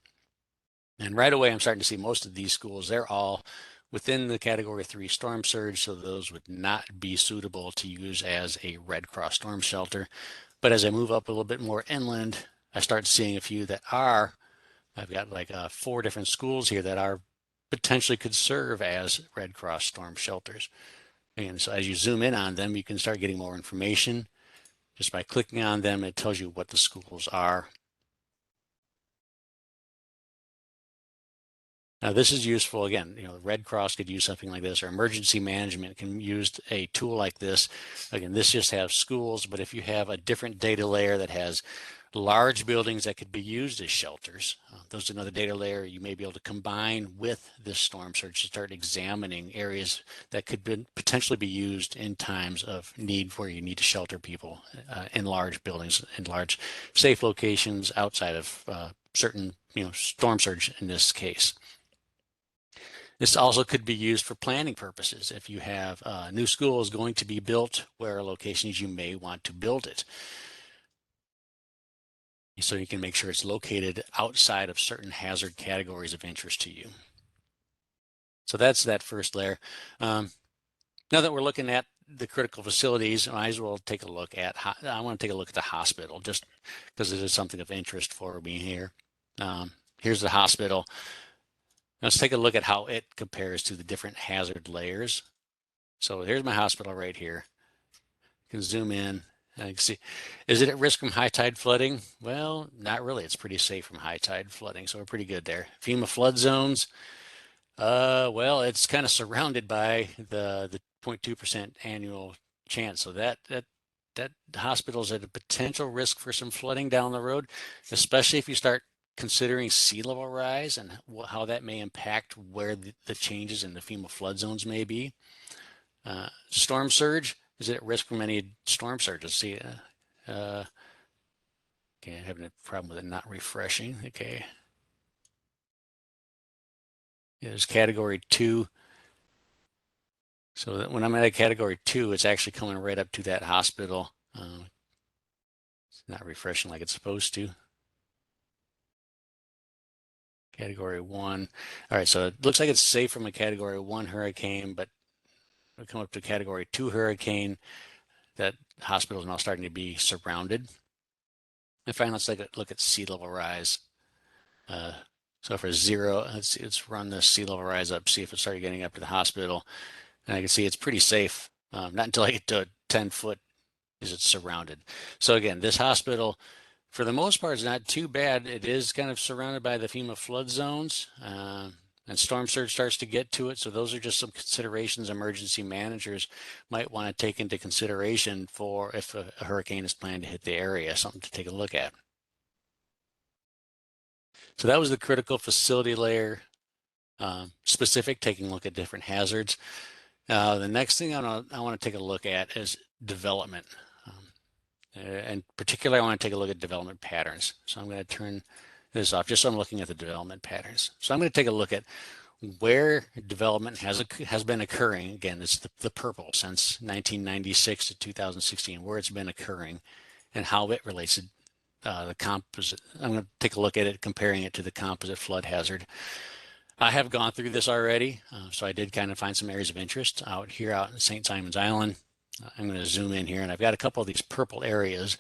And right away, I'm starting to see most of these schools, they're all within the Category 3 storm surge, so those would not be suitable to use as a Red Cross storm shelter. But as I move up a little bit more inland, I start seeing a few that are. I've got like 4 different schools here that are potentially could serve as Red Cross storm shelters. And so as you zoom in on them, you can start getting more information. Just by clicking on them, it tells you what the schools are. Now this is useful. Again, the Red Cross could use something like this, or emergency management can use a tool like this. Again, this just has schools, but if you have a different data layer that has large buildings that could be used as shelters. Those are another data layer you may be able to combine with this storm surge to start examining areas that could potentially be used in times of need where you need to shelter people in large buildings, in large safe locations outside of certain, storm surge in this case. This also could be used for planning purposes. If you have a new school is going to be built, where are locations you may want to build it. So you can make sure it's located outside of certain hazard categories of interest to you. So that's that first layer. Now that we're looking at the critical facilities, I might as well take a look at, I want to take a look at the hospital just because it is something of interest for me here. Here's the hospital. Let's take a look at how it compares to the different hazard layers. So here's my hospital right here. You can zoom in. I can see, is it at risk from high tide flooding? Well, not really. It's pretty safe from high tide flooding, so we're pretty good there. FEMA flood zones, well, it's kind of surrounded by the 0.2% annual chance. So that hospital's at a potential risk for some flooding down the road, especially if you start considering sea level rise and how that may impact where the changes in the FEMA flood zones may be. Storm surge. Is it at risk from any storm surges? See, okay, I'm having a problem with it not refreshing. Okay. Yeah, there's category 2. So that when I'm at a category 2, it's actually coming right up to that hospital. It's not refreshing like it's supposed to. Category 1. All right, so it looks like it's safe from a category 1 hurricane, but we come up to category 2 hurricane. That hospital is now starting to be surrounded. And finally, let's look at sea level rise. So for 0, let's run the sea level rise up, see if it started getting up to the hospital. And I can see it's pretty safe. Not until I get to 10 foot is it surrounded. So again, this hospital, for the most part, is not too bad. It is kind of surrounded by the FEMA flood zones. And storm surge starts to get to it. So those are just some considerations emergency managers might want to take into consideration for if a hurricane is planned to hit the area, something to take a look at. So that was the critical facility layer specific, taking a look at different hazards. The next thing I want to take a look at is development. And particularly, I want to take a look at development patterns. So I'm going to turn this off just so I'm looking at the development patterns. So I'm going to take a look at where development has been occurring. Again, it's the purple since 1996 to 2016, where it's been occurring and how it relates to the composite. I'm going to take a look at it, comparing it to the composite flood hazard. I have gone through this already, so I did kind of find some areas of interest out in St. Simon's Island. I'm going to zoom in here, and I've got a couple of these purple areas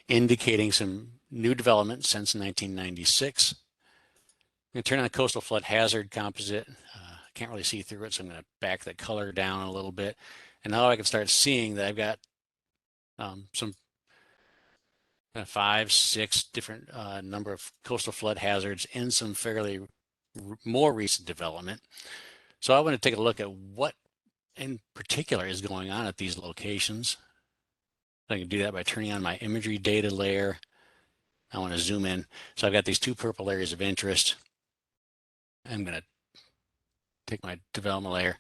indicating some new development since 1996. I'm going to turn on the coastal flood hazard composite. I can't really see through it, so I'm going to back the color down a little bit. And now I can start seeing that I've got some 5, 6 different number of coastal flood hazards in some fairly more recent development. So I want to take a look at what in particular is going on at these locations. I can do that by turning on my imagery data layer. I want to zoom in. So I've got these 2 purple areas of interest. I'm going to take my development layer,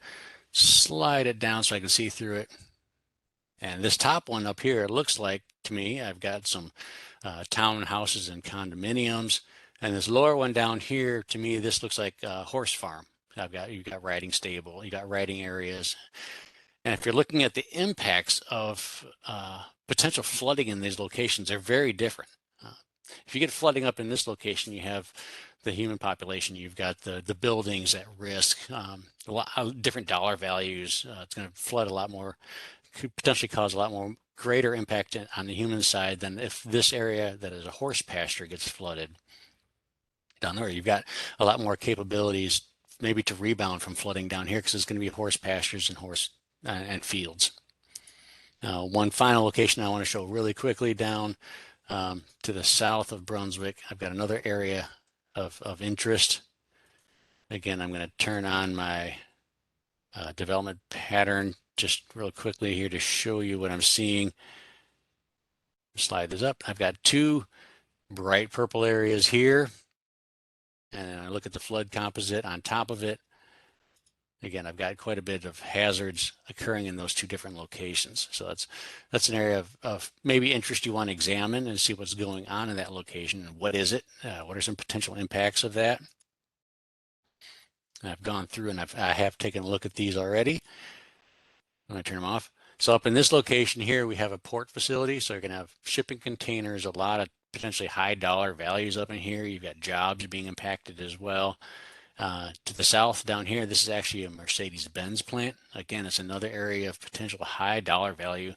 slide it down so I can see through it. And this top one up here, it looks like to me, I've got some townhouses and condominiums. And this lower one down here, to me, this looks like a horse farm. You've got riding stable, you got riding areas. And if you're looking at the impacts of potential flooding in these locations, they're very different. If you get flooding up in this location, you have the human population, you've got the buildings at risk, a lot different dollar values. It's going to flood a lot more, could potentially cause a lot more greater impact on the human side than if this area that is a horse pasture gets flooded down there. You've got a lot more capabilities maybe to rebound from flooding down here because it's going to be horse pastures and fields. One final location I want to show really quickly down to the south of Brunswick. I've got another area of interest. Again, I'm going to turn on my development pattern just real quickly here to show you what I'm seeing. Slide this up. I've got 2 bright purple areas here. And I look at the flood composite on top of it. Again, I've got quite a bit of hazards occurring in those two different locations. So that's an area of maybe interest you want to examine and see what's going on in that location and what is it? What are some potential impacts of that? And I've gone through and I have taken a look at these already. I'm going to turn them off. So up in this location here, we have a port facility. So you're going to have shipping containers, a lot of potentially high dollar values up in here. You've got jobs being impacted as well. To the south down here, this is actually a Mercedes-Benz plant. Again, it's another area of potential high dollar value.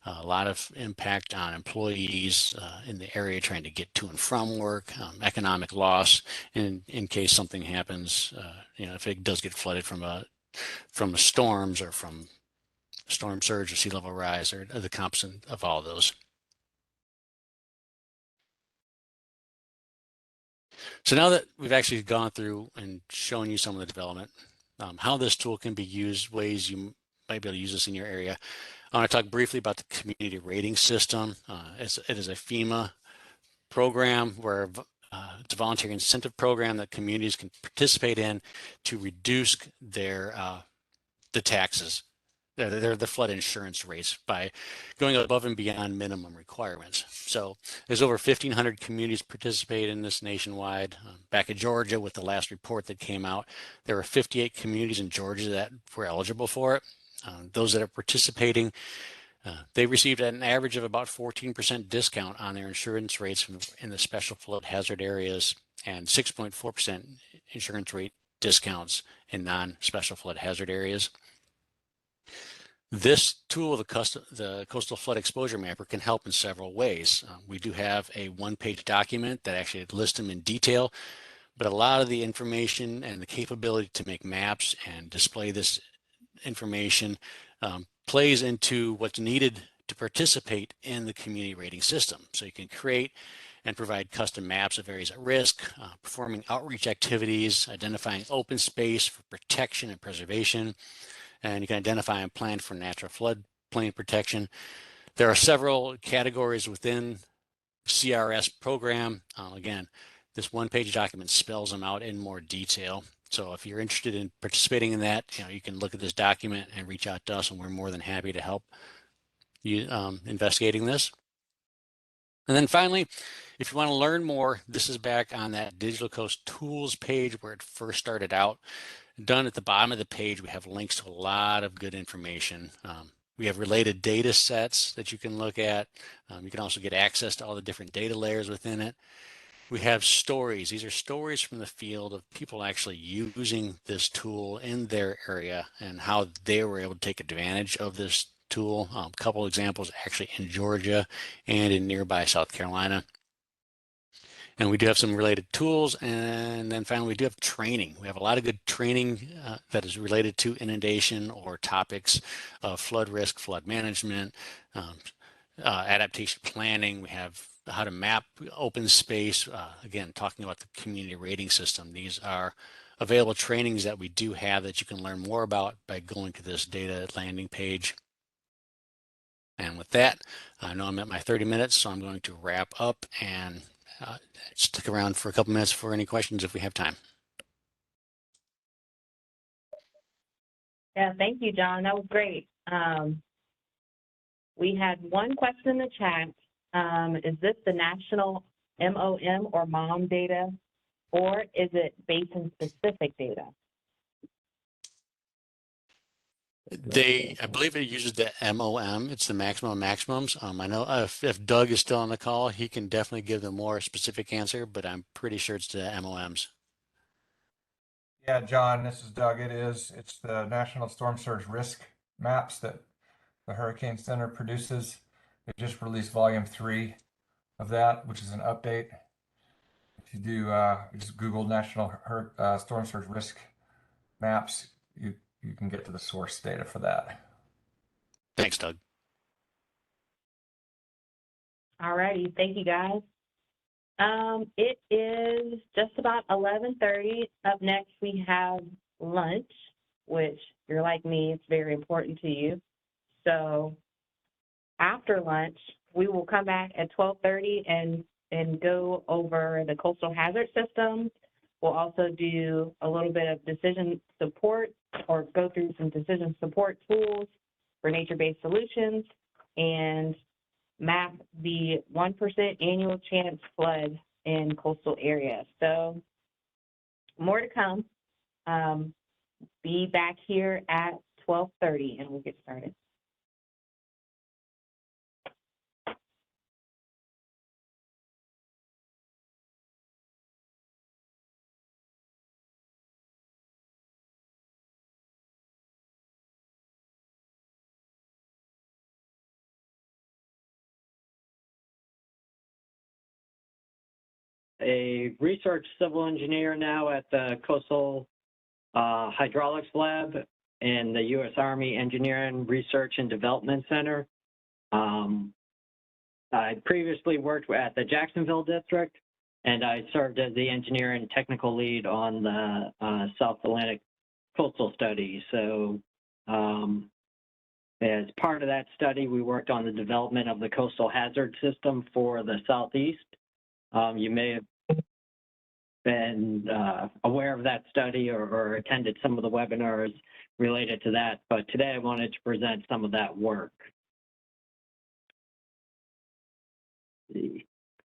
A lot of impact on employees in the area trying to get to and from work, economic loss in case something happens, if it does get flooded from storms or from storm surge or sea level rise or the composite of all of those. So now that we've actually gone through and shown you some of the development, how this tool can be used, ways you might be able to use this in your area, I want to talk briefly about the community rating system. It is a FEMA program where it's a volunteer incentive program that communities can participate in to reduce their the taxes, the flood insurance rates by going above and beyond minimum requirements. So there's over 1,500 communities participate in this nationwide. Back in Georgia with the last report that came out, there were 58 communities in Georgia that were eligible for it. Those that are participating, they received an average of about 14% discount on their insurance rates in the special flood hazard areas and 6.4% insurance rate discounts in non-special flood hazard areas. This tool, the Coastal Flood Exposure Mapper, can help in several ways. We do have a one-page document that actually lists them in detail, but a lot of the information and the capability to make maps and display this information plays into what's needed to participate in the community rating system. So you can create and provide custom maps of areas at risk, performing outreach activities, identifying open space for protection and preservation, and you can identify and plan for natural floodplain protection. There are several categories within CRS program. Again, this one-page document spells them out in more detail. So if you're interested in participating in that, you can look at this document and reach out to us, and we're more than happy to help you investigating this. And then finally, if you want to learn more, this is back on that Digital Coast Tools page where it first started out. Done at the bottom of the page, we have links to a lot of good information. We have related data sets that you can look at. You can also get access to all the different data layers within it. We have stories. These are stories from the field of people actually using this tool in their area and how they were able to take advantage of this tool. A couple examples actually in Georgia and in nearby South Carolina. And we do have some related tools. And then finally, we do have training. We have a lot of good training that is related to inundation or topics of flood risk, flood management, adaptation planning. We have how to map open space. Again, talking about the community rating system. These are available trainings that we do have that you can learn more about by going to this data landing page. And with that, I know I'm at my 30 minutes, so I'm going to wrap up and stick around for a couple minutes for any questions if we have time. Yeah, thank you, John. That was great. We had one question in the chat. Is this the national MOM or MOM data, or is it basin-specific data? I believe it uses the MOM. It's the maximum maximums. I know if Doug is still on the call, he can definitely give the more specific answer, but I'm pretty sure it's the MOMs. Yeah, John, this is Doug. It's the National Storm Surge Risk Maps that the Hurricane Center produces. They just released volume 3 of that, which is an update. If you do just Google National Storm Surge Risk Maps, you can get to the source data for that. Thanks, Doug. All righty, thank you, guys. It is just about 11:30. Up next, we have lunch, which, if you're like me, it's very important to you. So after lunch, we will come back at 12:30 and and go over the coastal hazard system. We'll also do a little bit of decision support, or go through some decision support tools for nature-based solutions, and map the 1% annual chance flood in coastal areas. So more to come. Be back here at 12:30 and we'll get started. A research civil engineer now at the Coastal Hydraulics Lab in the U.S. Army Engineering Research and Development Center. I previously worked at the Jacksonville District, and I served as the engineer and technical lead on the South Atlantic Coastal Study. So as part of that study, we worked on the development of the coastal hazard system for the Southeast. You may have been aware of that study or attended some of the webinars related to that, but today I wanted to present some of that work.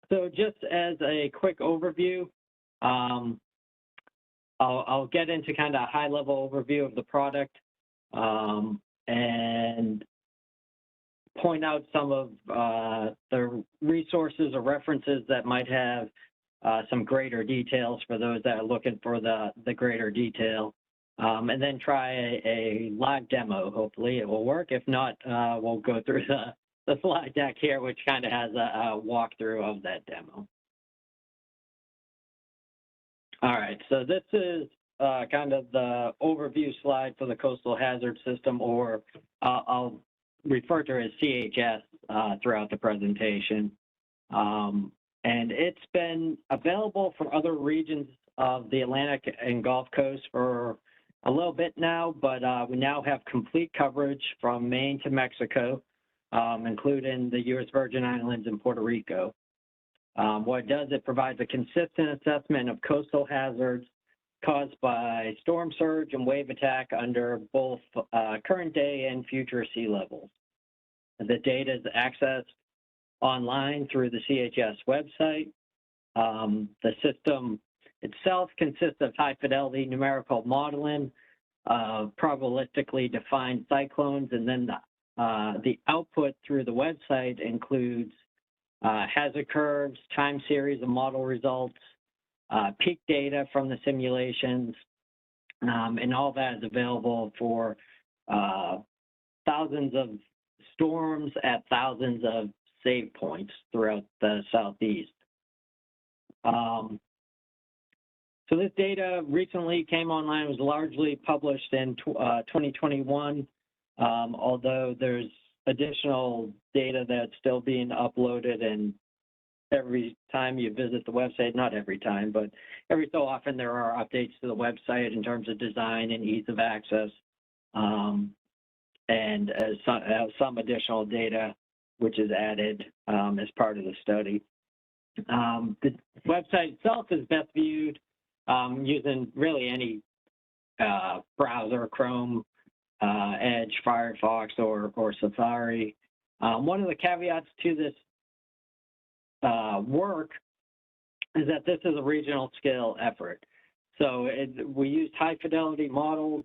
So just as a quick overview, I'll get into kind of a high-level overview of the product and point out some of the resources or references that might have some greater details for those that are looking for the greater detail, and then try a live demo. Hopefully it will work. If not, we'll go through the slide deck here, which kind of has a walkthrough of that demo. All right, so this is kind of the overview slide for the coastal hazard system, or I'll refer to it as CHS throughout the presentation. And it's been available for other regions of the Atlantic and Gulf Coast for a little bit now, but we now have complete coverage from Maine to Mexico, including the U.S. Virgin Islands and Puerto Rico. What it does, it provides a consistent assessment of coastal hazards caused by storm surge and wave attack under both current day and future sea levels. The data is accessed online through the CHS website. The system itself consists of high-fidelity numerical modeling of probabilistically defined cyclones, and then the output through the website includes hazard curves, time series of model results, peak data from the simulations, and all that is available for thousands of storms at thousands of save points throughout the Southeast. So this data recently came online. It was largely published in 2021, although there's additional data that's still being uploaded, and every time you visit the website, not every time, but every so often there are updates to the website in terms of design and ease of access, and some additional data which is added as part of the study. The website itself is best viewed using really any browser, Chrome, Edge, Firefox, or Safari. One of the caveats to this work is that this is a regional scale effort. So we used high fidelity models,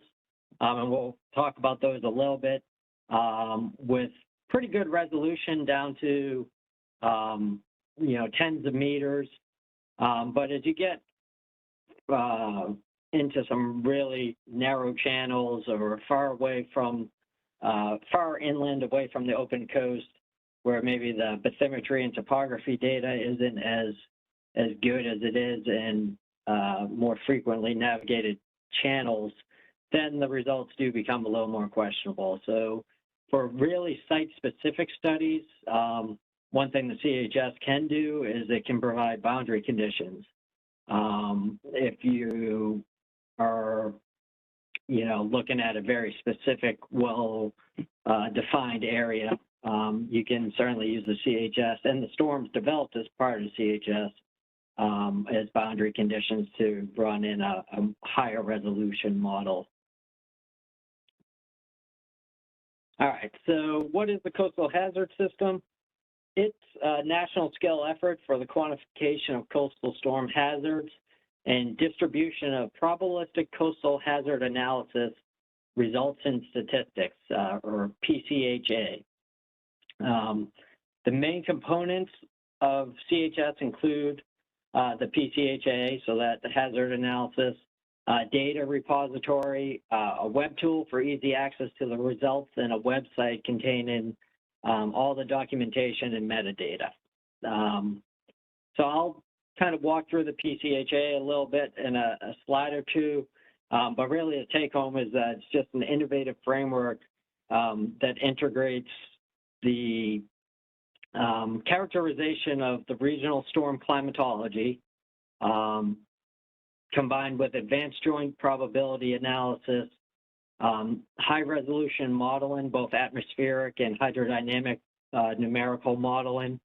and we'll talk about those a little bit, with pretty good resolution down to tens of meters. But as you get into some really narrow channels or far inland, away from the open coast, where maybe the bathymetry and topography data isn't as good as it is in more frequently navigated channels, then the results do become a little more questionable. So for really site-specific studies, one thing the CHS can do is it can provide boundary conditions. If you are, looking at a very specific, well-defined area, you can certainly use the CHS and the storms developed as part of CHS as boundary conditions to run in a higher resolution model. All right, so what is the coastal hazard system? It's a national scale effort for the quantification of coastal storm hazards and distribution of probabilistic coastal hazard analysis results in statistics, or PCHA. The main components of CHS include the PCHA, so that the hazard analysis, data repository, a web tool for easy access to the results, and a website containing all the documentation and metadata. So I'll kind of walk through the PCHA a little bit in a slide or two, but really the take home is that it's just an innovative framework that integrates the characterization of the regional storm climatology combined with advanced joint probability analysis, high resolution modeling, both atmospheric and hydrodynamic numerical modeling,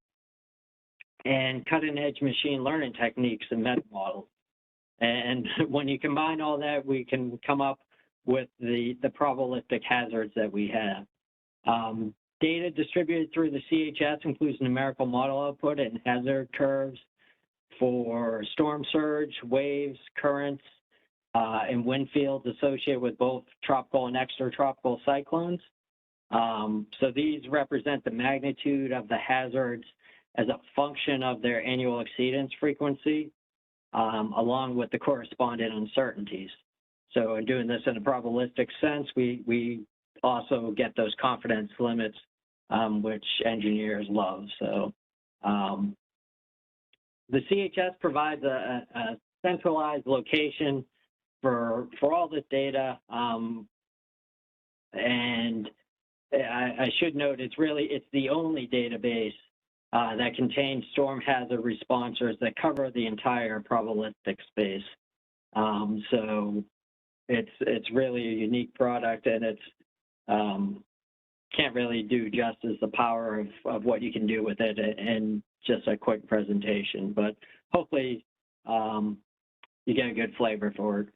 and cutting edge machine learning techniques and meta models. And when you combine all that, we can come up with the probabilistic hazards that we have. Data distributed through the CHS includes numerical model output and hazard curves for storm surge, waves, currents, and wind fields associated with both tropical and extratropical cyclones. So these represent the magnitude of the hazards as a function of their annual exceedance frequency, along with the corresponding uncertainties. So in doing this in a probabilistic sense, we also get those confidence limits, which engineers love. So the CHS provides a centralized location for all this data, and I should note it's the only database that contains storm hazard responders that cover the entire probabilistic space. So it's really a unique product, and it's can't really do justice the power of what you can do with it in just a quick presentation, but hopefully you get a good flavor for it.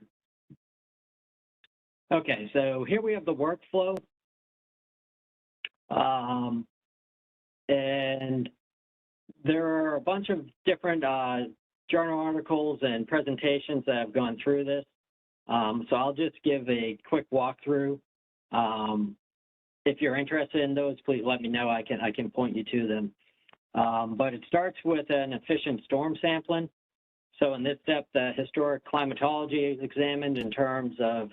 Okay, so here we have the workflow. And there are a bunch of different journal articles and presentations that have gone through this. So I'll just give a quick walkthrough. If you're interested in those, please let me know. I can point you to them. But it starts with an efficient storm sampling. So in this step, the historic climatology is examined in terms of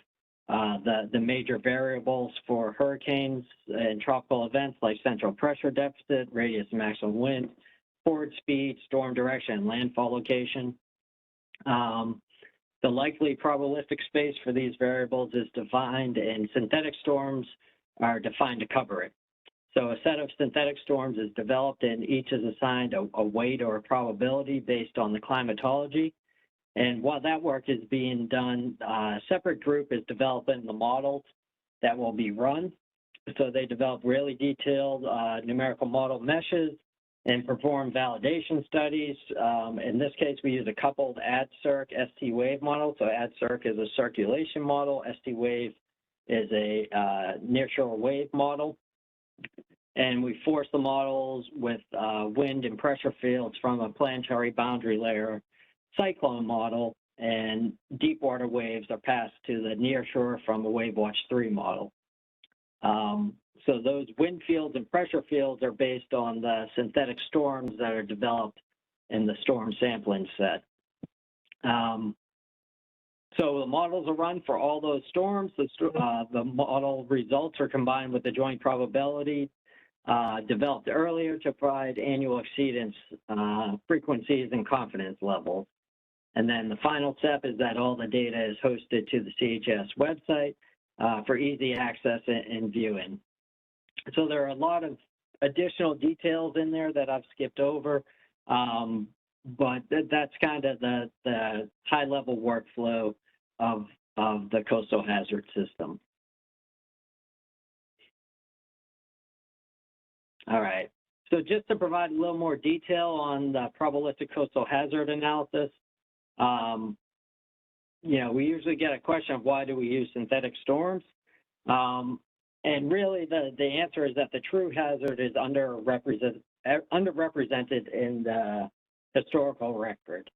the major variables for hurricanes and tropical events like central pressure deficit, radius of maximum wind, forward speed, storm direction, and landfall location. The likely probabilistic space for these variables is defined, and synthetic storms are defined to cover it. So a set of synthetic storms is developed, and each is assigned a weight or a probability based on the climatology. And while that work is being done, a separate group is developing the models that will be run. So they develop really detailed numerical model meshes and perform validation studies. In this case, we use a coupled AdCirc ST wave model. So AdCirc is a circulation model. ST wave is a nearshore wave model. And we force the models with wind and pressure fields from a planetary boundary layer cyclone model, and deep water waves are passed to the nearshore from a WaveWatch 3 model. So those wind fields and pressure fields are based on the synthetic storms that are developed in the storm sampling set. So the models are run for all those storms. The model results are combined with the joint probability developed earlier to provide annual exceedance frequencies and confidence levels. And then the final step is that all the data is hosted to the CHS website for easy access and viewing. So there are a lot of additional details in there that I've skipped over, but that's kind of the high-level workflow of the coastal hazard system. All right. So just to provide a little more detail on the probabilistic coastal hazard analysis, you know, we usually get a question of why do we use synthetic storms? And really the answer is that the true hazard is underrepresented in the historical record.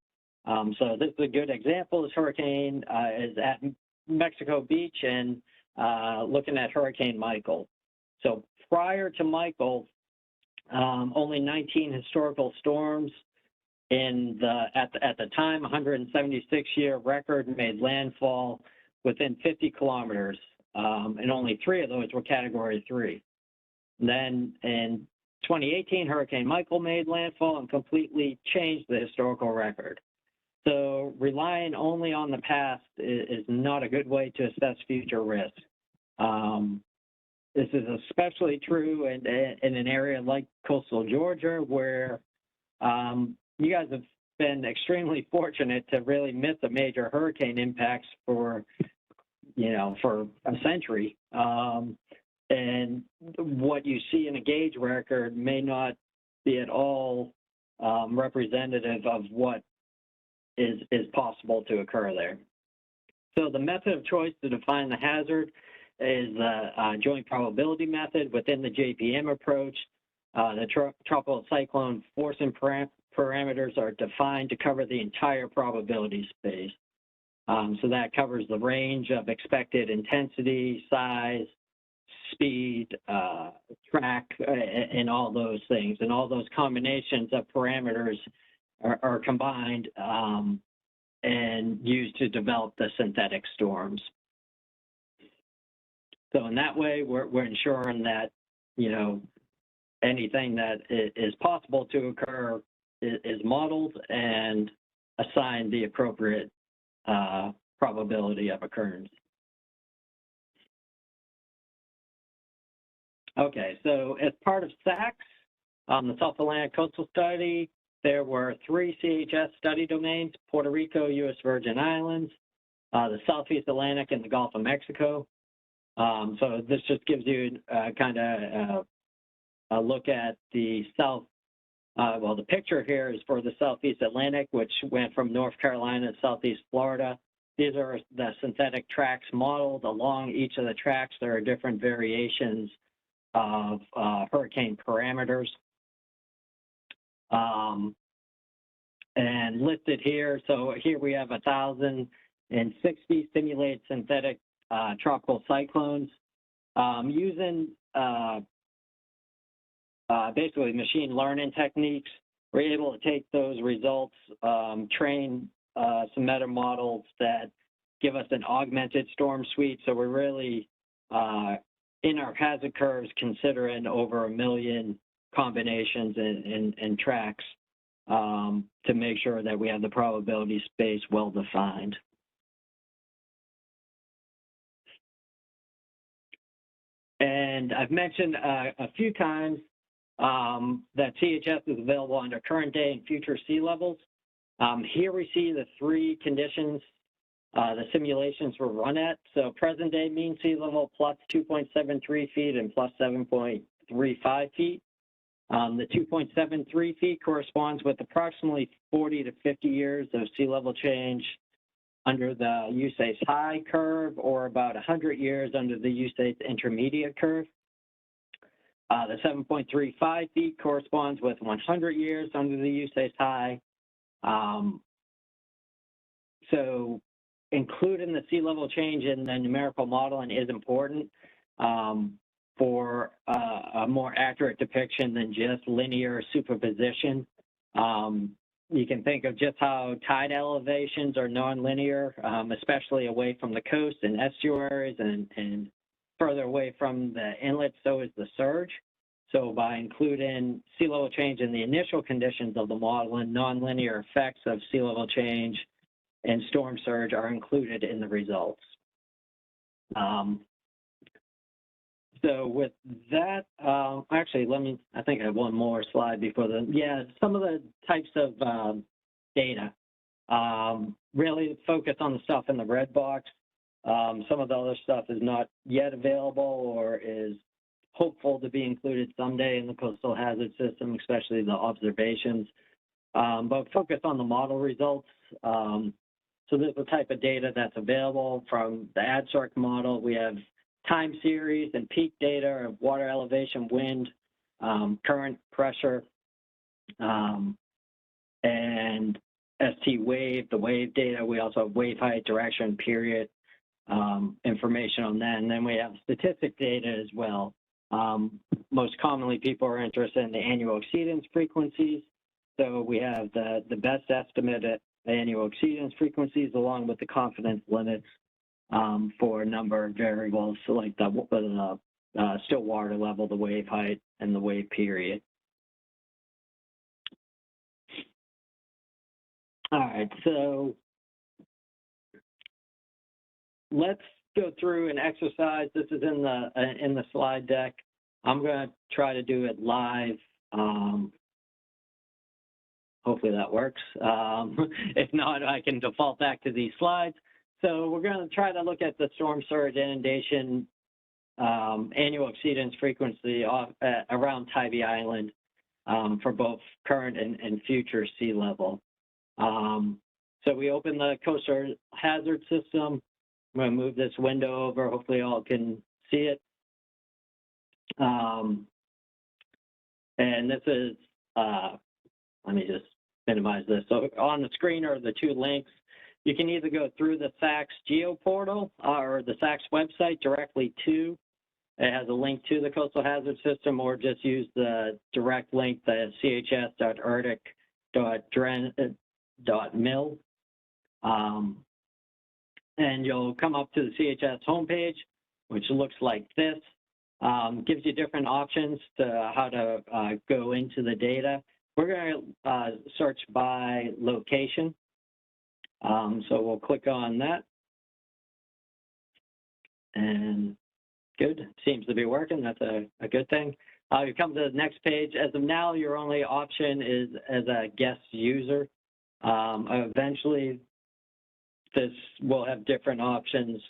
So this is a good example. This hurricane is at Mexico Beach and looking at Hurricane Michael. So prior to Michael, only 19 historical storms in at the time 176-year record made landfall within 50 kilometers, and only 3 of those were Category 3. Then in 2018, Hurricane Michael made landfall and completely changed the historical record. So relying only on the past is not a good way to assess future risk. This is especially true in an area like coastal Georgia, where you guys have been extremely fortunate to really miss a major hurricane impacts for, you know, for a century. And what you see in a gauge record may not be at all representative of what is possible to occur there. So the method of choice to define the hazard is the joint probability method within the JPM approach. The tropical cyclone force and parameters are defined to cover the entire probability space. So that covers the range of expected intensity, size, speed, track, and all those things. And all those combinations of parameters are combined and used to develop the synthetic storms. So in that way, we're ensuring that, you know, anything that is possible to occur is modeled and assigned the appropriate probability of occurrence. Okay, so as part of SACS, the South Atlantic Coastal Study, there were 3 CHS study domains: Puerto Rico, U.S. Virgin Islands, the Southeast Atlantic, and the Gulf of Mexico. So this just gives you kind of a look at the well, the picture here is for the Southeast Atlantic, which went from North Carolina to Southeast Florida. These are the synthetic tracks modeled. Along each of the tracks, there are different variations of hurricane parameters. And listed here, so here we have 1,060 simulated synthetic tropical cyclones. Using basically machine learning techniques, we're able to take those results, train some meta models that give us an augmented storm suite. So we're really, in our hazard curves, considering over 1 million combinations and tracks to make sure that we have the probability space well defined. And I've mentioned a few times that CHS is available under current day and future sea levels. Here we see the 3 conditions the simulations were run at. So present day mean sea level plus 2.73 feet and plus 7.35 feet. The 2.73 feet corresponds with approximately 40 to 50 years of sea level change under the USACE high curve, or about 100 years under the USACE intermediate curve. The 7.35 feet corresponds with 100 years under the USACE high. So including the sea level change in the numerical modeling is important for a more accurate depiction than just linear superposition. You can think of just how tide elevations are nonlinear, especially away from the coast and estuaries, and further away from the inlet, so is the surge. So by including sea level change in the initial conditions of the model, and nonlinear effects of sea level change and storm surge are included in the results. So with that, actually, I think I have one more slide before some of the types of data. Really focus on the stuff in the red box. Some of the other stuff is not yet available or is hopeful to be included someday in the coastal hazard system, especially the observations. But focus on the model results. So this is the type of data that's available from the ADSORC model. We have time series and peak data of water elevation, wind, current, pressure, and ST wave, the wave data. We also have wave height, direction, period, information on that. And then we have statistic data as well. Most commonly, people are interested in the annual exceedance frequencies. So we have the best estimate at annual exceedance frequencies along with the confidence limits for a number of variables, so like the still water level, the wave height, and the wave period. All right, so let's go through an exercise. This is in the slide deck. I'm going to try to do it live. Hopefully that works. If not, I can default back to these slides. So we're going to try to look at the storm surge inundation annual exceedance frequency around Tybee Island for both current and future sea level. So we open the coastal hazard system. I'm going to move this window over. Hopefully you all can see it. And this is, let me just minimize this. So on the screen are the two links. You can either go through the SACS Geo portal or the SACS website directly to. It has a link to the coastal hazard system, or just use the direct link, the chs.erdic.dren.mil. And you'll come up to the CHS homepage, which looks like this. Gives you different options to how to go into the data. We're going to search by location. So we'll click on that. And good, seems to be working. That's a good thing. You come to the next page. As of now, your only option is as a guest user. Eventually, this will have different options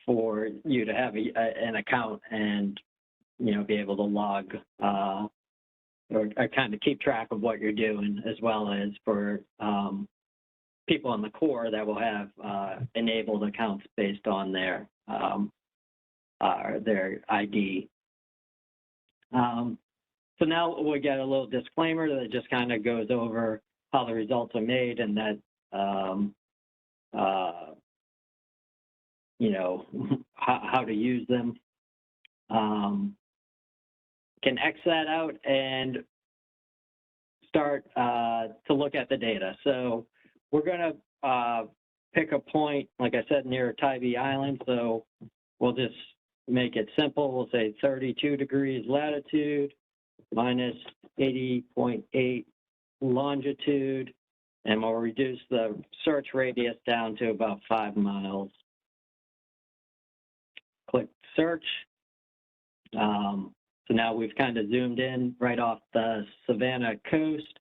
for you to have an account and, you know, be able to log or kind of keep track of what you're doing, as well as for people on the core that will have enabled accounts based on their ID. So now we get a little disclaimer that just kind of goes over how the results are made and that, you know, how to use them. Can X that out and start to look at the data. So we're going to pick a point, like I said, near Tybee Island. So we'll just make it simple. We'll say 32 degrees latitude minus 80.8 longitude, and we'll reduce the search radius down to about 5 miles. Click search. So now we've kind of zoomed in right off the Savannah coast.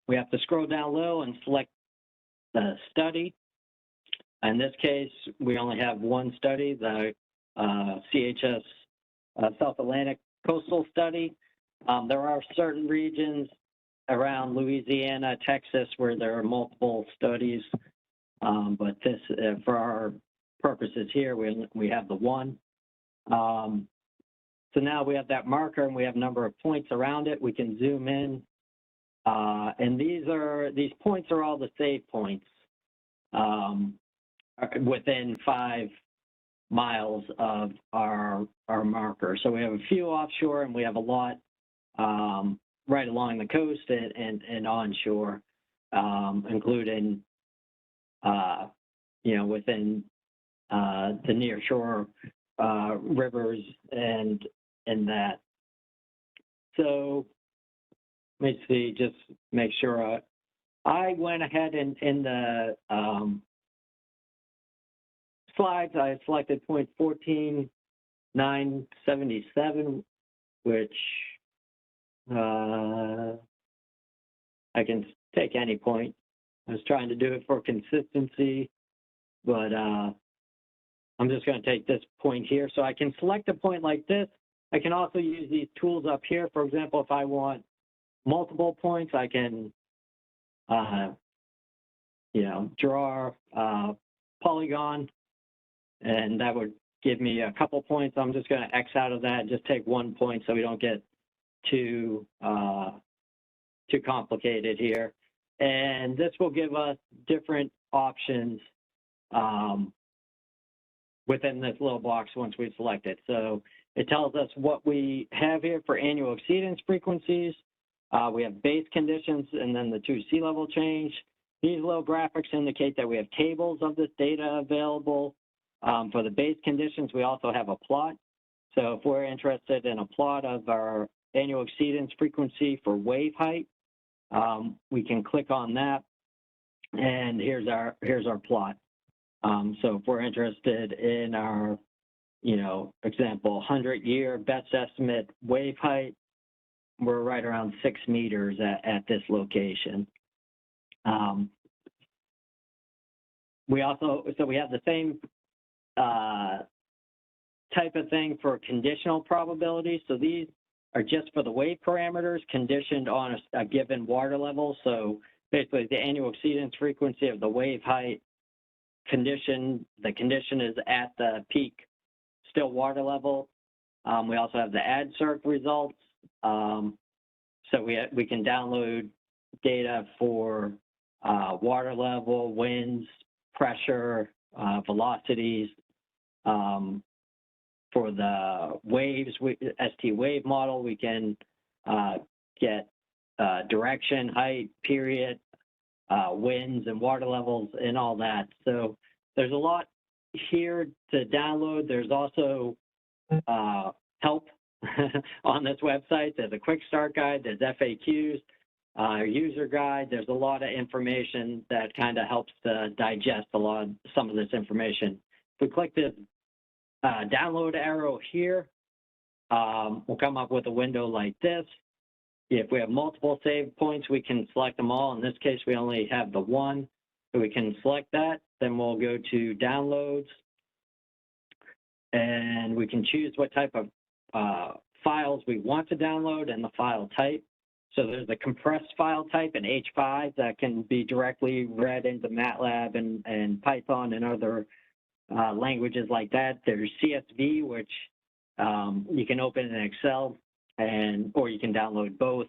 We have to scroll down low and select the study. In this case, we only have one study, the CHS South Atlantic Coastal Study. There are certain regions around Louisiana, Texas, where there are multiple studies, but this, for our purposes here, we have the one. So now we have that marker and we have a number of points around it. We can zoom in, and these points are all the save points within 5 miles of our marker. So we have a few offshore and we have a lot right along the coast and onshore, including you know, within the near shore rivers and that. So let me see, just make sure. I went ahead and in the slides, I selected point 14,977, which I can take any point. I was trying to do it for consistency, but I'm just going to take this point here. So I can select a point like this. I can also use these tools up here. For example, if I want multiple points, I can, draw a polygon, and that would give me a couple points. I'm just going to X out of that and just take 1 point so we don't get too complicated here. And this will give us different options within this little box once we select it. So it tells us what we have here for annual exceedance frequencies. We have base conditions and then the 2 sea level change. These little graphics indicate that we have tables of this data available. For the base conditions, we also have a plot. So if we're interested in a plot of our annual exceedance frequency for wave height, we can click on that, and here's our plot. So if we're interested in our, example, 100-year best estimate wave height, we're right around 6 meters at this location. We have the same type of thing for conditional probability. So these are just for the wave parameters conditioned on a given water level. So basically the annual exceedance frequency of the wave height the condition is at the peak still water level. We also have the AdCirc results. So we can download data for water level, winds, pressure, velocities. For the waves, ST wave model, we can get direction, height, period, winds and water levels and all that. So there's a lot here to download. There's also help on this website. There's a quick start guide, there's FAQs, user guide. There's a lot of information that kind of helps to digest some of this information. If we click this download arrow here, we'll come up with a window like this. If we have multiple save points, we can select them all. In this case, we only have the one, so we can select that. Then we'll go to downloads, and we can choose what type of files we want to download and the file type. So there's the compressed file type in H5 that can be directly read into MATLAB and Python and other languages like that. There's CSV, which you can open in Excel, or you can download both.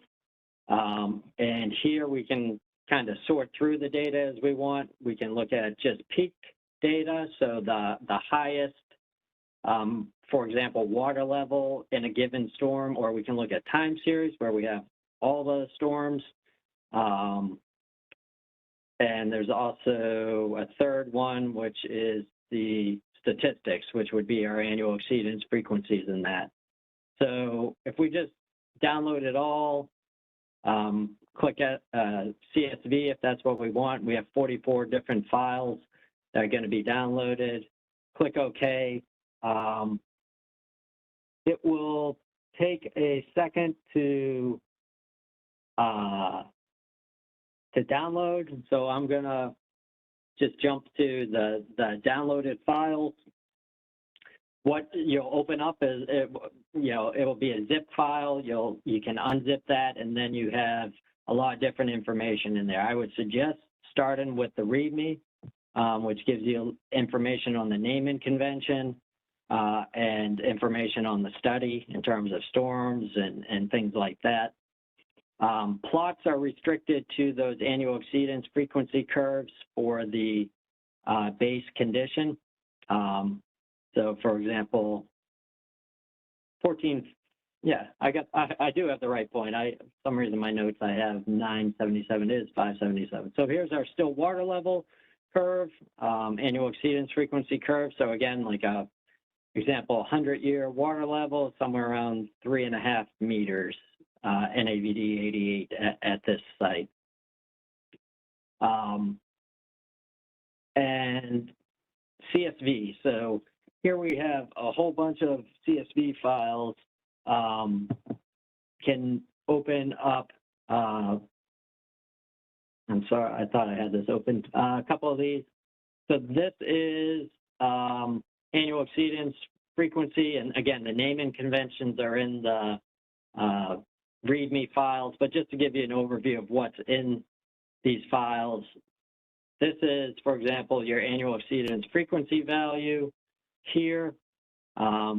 And here we can kind of sort through the data as we want. We can look at just peak data, so the highest, for example, water level in a given storm, or we can look at time series where we have all the storms. And there's also a third one, which is the statistics, which would be our annual exceedance frequencies in that. So if we just download it all, click at CSV if that's what we want. We have 44 different files that are going to be downloaded. Click OK. It will take a second to download, so I'm going to just jump to the downloaded files. What you'll open up is, it will be a zip file. You can unzip that, and then you have a lot of different information in there. I would suggest starting with the README, which gives you information on the naming convention and information on the study in terms of storms and things like that. Plots are restricted to those annual exceedance frequency curves for the base condition. So for example, 14, yeah, I do have the right point. For some reason my notes I have 977 is 577. So here's our still water level curve, annual exceedance frequency curve. So again, like a example, 100-year water level, somewhere around 3.5 meters, NAVD 88 at this site. And CSV. So here we have a whole bunch of CSV files. Can open up, I'm sorry, I thought I had this open, a couple of these. So this is annual exceedance frequency, and again, the naming conventions are in the README files, but just to give you an overview of what's in these files, this is, for example, your annual exceedance frequency value here,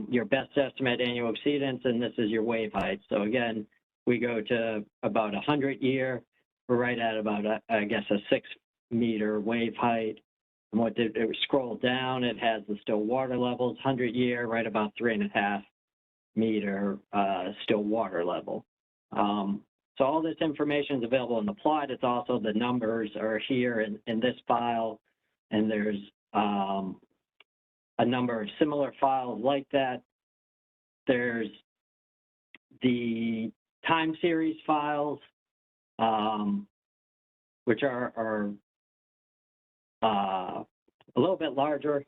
your best estimate annual exceedance, and this is your wave height. So again, we go to about 100 year, we're right at about, I guess, a 6 meter wave height. And what did it scroll down? It has the still water levels, 100 year, right about 3.5 meter still water level. So all this information is available in the plot. It's also the numbers are here in this file, and there's a number of similar files like that. There's the time series files, which are a little bit larger.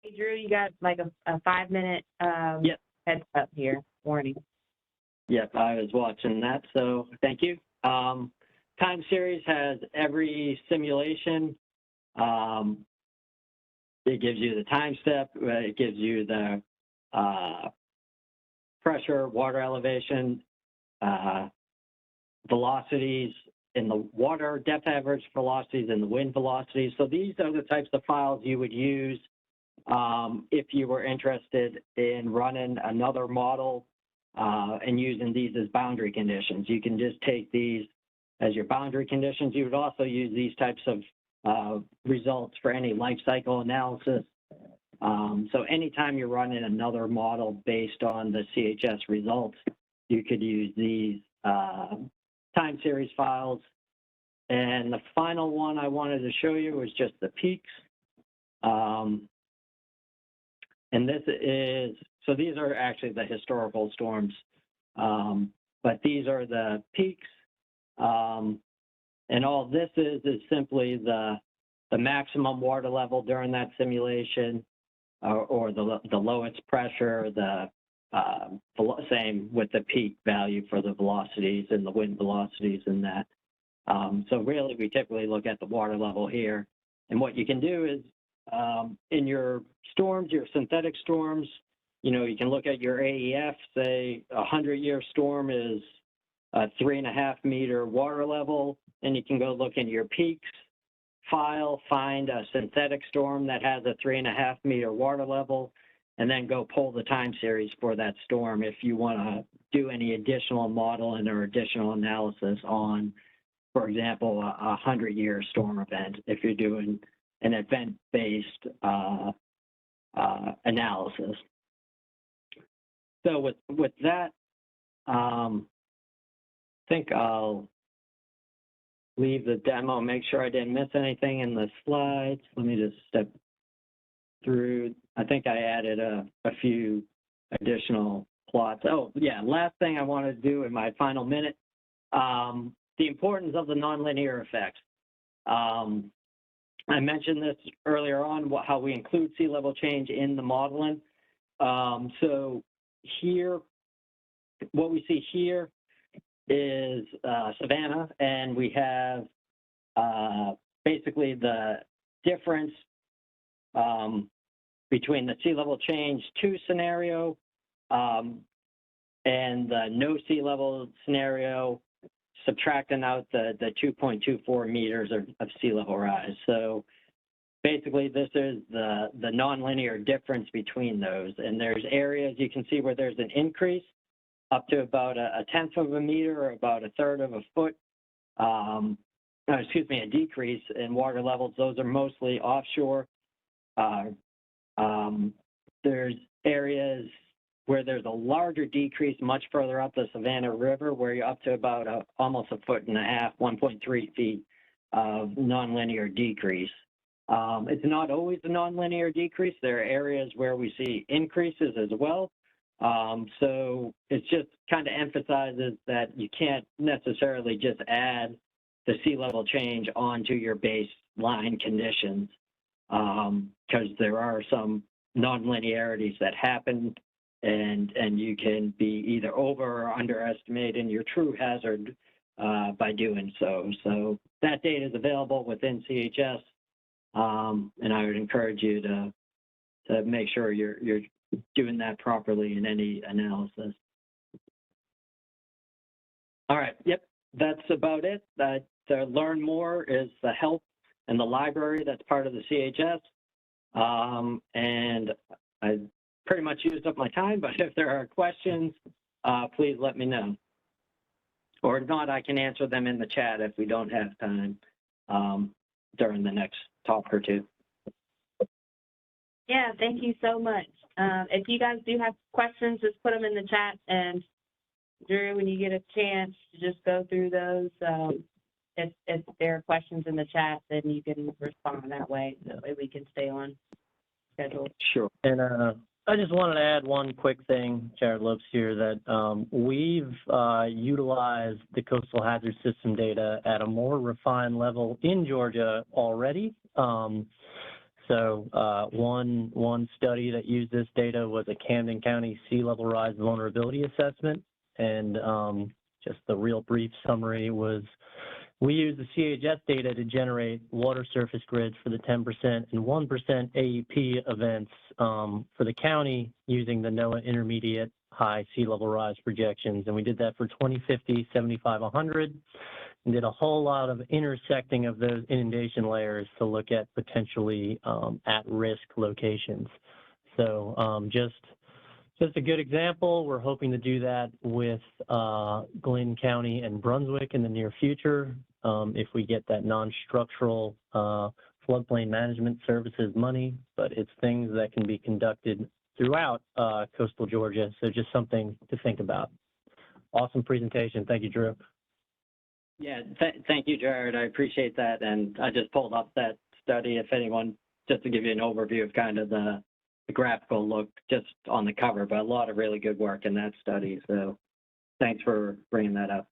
Hey, Drew, you got like a 5-minute Yep. heads up here, warning. Yep, I was watching that, so thank you. Time series has every simulation. It gives you the time step, it gives you the pressure, water elevation, velocities in the water, depth average velocities, and the wind velocities. So these are the types of files you would use if you were interested in running another model and using these as boundary conditions. You can just take these as your boundary conditions. You would also use these types of results for any life cycle analysis. So anytime you're running another model based on the CHS results, you could use these time series files. And the final one I wanted to show you was just the peaks. And this is, so these are actually the historical storms, but these are the peaks. And all this is simply the maximum water level during that simulation, or the lowest pressure, the same with the peak value for the velocities and the wind velocities and that. So really, we typically look at the water level here. And what you can do is, in your storms, your synthetic storms, you know, you can look at your AEF, say a 100-year storm is a 3.5 meter water level, and you can go look in your peaks file, find a synthetic storm that has a 3.5 meter water level, and then go pull the time series for that storm if you want to do any additional modeling or additional analysis on, for example, a 100-year storm event, if you're doing an event-based analysis. So with that, I think I'll leave the demo, make sure I didn't miss anything in the slides. Let me just step through. I think I added a few additional plots. Oh, yeah, last thing I wanted to do in my final minute, the importance of the nonlinear effects. I mentioned this earlier on, how we include sea level change in the modeling. So here, what we see here is Savannah, and we have basically the difference between the sea level change 2 scenario and the no sea level scenario, subtracting out the 2.24 meters of sea level rise. So basically this is the nonlinear difference between those. And there's areas you can see where there's an increase up to about a 1/10 of a meter or about 1/3 of a foot. Excuse me, a decrease in water levels. Those are mostly offshore. There's areas where there's a larger decrease much further up the Savannah River, where you're up to about almost 1.5 feet, 1.3 feet of nonlinear decrease. It's not always a nonlinear decrease. There are areas where we see increases as well. So it just kind of emphasizes that you can't necessarily just add the sea level change onto your baseline conditions, because there are some nonlinearities that happen, and you can be either over or underestimating your true hazard by doing so. So that data is available within CHS. And I would encourage you to make sure you're doing that properly in any analysis. All right, yep, that's about it. To learn more is the help and the library that's part of the CHS. And I pretty much used up my time, but if there are questions, please let me know. Or if not, I can answer them in the chat if we don't have time during the next talk or two. Yeah, thank you so much. If you guys do have questions, just put them in the chat, and Drew, when you get a chance to just go through those, if there are questions in the chat, then you can respond that way, so we can stay on schedule. Sure. And I just wanted to add one quick thing, Jared Lopes here, that we've utilized the coastal hazard system data at a more refined level in Georgia already. So one study that used this data was a Camden County sea level rise vulnerability assessment. And just the real brief summary was, we used the CHS data to generate water surface grids for the 10% and 1% AEP events for the county using the NOAA intermediate high sea level rise projections. And we did that for 2050, 75, 100, and did a whole lot of intersecting of those inundation layers to look at potentially at-risk locations. So just a good example. We're hoping to do that with Glynn County and Brunswick in the near future if we get that non-structural floodplain management services money, but it's things that can be conducted throughout coastal Georgia, so just something to think about. Awesome presentation. Thank you, Drew. Yeah, thank you, Jared. I appreciate that. And I just pulled up that study, if anyone, just to give you an overview of kind of the graphical look just on the cover, but a lot of really good work in that study. So thanks for bringing that up.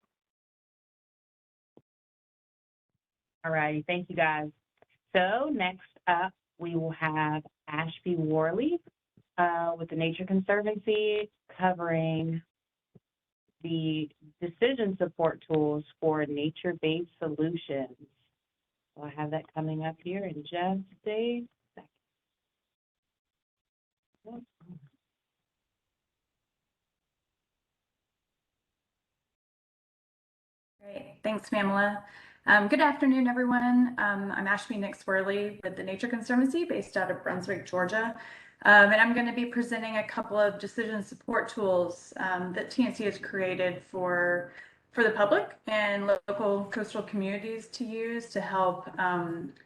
All righty, thank you guys. So next up, we will have Ashby Worley with the Nature Conservancy covering the decision support tools for nature-based solutions. So I have that coming up here in just a second. Great, thanks, Pamela. Good afternoon, everyone. I'm Ashby Worley with the Nature Conservancy based out of Brunswick, Georgia. And I'm going to be presenting a couple of decision support tools that TNC has created for the public and local coastal communities to use to help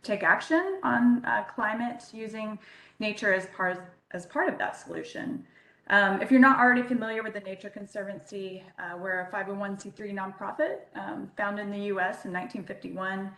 take action on climate using nature as part of that solution. If you're not already familiar with the Nature Conservancy, we're a 501c3 nonprofit founded in the U.S. in 1951.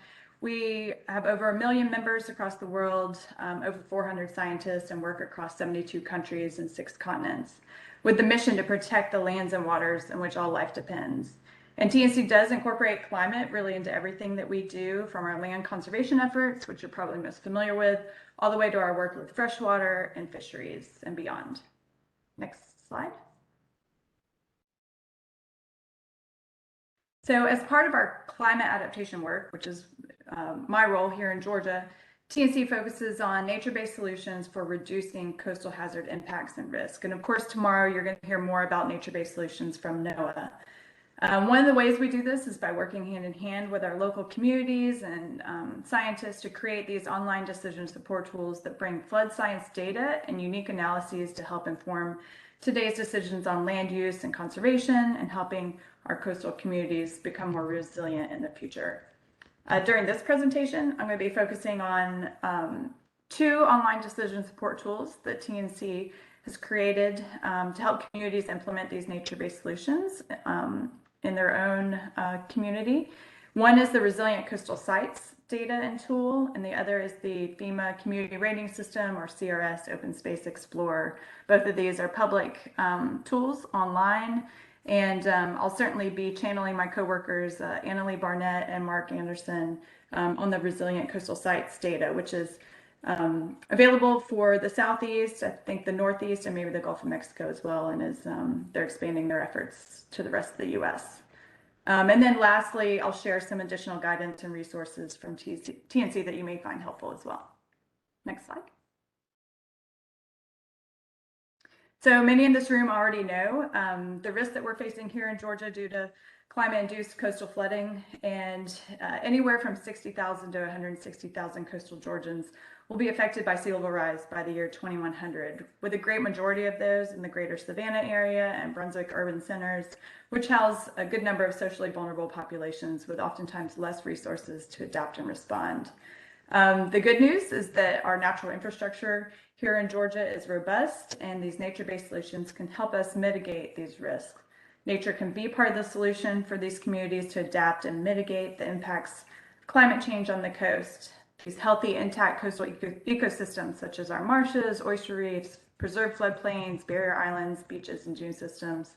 We have over 1 million members across the world, over 400 scientists, and work across 72 countries and 6 continents, with the mission to protect the lands and waters in which all life depends. And TNC does incorporate climate really into everything that we do, from our land conservation efforts, which you're probably most familiar with, all the way to our work with freshwater and fisheries and beyond. Next slide. So as part of our climate adaptation work, which is my role here in Georgia, TNC focuses on nature-based solutions for reducing coastal hazard impacts and risk. And of course, tomorrow you're going to hear more about nature-based solutions from NOAA. One of the ways we do this is by working hand in hand with our local communities and scientists to create these online decision support tools that bring flood science data and unique analyses to help inform today's decisions on land use and conservation, and helping our coastal communities become more resilient in the future. During this presentation, I'm going to be focusing on 2 online decision support tools that TNC has created to help communities implement these nature-based solutions in their own community. One is the Resilient Coastal Sites data and tool, and the other is the FEMA Community Rating System, or CRS Open Space Explorer. Both of these are public tools online, and I'll certainly be channeling my coworkers, Annalie Barnett and Mark Anderson, on the Resilient Coastal Sites data, which is available for the Southeast, I think the Northeast, and maybe the Gulf of Mexico as well, and is they're expanding their efforts to the rest of the U.S. And then lastly, I'll share some additional guidance and resources from TNC that you may find helpful as well. Next slide. So many in this room already know the risk that we're facing here in Georgia due to climate-induced coastal flooding, and anywhere from 60,000 to 160,000 coastal Georgians will be affected by sea level rise by the year 2100, with a great majority of those in the greater Savannah area and Brunswick urban centers, which house a good number of socially vulnerable populations with oftentimes less resources to adapt and respond. The good news is that our natural infrastructure here in Georgia is robust, and these nature-based solutions can help us mitigate these risks. Nature can be part of the solution for these communities to adapt and mitigate the impacts of climate change on the coast. These healthy, intact coastal ecosystems, such as our marshes, oyster reefs, preserved floodplains, barrier islands, beaches, and dune systems,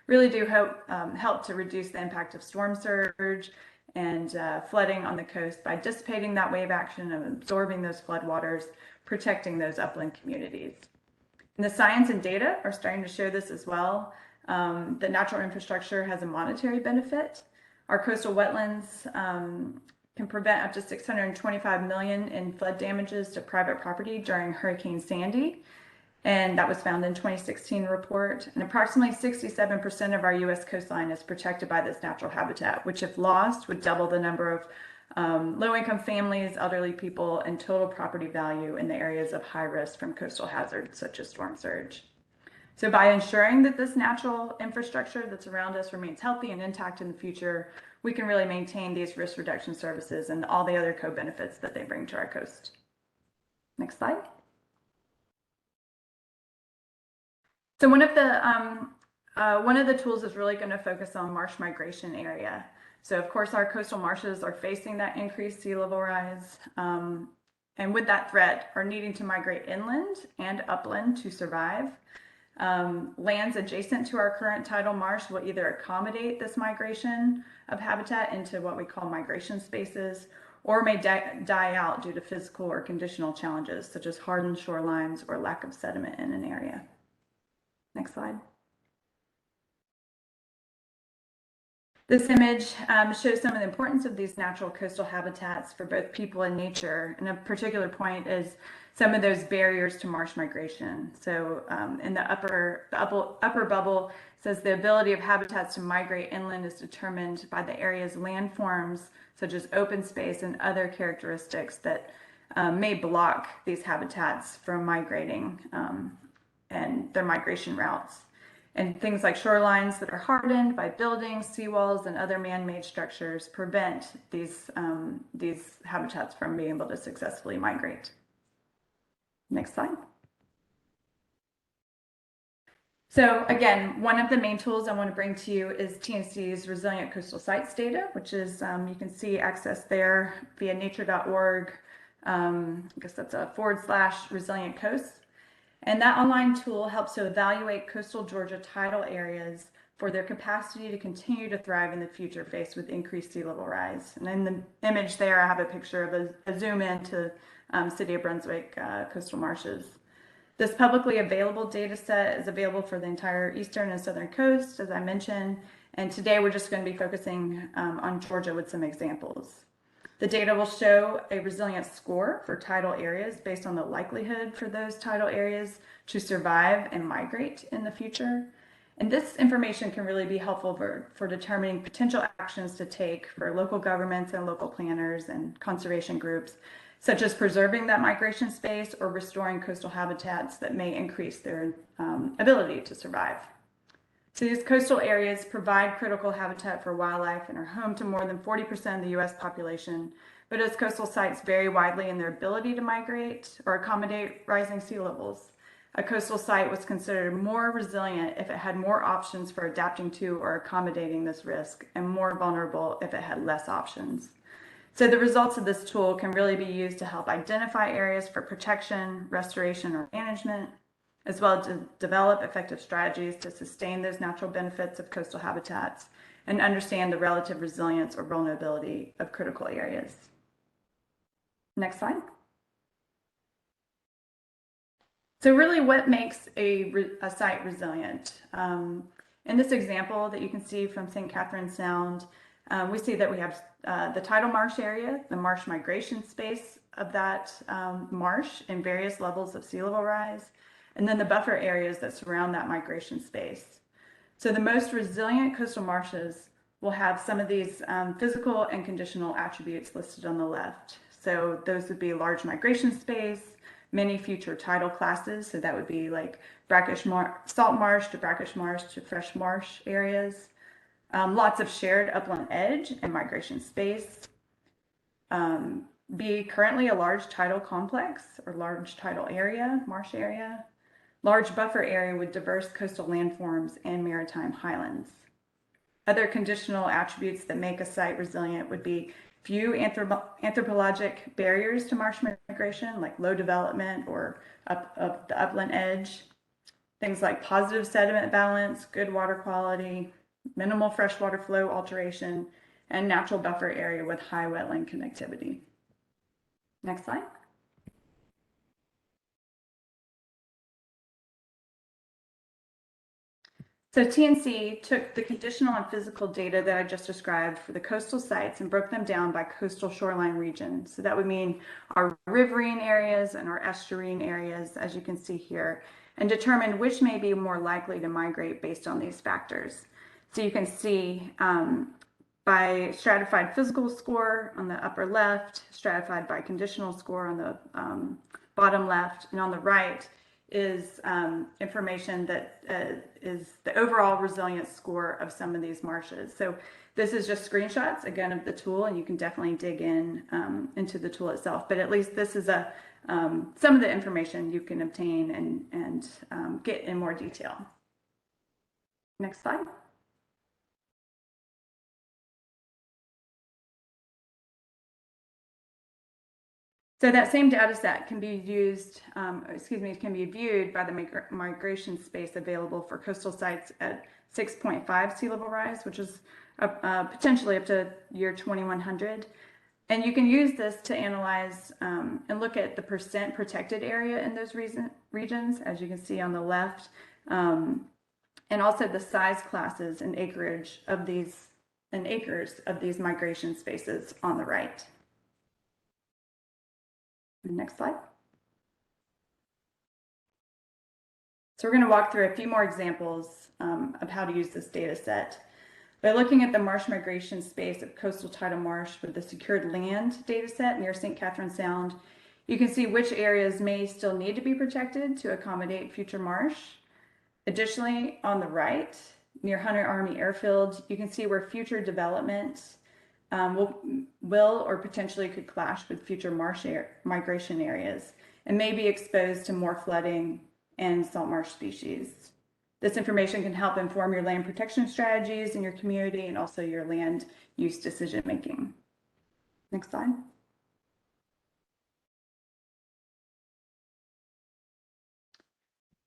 really do help to reduce the impact of storm surge and flooding on the coast by dissipating that wave action and absorbing those floodwaters, protecting those upland communities. And the science and data are starting to show this as well. The natural infrastructure has a monetary benefit. Our coastal wetlands can prevent up to $625 million in flood damages to private property during Hurricane Sandy. And that was found in 2016 report. And approximately 67% of our U.S. coastline is protected by this natural habitat, which if lost would double the number of low-income families, elderly people, and total property value in the areas of high risk from coastal hazards such as storm surge. So by ensuring that this natural infrastructure that's around us remains healthy and intact in the future, we can really maintain these risk reduction services and all the other co-benefits that they bring to our coast. Next slide. So one of the tools is really going to focus on marsh migration area. So of course, our coastal marshes are facing that increased sea level rise. And with that threat, are needing to migrate inland and upland to survive. Lands adjacent to our current tidal marsh will either accommodate this migration of habitat into what we call migration spaces, or may die out due to physical or conditional challenges, such as hardened shorelines or lack of sediment in an area. Next slide. This image shows some of the importance of these natural coastal habitats for both people and nature. And a particular point is some of those barriers to marsh migration. So in the upper bubble says the ability of habitats to migrate inland is determined by the area's landforms, such as open space and other characteristics that may block these habitats from migrating and their migration routes. And things like shorelines that are hardened by buildings, seawalls, and other man-made structures prevent these habitats from being able to successfully migrate. Next slide. So again, one of the main tools I want to bring to you is TNC's Resilient Coastal Sites data, which is, you can see access there via nature.org. I guess that's a /resilient coast. And that online tool helps to evaluate coastal Georgia tidal areas for their capacity to continue to thrive in the future faced with increased sea level rise. And in the image there, I have a picture of a zoom in to City of Brunswick coastal marshes. This publicly available data set is available for the entire eastern and southern coast, as I mentioned. And today we're just going to be focusing on Georgia with some examples. The data will show a resilience score for tidal areas based on the likelihood for those tidal areas to survive and migrate in the future. And this information can really be helpful for determining potential actions to take for local governments and local planners and conservation groups, such as preserving that migration space or restoring coastal habitats that may increase their ability to survive. So these coastal areas provide critical habitat for wildlife and are home to more than 40% of the U.S. population, but as coastal sites vary widely in their ability to migrate or accommodate rising sea levels, a coastal site was considered more resilient if it had more options for adapting to or accommodating this risk, and more vulnerable if it had less options. So the results of this tool can really be used to help identify areas for protection, restoration, or management, as well as to develop effective strategies to sustain those natural benefits of coastal habitats and understand the relative resilience or vulnerability of critical areas. Next slide. So really, what makes a site resilient? In this example that you can see from St. Catherine Sound, we see that we have the tidal marsh area, the marsh migration space of that marsh in various levels of sea level rise, and then the buffer areas that surround that migration space. So the most resilient coastal marshes will have some of these physical and conditional attributes listed on the left. So those would be large migration space, many future tidal classes. So that would be like salt marsh to brackish marsh to fresh marsh areas. Lots of shared upland edge and migration space. Be currently a large tidal complex or large tidal area, marsh area. Large buffer area with diverse coastal landforms and maritime highlands. Other conditional attributes that make a site resilient would be few anthropologic barriers to marsh migration, like low development or up the upland edge. Things like positive sediment balance, good water quality, minimal freshwater flow alteration, and natural buffer area with high wetland connectivity. Next slide. So TNC took the conditional and physical data that I just described for the coastal sites and broke them down by coastal shoreline region. So that would mean our riverine areas and our estuarine areas, as you can see here, and determined which may be more likely to migrate based on these factors. So you can see by stratified physical score on the upper left, stratified by conditional score on the bottom left, and on the right is information that is the overall resilience score of some of these marshes. So this is just screenshots, again, of the tool, and you can definitely dig in into the tool itself. But at least this is some of the information you can obtain and get in more detail. Next slide. So that same data set can be used, can be viewed by the migration space available for coastal sites at 6.5 sea level rise, which is potentially up to year 2100. And you can use this to analyze and look at the percent protected area in those regions, as you can see on the left, and also the size classes and acreage of these, and acres of these migration spaces on the right. Next slide. So we're going to walk through a few more examples of how to use this data set. By looking at the marsh migration space of coastal tidal marsh with the secured land data set near St. Catherine Sound, you can see which areas may still need to be protected to accommodate future marsh. Additionally, on the right, near Hunter Army Airfield, you can see where future development will or potentially could clash with future marsh migration areas and may be exposed to more flooding and salt marsh species. This information can help inform your land protection strategies in your community and also your land use decision making. Next slide.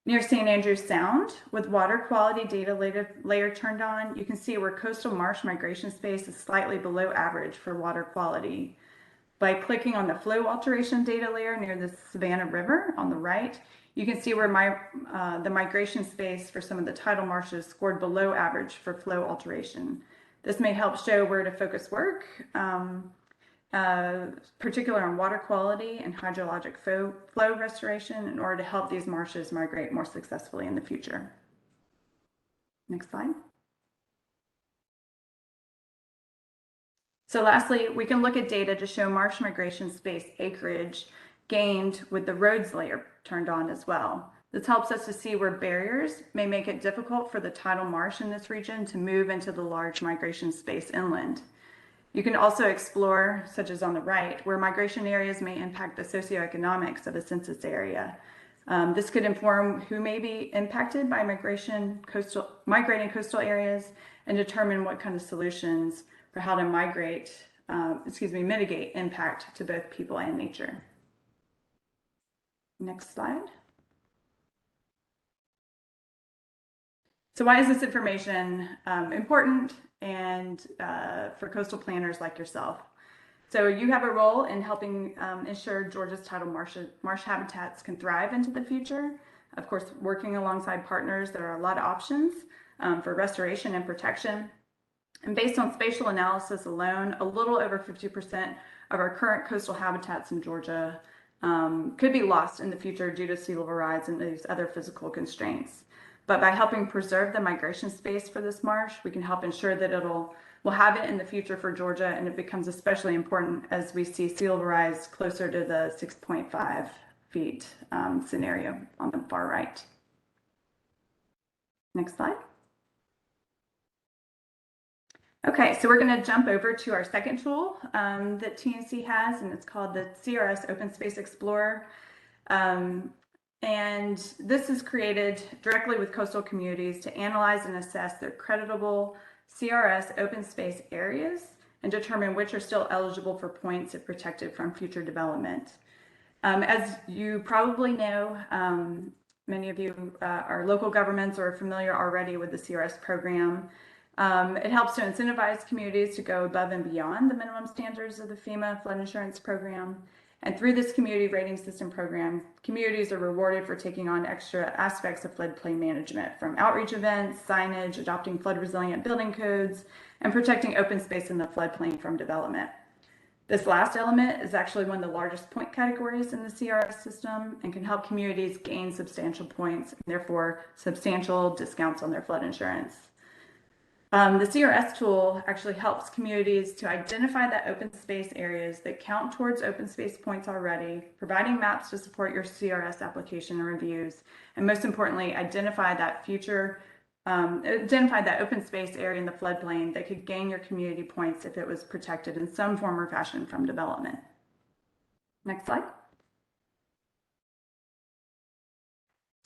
Near St. Andrews Sound, with water quality data layer turned on, you can see where coastal marsh migration space is slightly below average for water quality. By clicking on the flow alteration data layer near the Savannah River on the right, you can see where the migration space for some of the tidal marshes scored below average for flow alteration. This may help show where to focus work, particularly on water quality and hydrologic flow restoration in order to help these marshes migrate more successfully in the future. Next slide. So lastly, we can look at data to show marsh migration space acreage gained with the roads layer turned on as well. This helps us to see where barriers may make it difficult for the tidal marsh in this region to move into the large migration space inland. You can also explore, such as on the right, where migration areas may impact the socioeconomics of a census area. This could inform who may be impacted by migrating coastal areas and determine what kind of solutions for how to mitigate impact to both people and nature. Next slide. So why is this information important and for coastal planners like yourself? So you have a role in helping ensure Georgia's tidal marsh habitats can thrive into the future. Of course, working alongside partners, there are a lot of options for restoration and protection. And based on spatial analysis alone, a little over 50% of our current coastal habitats in Georgia could be lost in the future due to sea level rise and these other physical constraints. But by helping preserve the migration space for this marsh, we can help ensure that we'll have it in the future for Georgia, and it becomes especially important as we see sea level rise closer to the 6.5 feet scenario on the far right. Next slide. Okay, so we're going to jump over to our second tool that TNC has, and it's called the CRS Open Space Explorer. And this is created directly with coastal communities to analyze and assess their creditable CRS open space areas and determine which are still eligible for points if protected from future development. As you probably know, many of you are local governments or are familiar already with the CRS program. It helps to incentivize communities to go above and beyond the minimum standards of the FEMA flood insurance program. And through this community rating system program, communities are rewarded for taking on extra aspects of floodplain management, from outreach events, signage, adopting flood resilient building codes, and protecting open space in the floodplain from development. This last element is actually one of the largest point categories in the CRS system and can help communities gain substantial points and therefore substantial discounts on their flood insurance. The CRS tool actually helps communities to identify that open space areas that count towards open space points already, providing maps to support your CRS application and reviews, and most importantly, identify that open space area in the floodplain that could gain your community points if it was protected in some form or fashion from development. Next slide.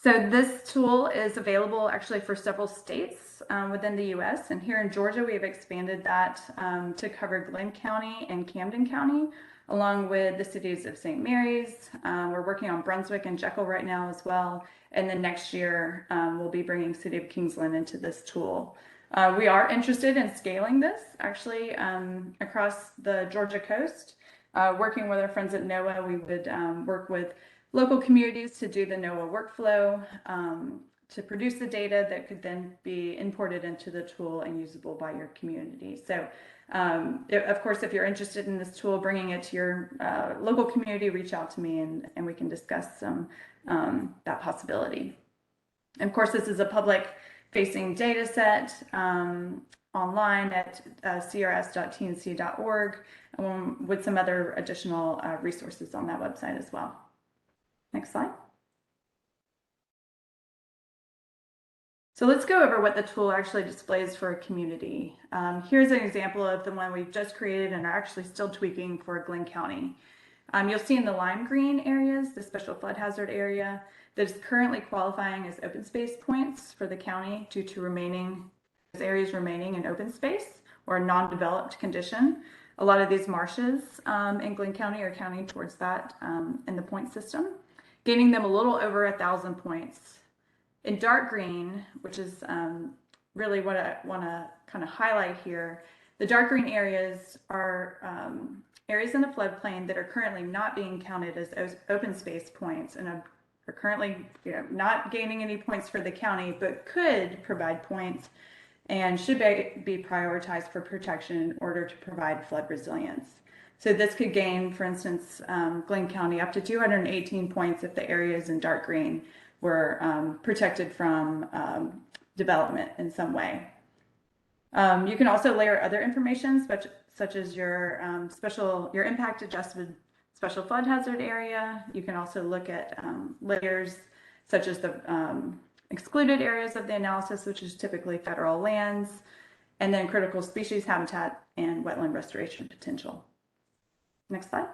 So this tool is available actually for several states within the US, and here in Georgia we have expanded that to cover Glenn County and Camden County, along with the cities of St. Mary's. We're working on Brunswick and Jekyll right now as well, and then next year we'll be bringing City of Kingsland into this tool. We are interested in scaling this actually across the Georgia coast. Working with our friends at NOAA, we would work with local communities to do the NOAA workflow to produce the data that could then be imported into the tool and usable by your community. So of course, if you're interested in this tool, bringing it to your local community, reach out to me and we can discuss some that possibility. And of course, this is a public facing data set online at crs.tnc.org with some other additional resources on that website as well. Next slide. So let's go over what the tool actually displays for a community. Here's an example of the one we've just created and are actually still tweaking for Glenn County. You'll see in the lime green areas, the special flood hazard area that is currently qualifying as open space points for the county due to those areas remaining in open space or non-developed condition. A lot of these marshes in Glenn County are counting towards that in the point system, gaining them a little over 1,000 points. In dark green, which is really what I want to kind of highlight here, the dark green areas are areas in the floodplain that are currently not being counted as open space points and are currently not gaining any points for the county, but could provide points and should be prioritized for protection in order to provide flood resilience. So this could gain, for instance, Glenn County up to 218 points if the areas in dark green were protected from development in some way. You can also layer other information such as your impact adjusted special flood hazard area. You can also look at layers such as the excluded areas of the analysis, which is typically federal lands, and then critical species habitat and wetland restoration potential. Next slide.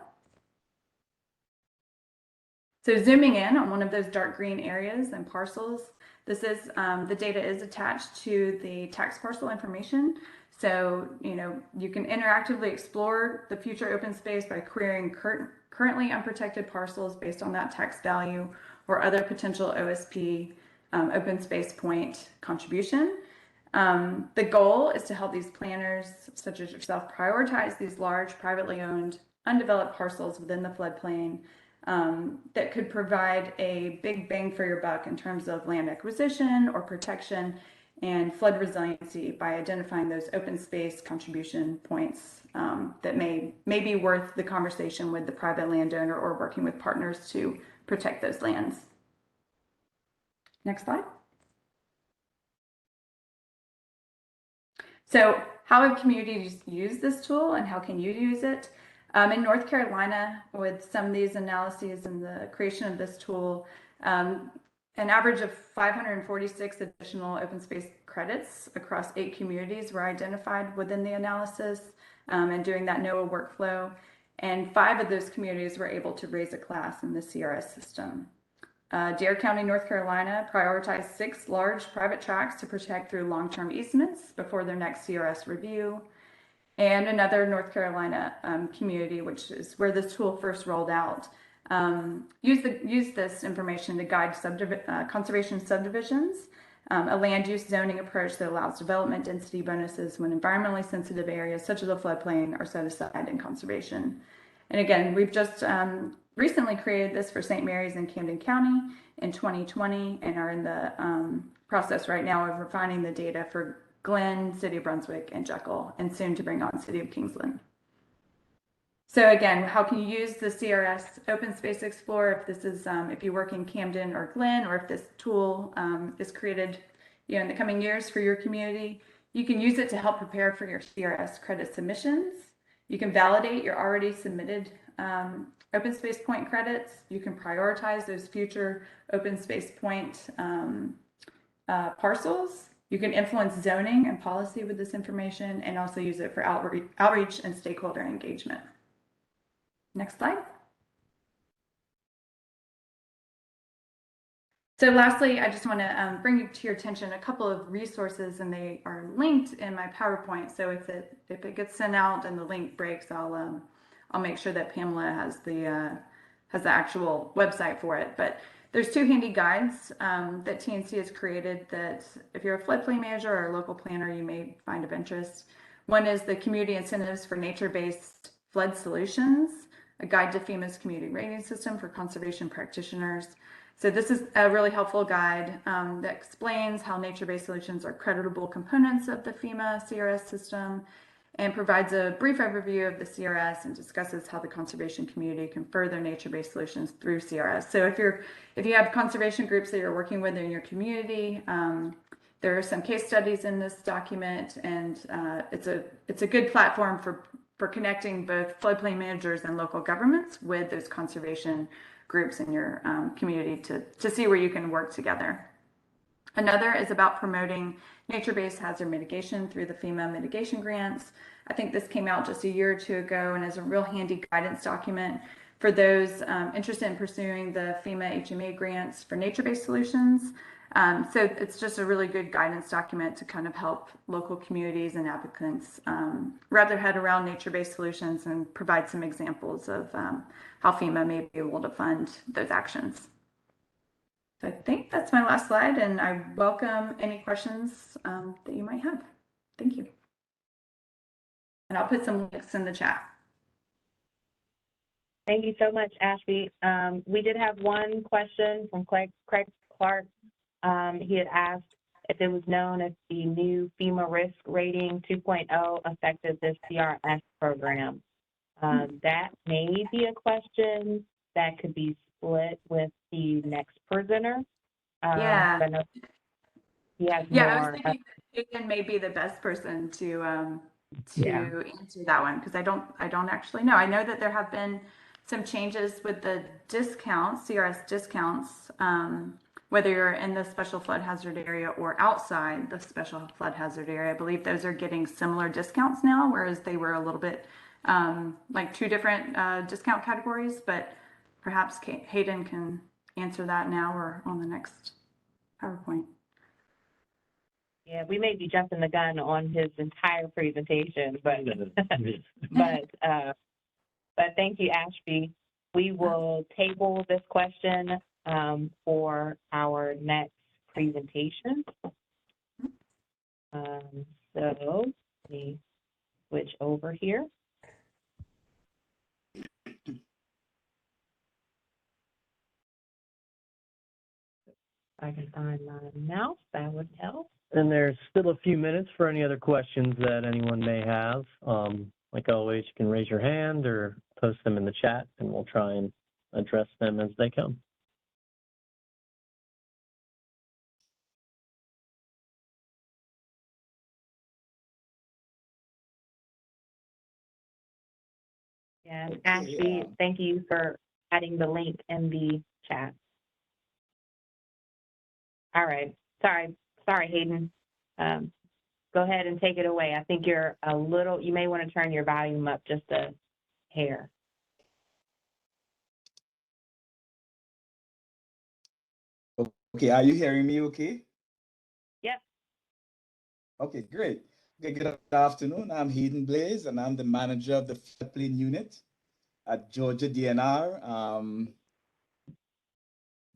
So zooming in on one of those dark green areas and parcels, this is the data is attached to the tax parcel information. So you can interactively explore the future open space by querying currently unprotected parcels based on that tax value or other potential OSP open space point contribution. The goal is to help these planners, such as yourself, prioritize these large privately owned undeveloped parcels within the floodplain that could provide a big bang for your buck in terms of land acquisition or protection and flood resiliency by identifying those open space contribution points that may be worth the conversation with the private landowner or working with partners to protect those lands. Next slide. So how have communities used this tool and how can you use it? In North Carolina, with some of these analyses and the creation of this tool, an average of 546 additional open space credits across 8 communities were identified within the analysis and doing that NOAA workflow. And 5 of those communities were able to raise a class in the CRS system. Dare County, North Carolina prioritized 6 large private tracts to protect through long-term easements before their next CRS review. And another North Carolina community, which is where this tool first rolled out, use this information to guide conservation subdivisions, a land use zoning approach that allows development density bonuses when environmentally sensitive areas such as a floodplain are set aside in conservation. And again, we've just recently created this for St. Mary's and Camden County in 2020 and are in the process right now of refining the data for Glenn, City of Brunswick, and Jekyll, and soon to bring on City of Kingsland. So again, how can you use the CRS Open Space Explorer if this is if you work in Camden or Glen, or if this tool is created in the coming years for your community? You can use it to help prepare for your CRS credit submissions. You can validate your already submitted open space point credits. You can prioritize those future open space point parcels. You can influence zoning and policy with this information and also use it for outreach and stakeholder engagement. Next slide. So lastly, I just want to bring to your attention a couple of resources, and they are linked in my PowerPoint. So if it gets sent out and the link breaks, I'll make sure that Pamela has the actual website for it. But there's 2 handy guides that TNC has created that if you're a floodplain manager or a local planner, you may find of interest. One is the Community Incentives for Nature-Based Flood Solutions, a guide to FEMA's community rating system for conservation practitioners. So this is a really helpful guide that explains how nature-based solutions are creditable components of the FEMA CRS system and provides a brief overview of the CRS and discusses how the conservation community can further nature-based solutions through CRS. So if you have conservation groups that you're working with in your community, there are some case studies in this document, and it's a good platform for connecting both floodplain managers and local governments with those conservation groups in your community to see where you can work together. Another is about promoting nature-based hazard mitigation through the FEMA mitigation grants. I think this came out just a year or 2 ago and is a real handy guidance document for those interested in pursuing the FEMA HMA grants for nature-based solutions. So it's just a really good guidance document to kind of help local communities and applicants wrap their head around nature-based solutions and provide some examples of how FEMA may be able to fund those actions. So I think that's my last slide, and I welcome any questions that you might have. Thank you. And I'll put some links in the chat. Thank you so much, Ashby. We did have one question from Craig Clark. He had asked if it was known if the new FEMA Risk Rating 2.0 affected the CRS program. That may be a question that could be split with the next presenter. Yeah. I know he has Yeah, more, I was thinking that Aidan may be the best person to answer that one, because I don't actually know. I know that there have been some changes with the discounts, CRS discounts, whether you're in the special flood hazard area or outside the special flood hazard area. I believe those are getting similar discounts now, whereas they were a little bit like 2 different discount categories, but perhaps Hayden can answer that now or on the next PowerPoint. Yeah, we may be jumping the gun on his entire presentation, but but thank you, Ashby. We will table this question for our next presentation. So let me switch over here. I can find my mouse, that would help. And there's still a few minutes for any other questions that anyone may have. Like always, you can raise your hand or post them in the chat, and we'll try and address them as they come. And Ashley, thank you for adding the link in the chat. All right. Sorry, Hayden. Go ahead and take it away. I think you're you may want to turn your volume up just a hair. Okay, are you hearing me okay? Yep. Okay, great. Okay, good afternoon. I'm Hayden Blaze, and I'm the manager of the floodplain unit at Georgia DNR.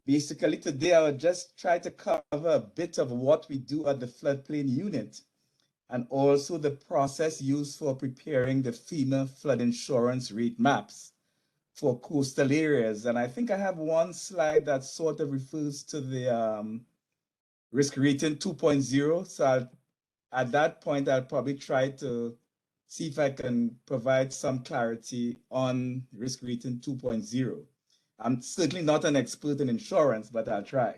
Basically, today I will just try to cover a bit of what we do at the floodplain unit and also the process used for preparing the FEMA flood insurance rate maps for coastal areas. And I think I have one slide that sort of refers to the risk rating 2.0. So at that point, I'll probably try to see if I can provide some clarity on risk rating 2.0. I'm certainly not an expert in insurance, but I'll try.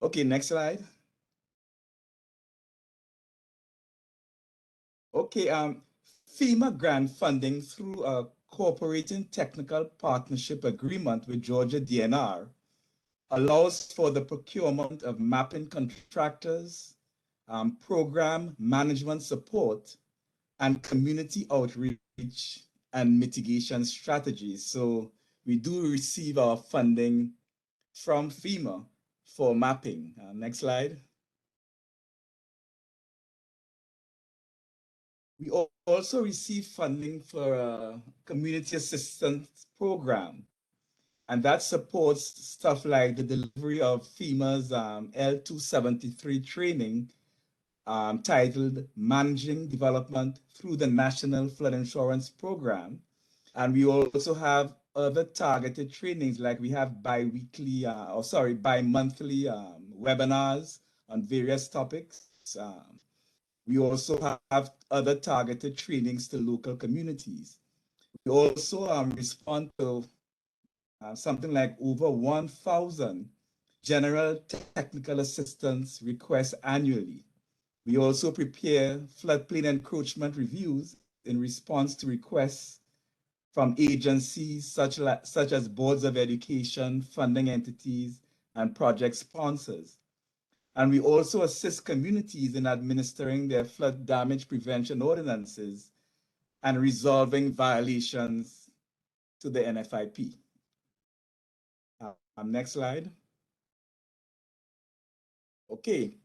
Okay, next slide. Okay, FEMA grant funding through a cooperating technical partnership agreement with Georgia DNR allows for the procurement of mapping contractors, program management support, and community outreach and mitigation strategies. So we do receive our funding from FEMA for mapping. Next slide. We also receive funding for a community assistance program, and that supports stuff like the delivery of FEMA's L273 training titled Managing Development through the National Flood Insurance Program. And we also have other targeted trainings, like we have bi-monthly webinars on various topics. We also have other targeted trainings to local communities. We also respond to something like over 1,000 general technical assistance requests annually. We also prepare floodplain encroachment reviews in response to requests from agencies such as boards of education, funding entities, and project sponsors. And we also assist communities in administering their flood damage prevention ordinances and resolving violations to the NFIP. Next slide. Okay,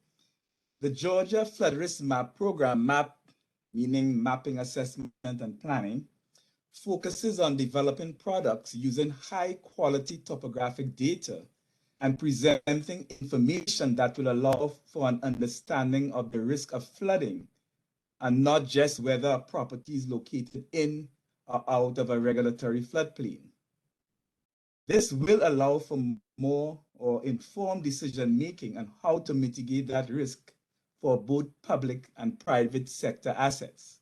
the Georgia Flood Risk Map Program, MAP, meaning Mapping, Assessment, and Planning, focuses on developing products using high-quality topographic data and presenting information that will allow for an understanding of the risk of flooding, and not just whether a property is located in or out of a regulatory floodplain. This will allow for more or informed decision-making on how to mitigate that risk for both public and private sector assets.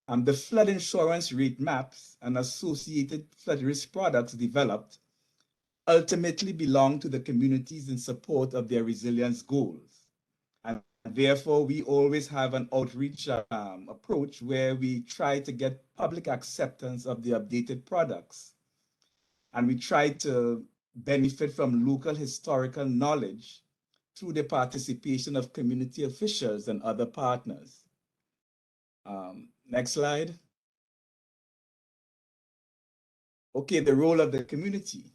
The flood insurance rate maps and associated flood risk products developed ultimately belong to the communities in support of their resilience goals. And therefore, we always have an outreach approach where we try to get public acceptance of the updated products. And we try to benefit from local historical knowledge through the participation of community officials and other partners. Next slide. Okay, the role of the community.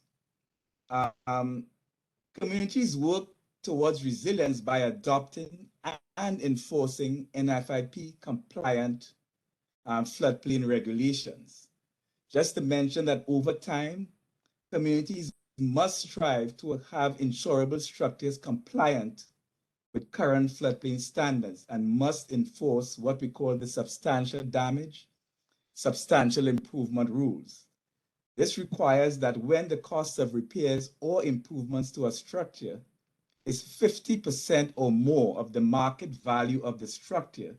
Communities work towards resilience by adopting and enforcing NFIP compliant floodplain regulations. Just to mention that over time, communities must strive to have insurable structures compliant with current floodplain standards and must enforce what we call the substantial damage, substantial improvement rules. This requires that when the cost of repairs or improvements to a structure is 50% or more of the market value of the structure,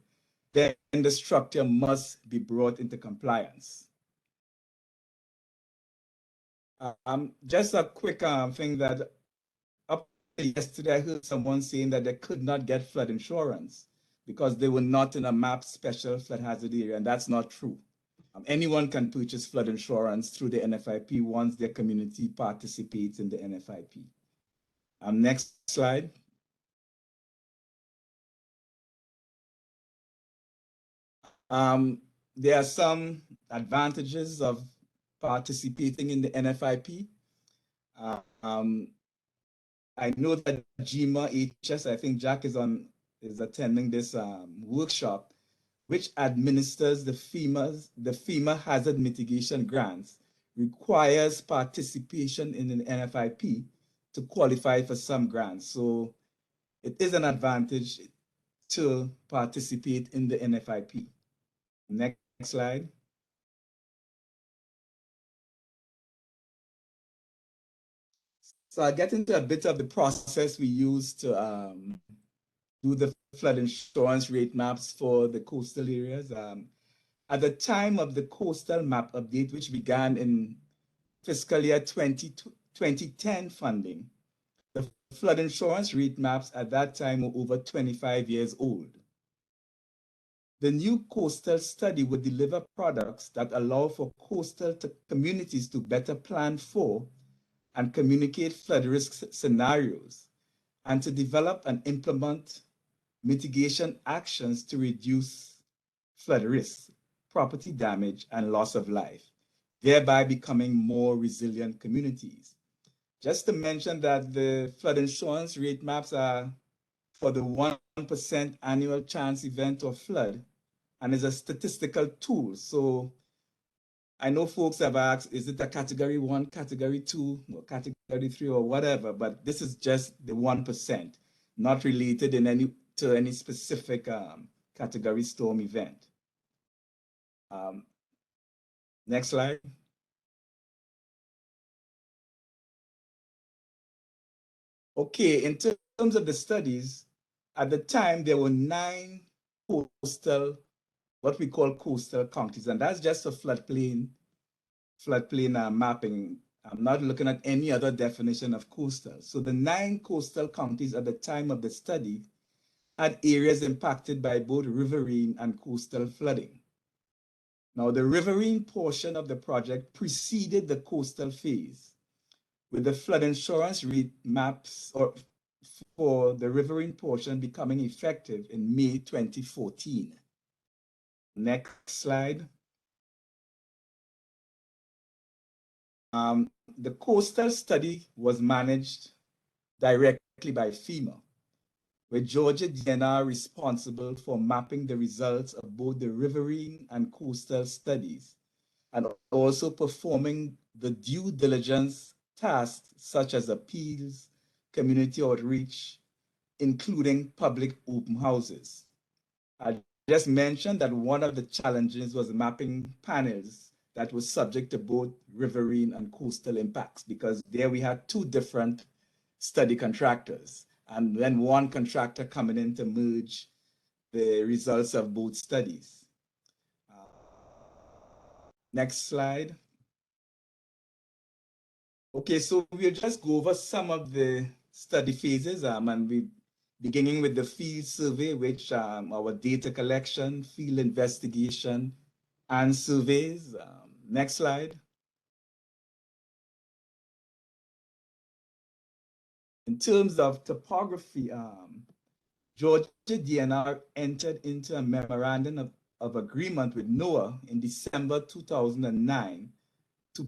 then the structure must be brought into compliance. Just a quick thing that up yesterday, I heard someone saying that they could not get flood insurance because they were not in a MAP special flood hazard area, and that's not true. Anyone can purchase flood insurance through the NFIP once their community participates in the NFIP. Next slide. There are some advantages of participating in the NFIP. I know that GMA HS, I think Jack is attending this workshop, which administers the FEMA hazard mitigation grants, requires participation in an NFIP to qualify for some grants. So it is an advantage to participate in the NFIP. Next slide. So I'll get into a bit of the process we use to do the flood insurance rate maps for the coastal areas. At the time of the coastal map update, which began in fiscal year 2010 funding, the flood insurance rate maps at that time were over 25 years old. The new coastal study would deliver products that allow for coastal communities to better plan for and communicate flood risk scenarios, and to develop and implement mitigation actions to reduce flood risks, property damage, and loss of life, thereby becoming more resilient communities. Just to mention that the flood insurance rate maps are for the 1% annual chance event of flood and is a statistical tool. So I know folks have asked, is it a category 1, category 2, or category 3, or whatever, but this is just the 1%, not related to any specific category storm event. Next slide. Okay, in terms of the studies, at the time there were 9 coastal, what we call coastal counties, and that's just a floodplain mapping. I'm not looking at any other definition of coastal. So the 9 coastal counties at the time of the study had areas impacted by both riverine and coastal flooding. Now, the riverine portion of the project preceded the coastal phase, with the flood insurance rate maps for the riverine portion becoming effective in May 2014. Next slide. The coastal study was managed directly by FEMA, with Georgia DNR responsible for mapping the results of both the riverine and coastal studies, and also performing the due diligence tasks such as appeals, community outreach, including public open houses. I just mentioned that one of the challenges was mapping panels that was subject to both riverine and coastal impacts, because there we had 2 different study contractors, and then one contractor coming in to merge the results of both studies. Next slide. Okay, so we'll just go over some of the study phases, and we beginning with the field survey, which our data collection, field investigation, and surveys. Next slide. In terms of topography, Georgia DNR entered into a memorandum of agreement with NOAA in December 2009 to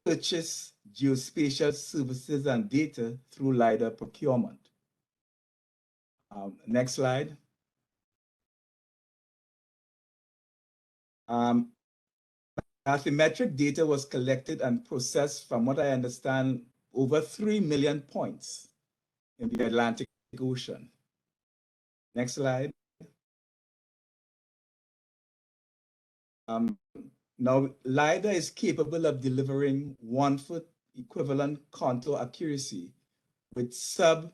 purchase geospatial services and data through LiDAR procurement. Next slide. Bathymetric data was collected and processed from what I understand over 3 million points in the Atlantic Ocean. Next slide. Now, LiDAR is capable of delivering 1-foot equivalent contour accuracy with sub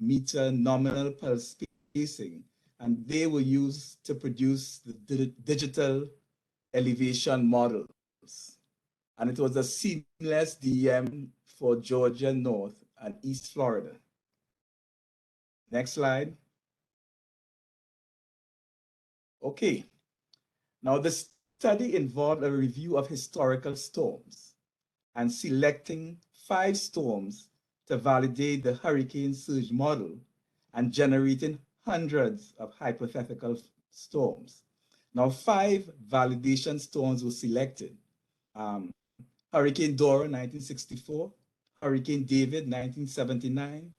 meter nominal pulse spacing, and they were used to produce the digital elevation models. And it was a seamless DEM for Georgia North and East Florida. Next slide. Okay, now the study involved a review of historical storms and selecting 5 storms to validate the hurricane surge model and generating hundreds of hypothetical storms. Now, 5 validation storms were selected. Hurricane Dora, 1964, Hurricane David, 1979,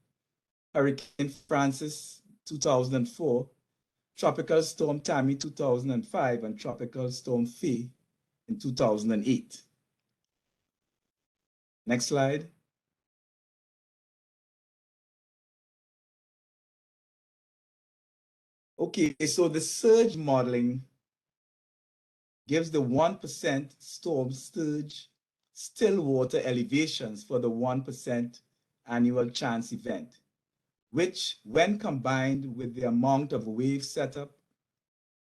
Hurricane Francis, 2004, Tropical Storm Tammy, 2005, and Tropical Storm Faye in 2008. Next slide. Okay, so the surge modeling gives the 1% storm surge still water elevations for the 1% annual chance event, which when combined with the amount of wave setup,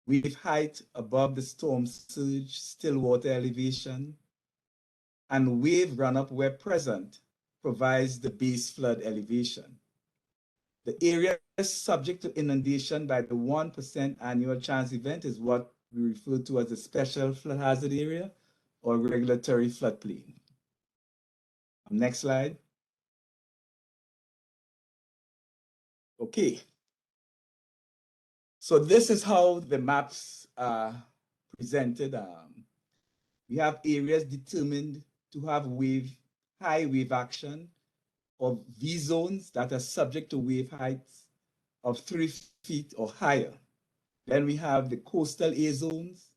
wave height above the storm surge still water elevation, and wave runup where present, provides the base flood elevation. The area subject to inundation by the 1% annual chance event is what we refer to as a special flood hazard area or regulatory floodplain. Next slide. Okay. So this is how the maps are presented. We have areas determined to have high wave action of V zones that are subject to wave heights of 3 feet or higher. Then we have the coastal A zones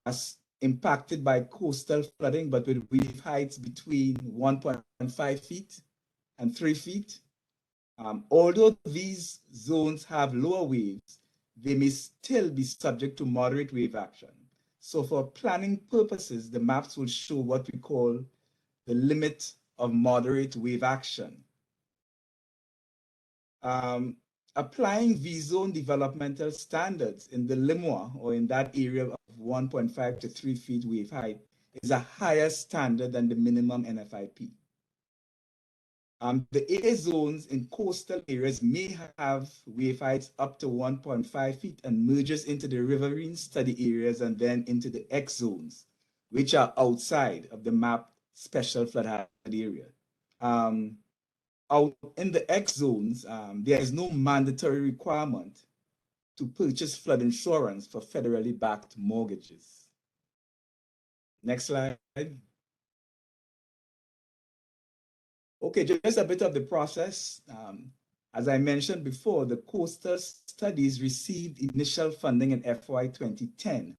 as impacted by coastal flooding, but with wave heights between 1.5 feet and 3 feet. Although these zones have lower waves, they may still be subject to moderate wave action. So for planning purposes, the maps will show what we call the limit of moderate wave action. Applying V-zone developmental standards in the LIMWA or in that area of 1.5 to 3 feet wave height is a higher standard than the minimum NFIP. The A zones in coastal areas may have wave heights up to 1.5 feet and merges into the riverine study areas and then into the X zones, which are outside of the map special flood hazard area. Out in the X zones, there is no mandatory requirement to purchase flood insurance for federally backed mortgages. Next slide. Okay, just a bit of the process. As I mentioned before, the coastal studies received initial funding in FY 2010,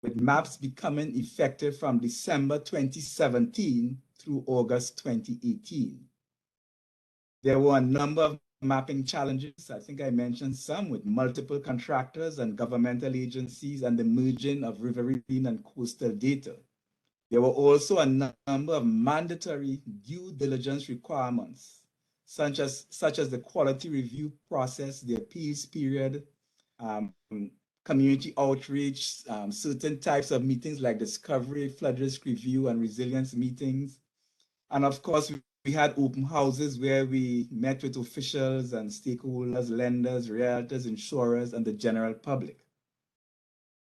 with maps becoming effective from December 2017 through August 2018. There were a number of mapping challenges. I think I mentioned some with multiple contractors and governmental agencies and the merging of riverine and coastal data. There were also a number of mandatory due diligence requirements, such as the quality review process, the appeals period, community outreach, certain types of meetings like discovery, flood risk review, and resilience meetings. And of course, we had open houses where we met with officials and stakeholders, lenders, realtors, insurers, and the general public.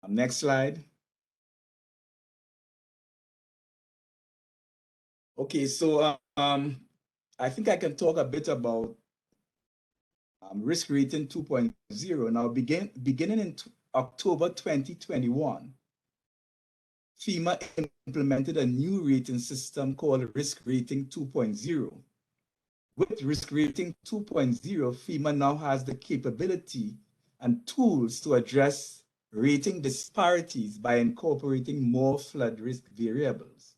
Next slide. Okay, so I think I can talk a bit about risk rating 2.0. Now, beginning in October 2021, FEMA implemented a new rating system called Risk Rating 2.0. With Risk Rating 2.0, FEMA now has the capability and tools to address rating disparities by incorporating more flood risk variables.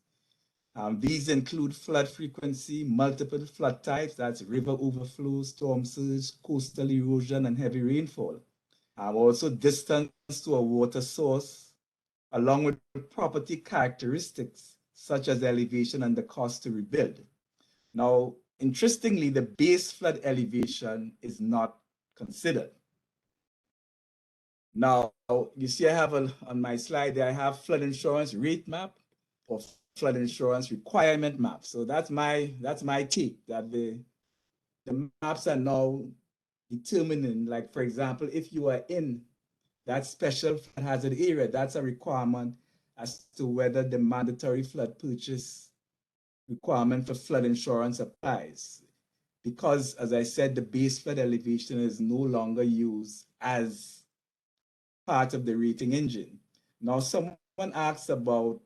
These include flood frequency, multiple flood types, that's river overflow, storm surge, coastal erosion, and heavy rainfall. Also distance to a water source, along with property characteristics such as elevation and the cost to rebuild. Now, interestingly, the base flood elevation is not considered. Now, you see I have on my slide there, I have flood insurance rate map or flood insurance requirement map. So that's my take, that the maps are now determining, like, for example, if you are in that special flood hazard area, that's a requirement as to whether the mandatory flood purchase requirement for flood insurance applies. Because, as I said, the base flood elevation is no longer used as part of the rating engine. Now, someone asked about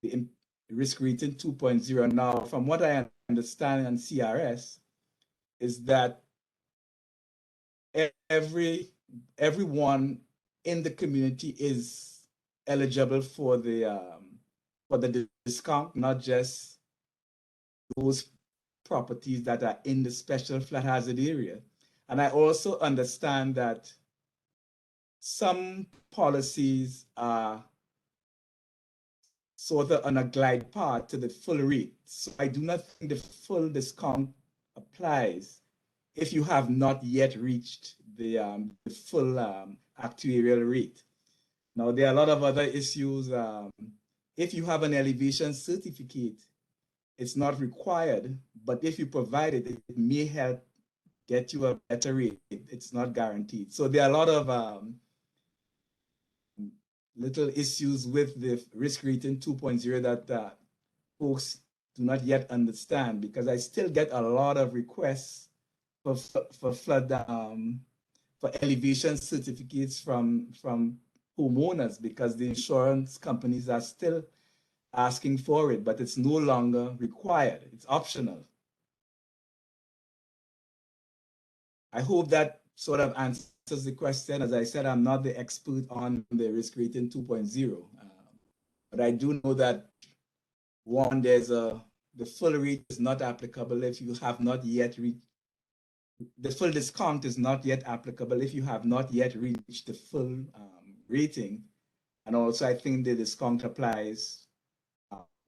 the risk rating 2.0. Now, from what I understand on CRS, is that everyone in the community is eligible for the discount, not just those properties that are in the special flood hazard area. And I also understand that some policies are sort of on a glide path to the full rate. So I do not think the full discount applies if you have not yet reached the full actuarial rate. Now, there are a lot of other issues. If you have an elevation certificate, it's not required, but if you provide it, it may help get you a better rate. It's not guaranteed. So there are a lot of little issues with the risk rating 2.0 that folks do not yet understand, because I still get a lot of requests for flood, for elevation certificates from homeowners, because the insurance companies are still asking for it, but it's no longer required. It's optional. I hope that sort of answers the question. As I said, I'm not the expert on the risk rating 2.0, but I do know that one, the full rate is not applicable if you have not yet reached, the full discount is not yet applicable if you have not yet reached the full rating. And also I think the discount applies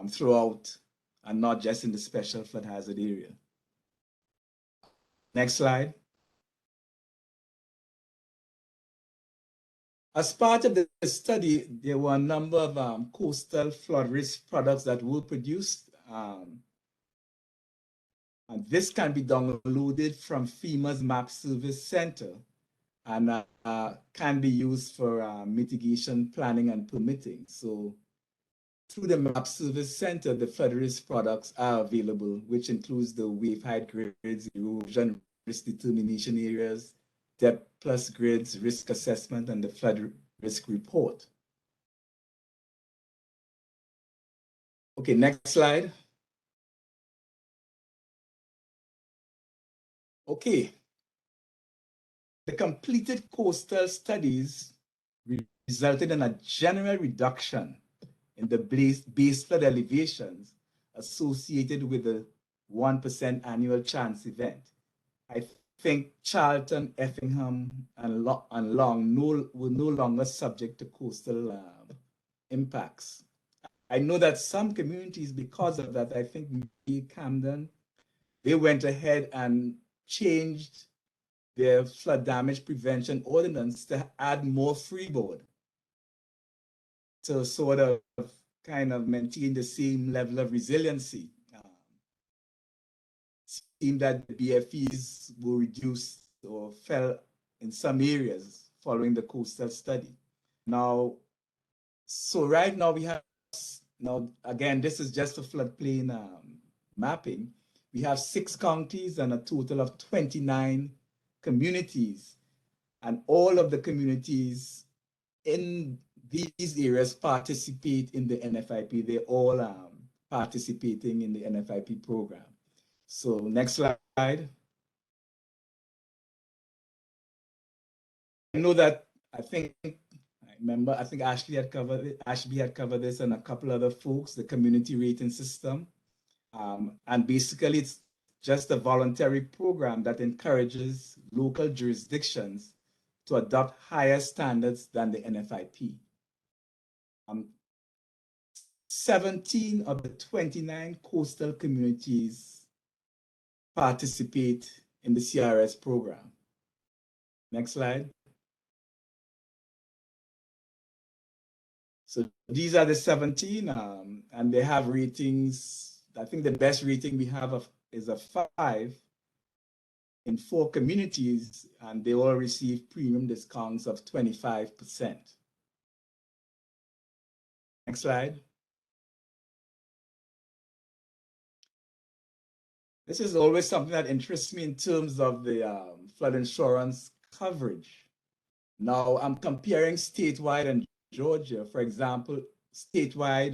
throughout and not just in the special flood hazard area. Next slide. As part of the study, there were a number of coastal flood risk products that were produced. And this can be downloaded from FEMA's Map Service Center and can be used for mitigation planning and permitting. So through the Map Service Center, the flood risk products are available, which includes the wave height grids, erosion risk determination areas, depth plus grids, risk assessment, and the flood risk report. Okay, next slide. Okay. The completed coastal studies resulted in a general reduction in the base flood elevations associated with the 1% annual chance event. I think Charlton, Effingham, and Long were no longer subject to coastal impacts. I know that some communities, because of that, I think Camden, they went ahead and changed their flood damage prevention ordinance to add more freeboard to sort of kind of maintain the same level of resiliency. It seemed that the BFEs were reduced or fell in some areas following the coastal study. Now, so right now we have, now again, this is just a floodplain mapping. We have 6 counties and a total of 29 communities, and all of the communities in these areas participate in the NFIP. They're all participating in the NFIP program. So next slide. I know that I think Ashley had covered it. Ashby had covered this, and a couple other folks, the community rating system. And basically it's just a voluntary program that encourages local jurisdictions to adopt higher standards than the NFIP. 17 of the 29 coastal communities participate in the CRS program. Next slide. So these are the 17, and they have ratings. I think the best rating we have is a 5 in 4 communities, and they all receive premium discounts of 25%. Next slide. This is always something that interests me in terms of the flood insurance coverage. Now I'm comparing statewide and Georgia. For example, statewide,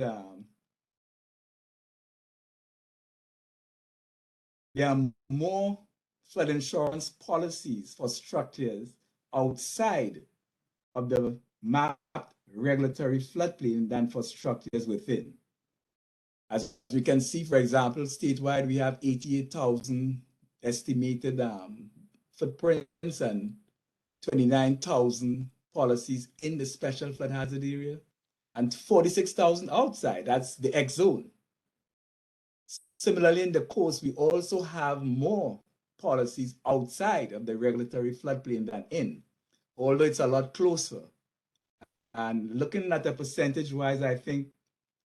there are more flood insurance policies for structures outside of the mapped regulatory floodplain than for structures within. As we can see, for example, statewide, we have 88,000 estimated footprints and 29,000 policies in the special flood hazard area and 46,000 outside. That's the X zone. Similarly, in the coast, we also have more policies outside of the regulatory floodplain than in, although it's a lot closer. And looking at the percentage-wise, I think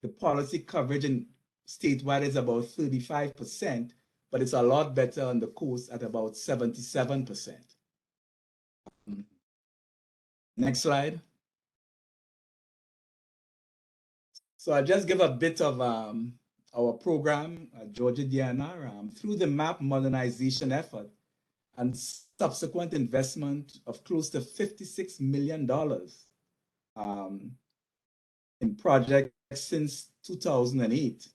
the policy coverage in statewide is about 35%, but it's a lot better on the coast at about 77%. Next slide. So I'll just give a bit of our program, Georgia DNR, through the map modernization effort and subsequent investment of close to $56 million in projects since 2008.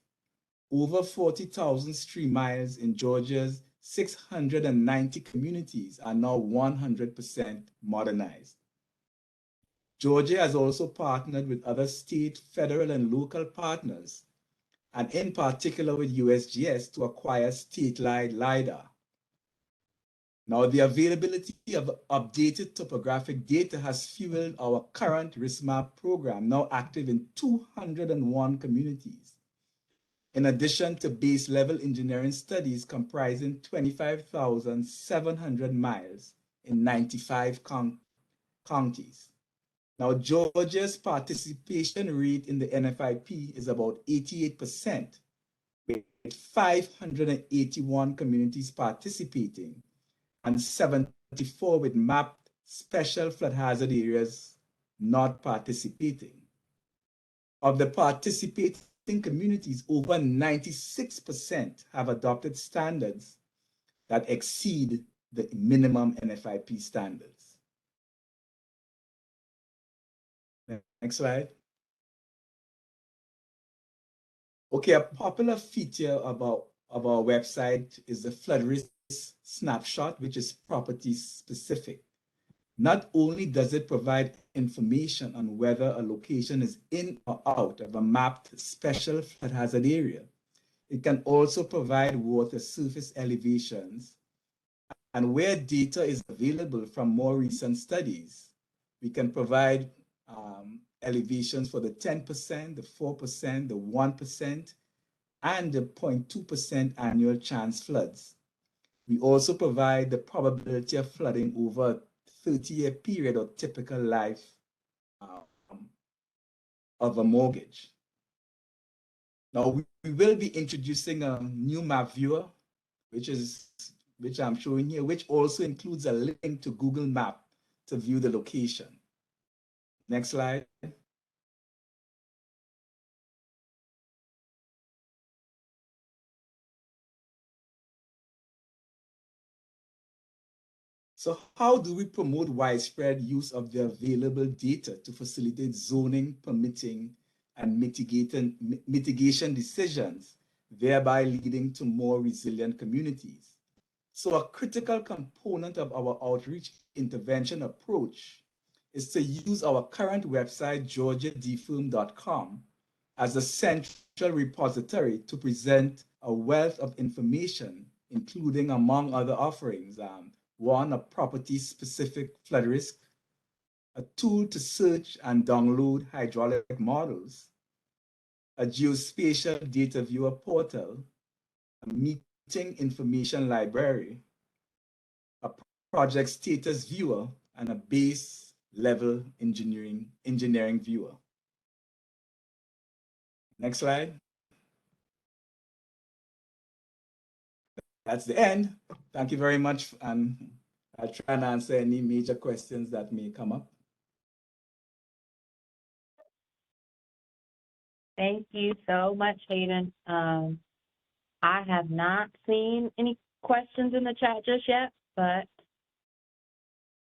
Over 40,000 stream miles in Georgia's 690 communities are now 100% modernized. Georgia has also partnered with other state, federal, and local partners, and in particular with USGS to acquire statewide LiDAR. Now, the availability of updated topographic data has fueled our current risk map program, now active in 201 communities. In addition to base level engineering studies comprising 25,700 miles in 95 counties. Now, Georgia's participation rate in the NFIP is about 88%, with 581 communities participating and 74 with mapped special flood hazard areas not participating. Of the participating communities, over 96% have adopted standards that exceed the minimum NFIP standards. Next slide. Okay, a popular feature of our website is the flood risk snapshot, which is property specific. Not only does it provide information on whether a location is in or out of a mapped special flood hazard area, it can also provide water surface elevations. And where data is available from more recent studies, we can provide elevations for the 10%, the 4%, the 1%, and the 0.2% annual chance floods. We also provide the probability of flooding over a 30-year period or typical life of a mortgage. Now, we will be introducing a new map viewer, which I'm showing here, which also includes a link to Google Map to view the location. Next slide. So how do we promote widespread use of the available data to facilitate zoning, permitting, and mitigation decisions, thereby leading to more resilient communities? So a critical component of our outreach intervention approach is to use our current website, georgiadfirm.com, as a central repository to present a wealth of information, including, among other offerings, one, a property-specific flood risk, a tool to search and download hydraulic models, a geospatial data viewer portal, a information library, a project status viewer, and a base level engineering viewer. Next slide. That's the end. Thank you very much, and I'll try and answer any major questions that may come up. Thank you so much, Hayden. I have not seen any questions in the chat just yet, but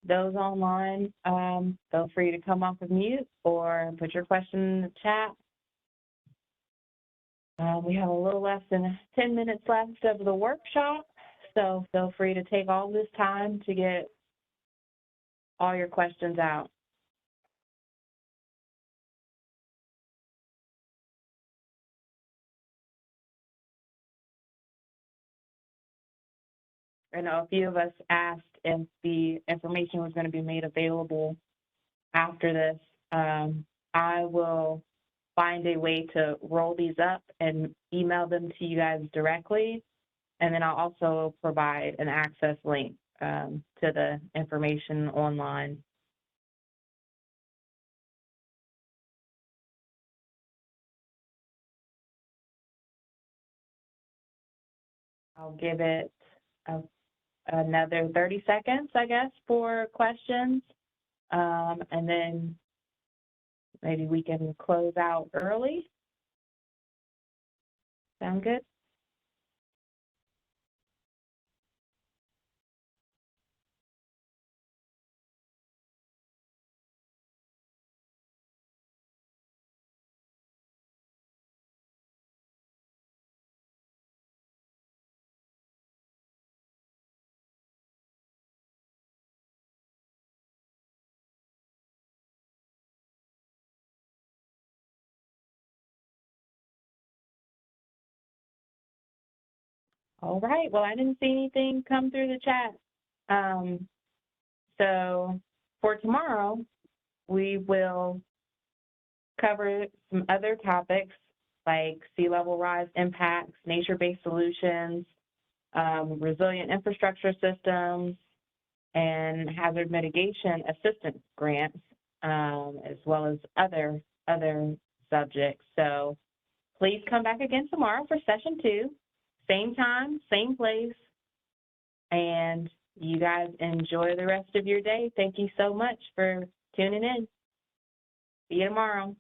those online, feel free to come off of mute or put your question in the chat. We have a little less than 10 minutes left of the workshop, so feel free to take all this time to get all your questions out. I know a few of us asked if the information was going to be made available after this. I will find a way to roll these up and email them to you guys directly. And then I'll also provide an access link to the information online. I'll give it another 30 seconds, I guess, for questions. And then maybe we can close out early. Sound good? All right, well, I didn't see anything come through the chat. So for tomorrow, we will cover some other topics like sea level rise impacts, nature-based solutions, resilient infrastructure systems, and hazard mitigation assistance grants, as well as other subjects. So please come back again tomorrow for session 2. Same time, same place, and you guys enjoy the rest of your day. Thank you so much for tuning in. See you tomorrow.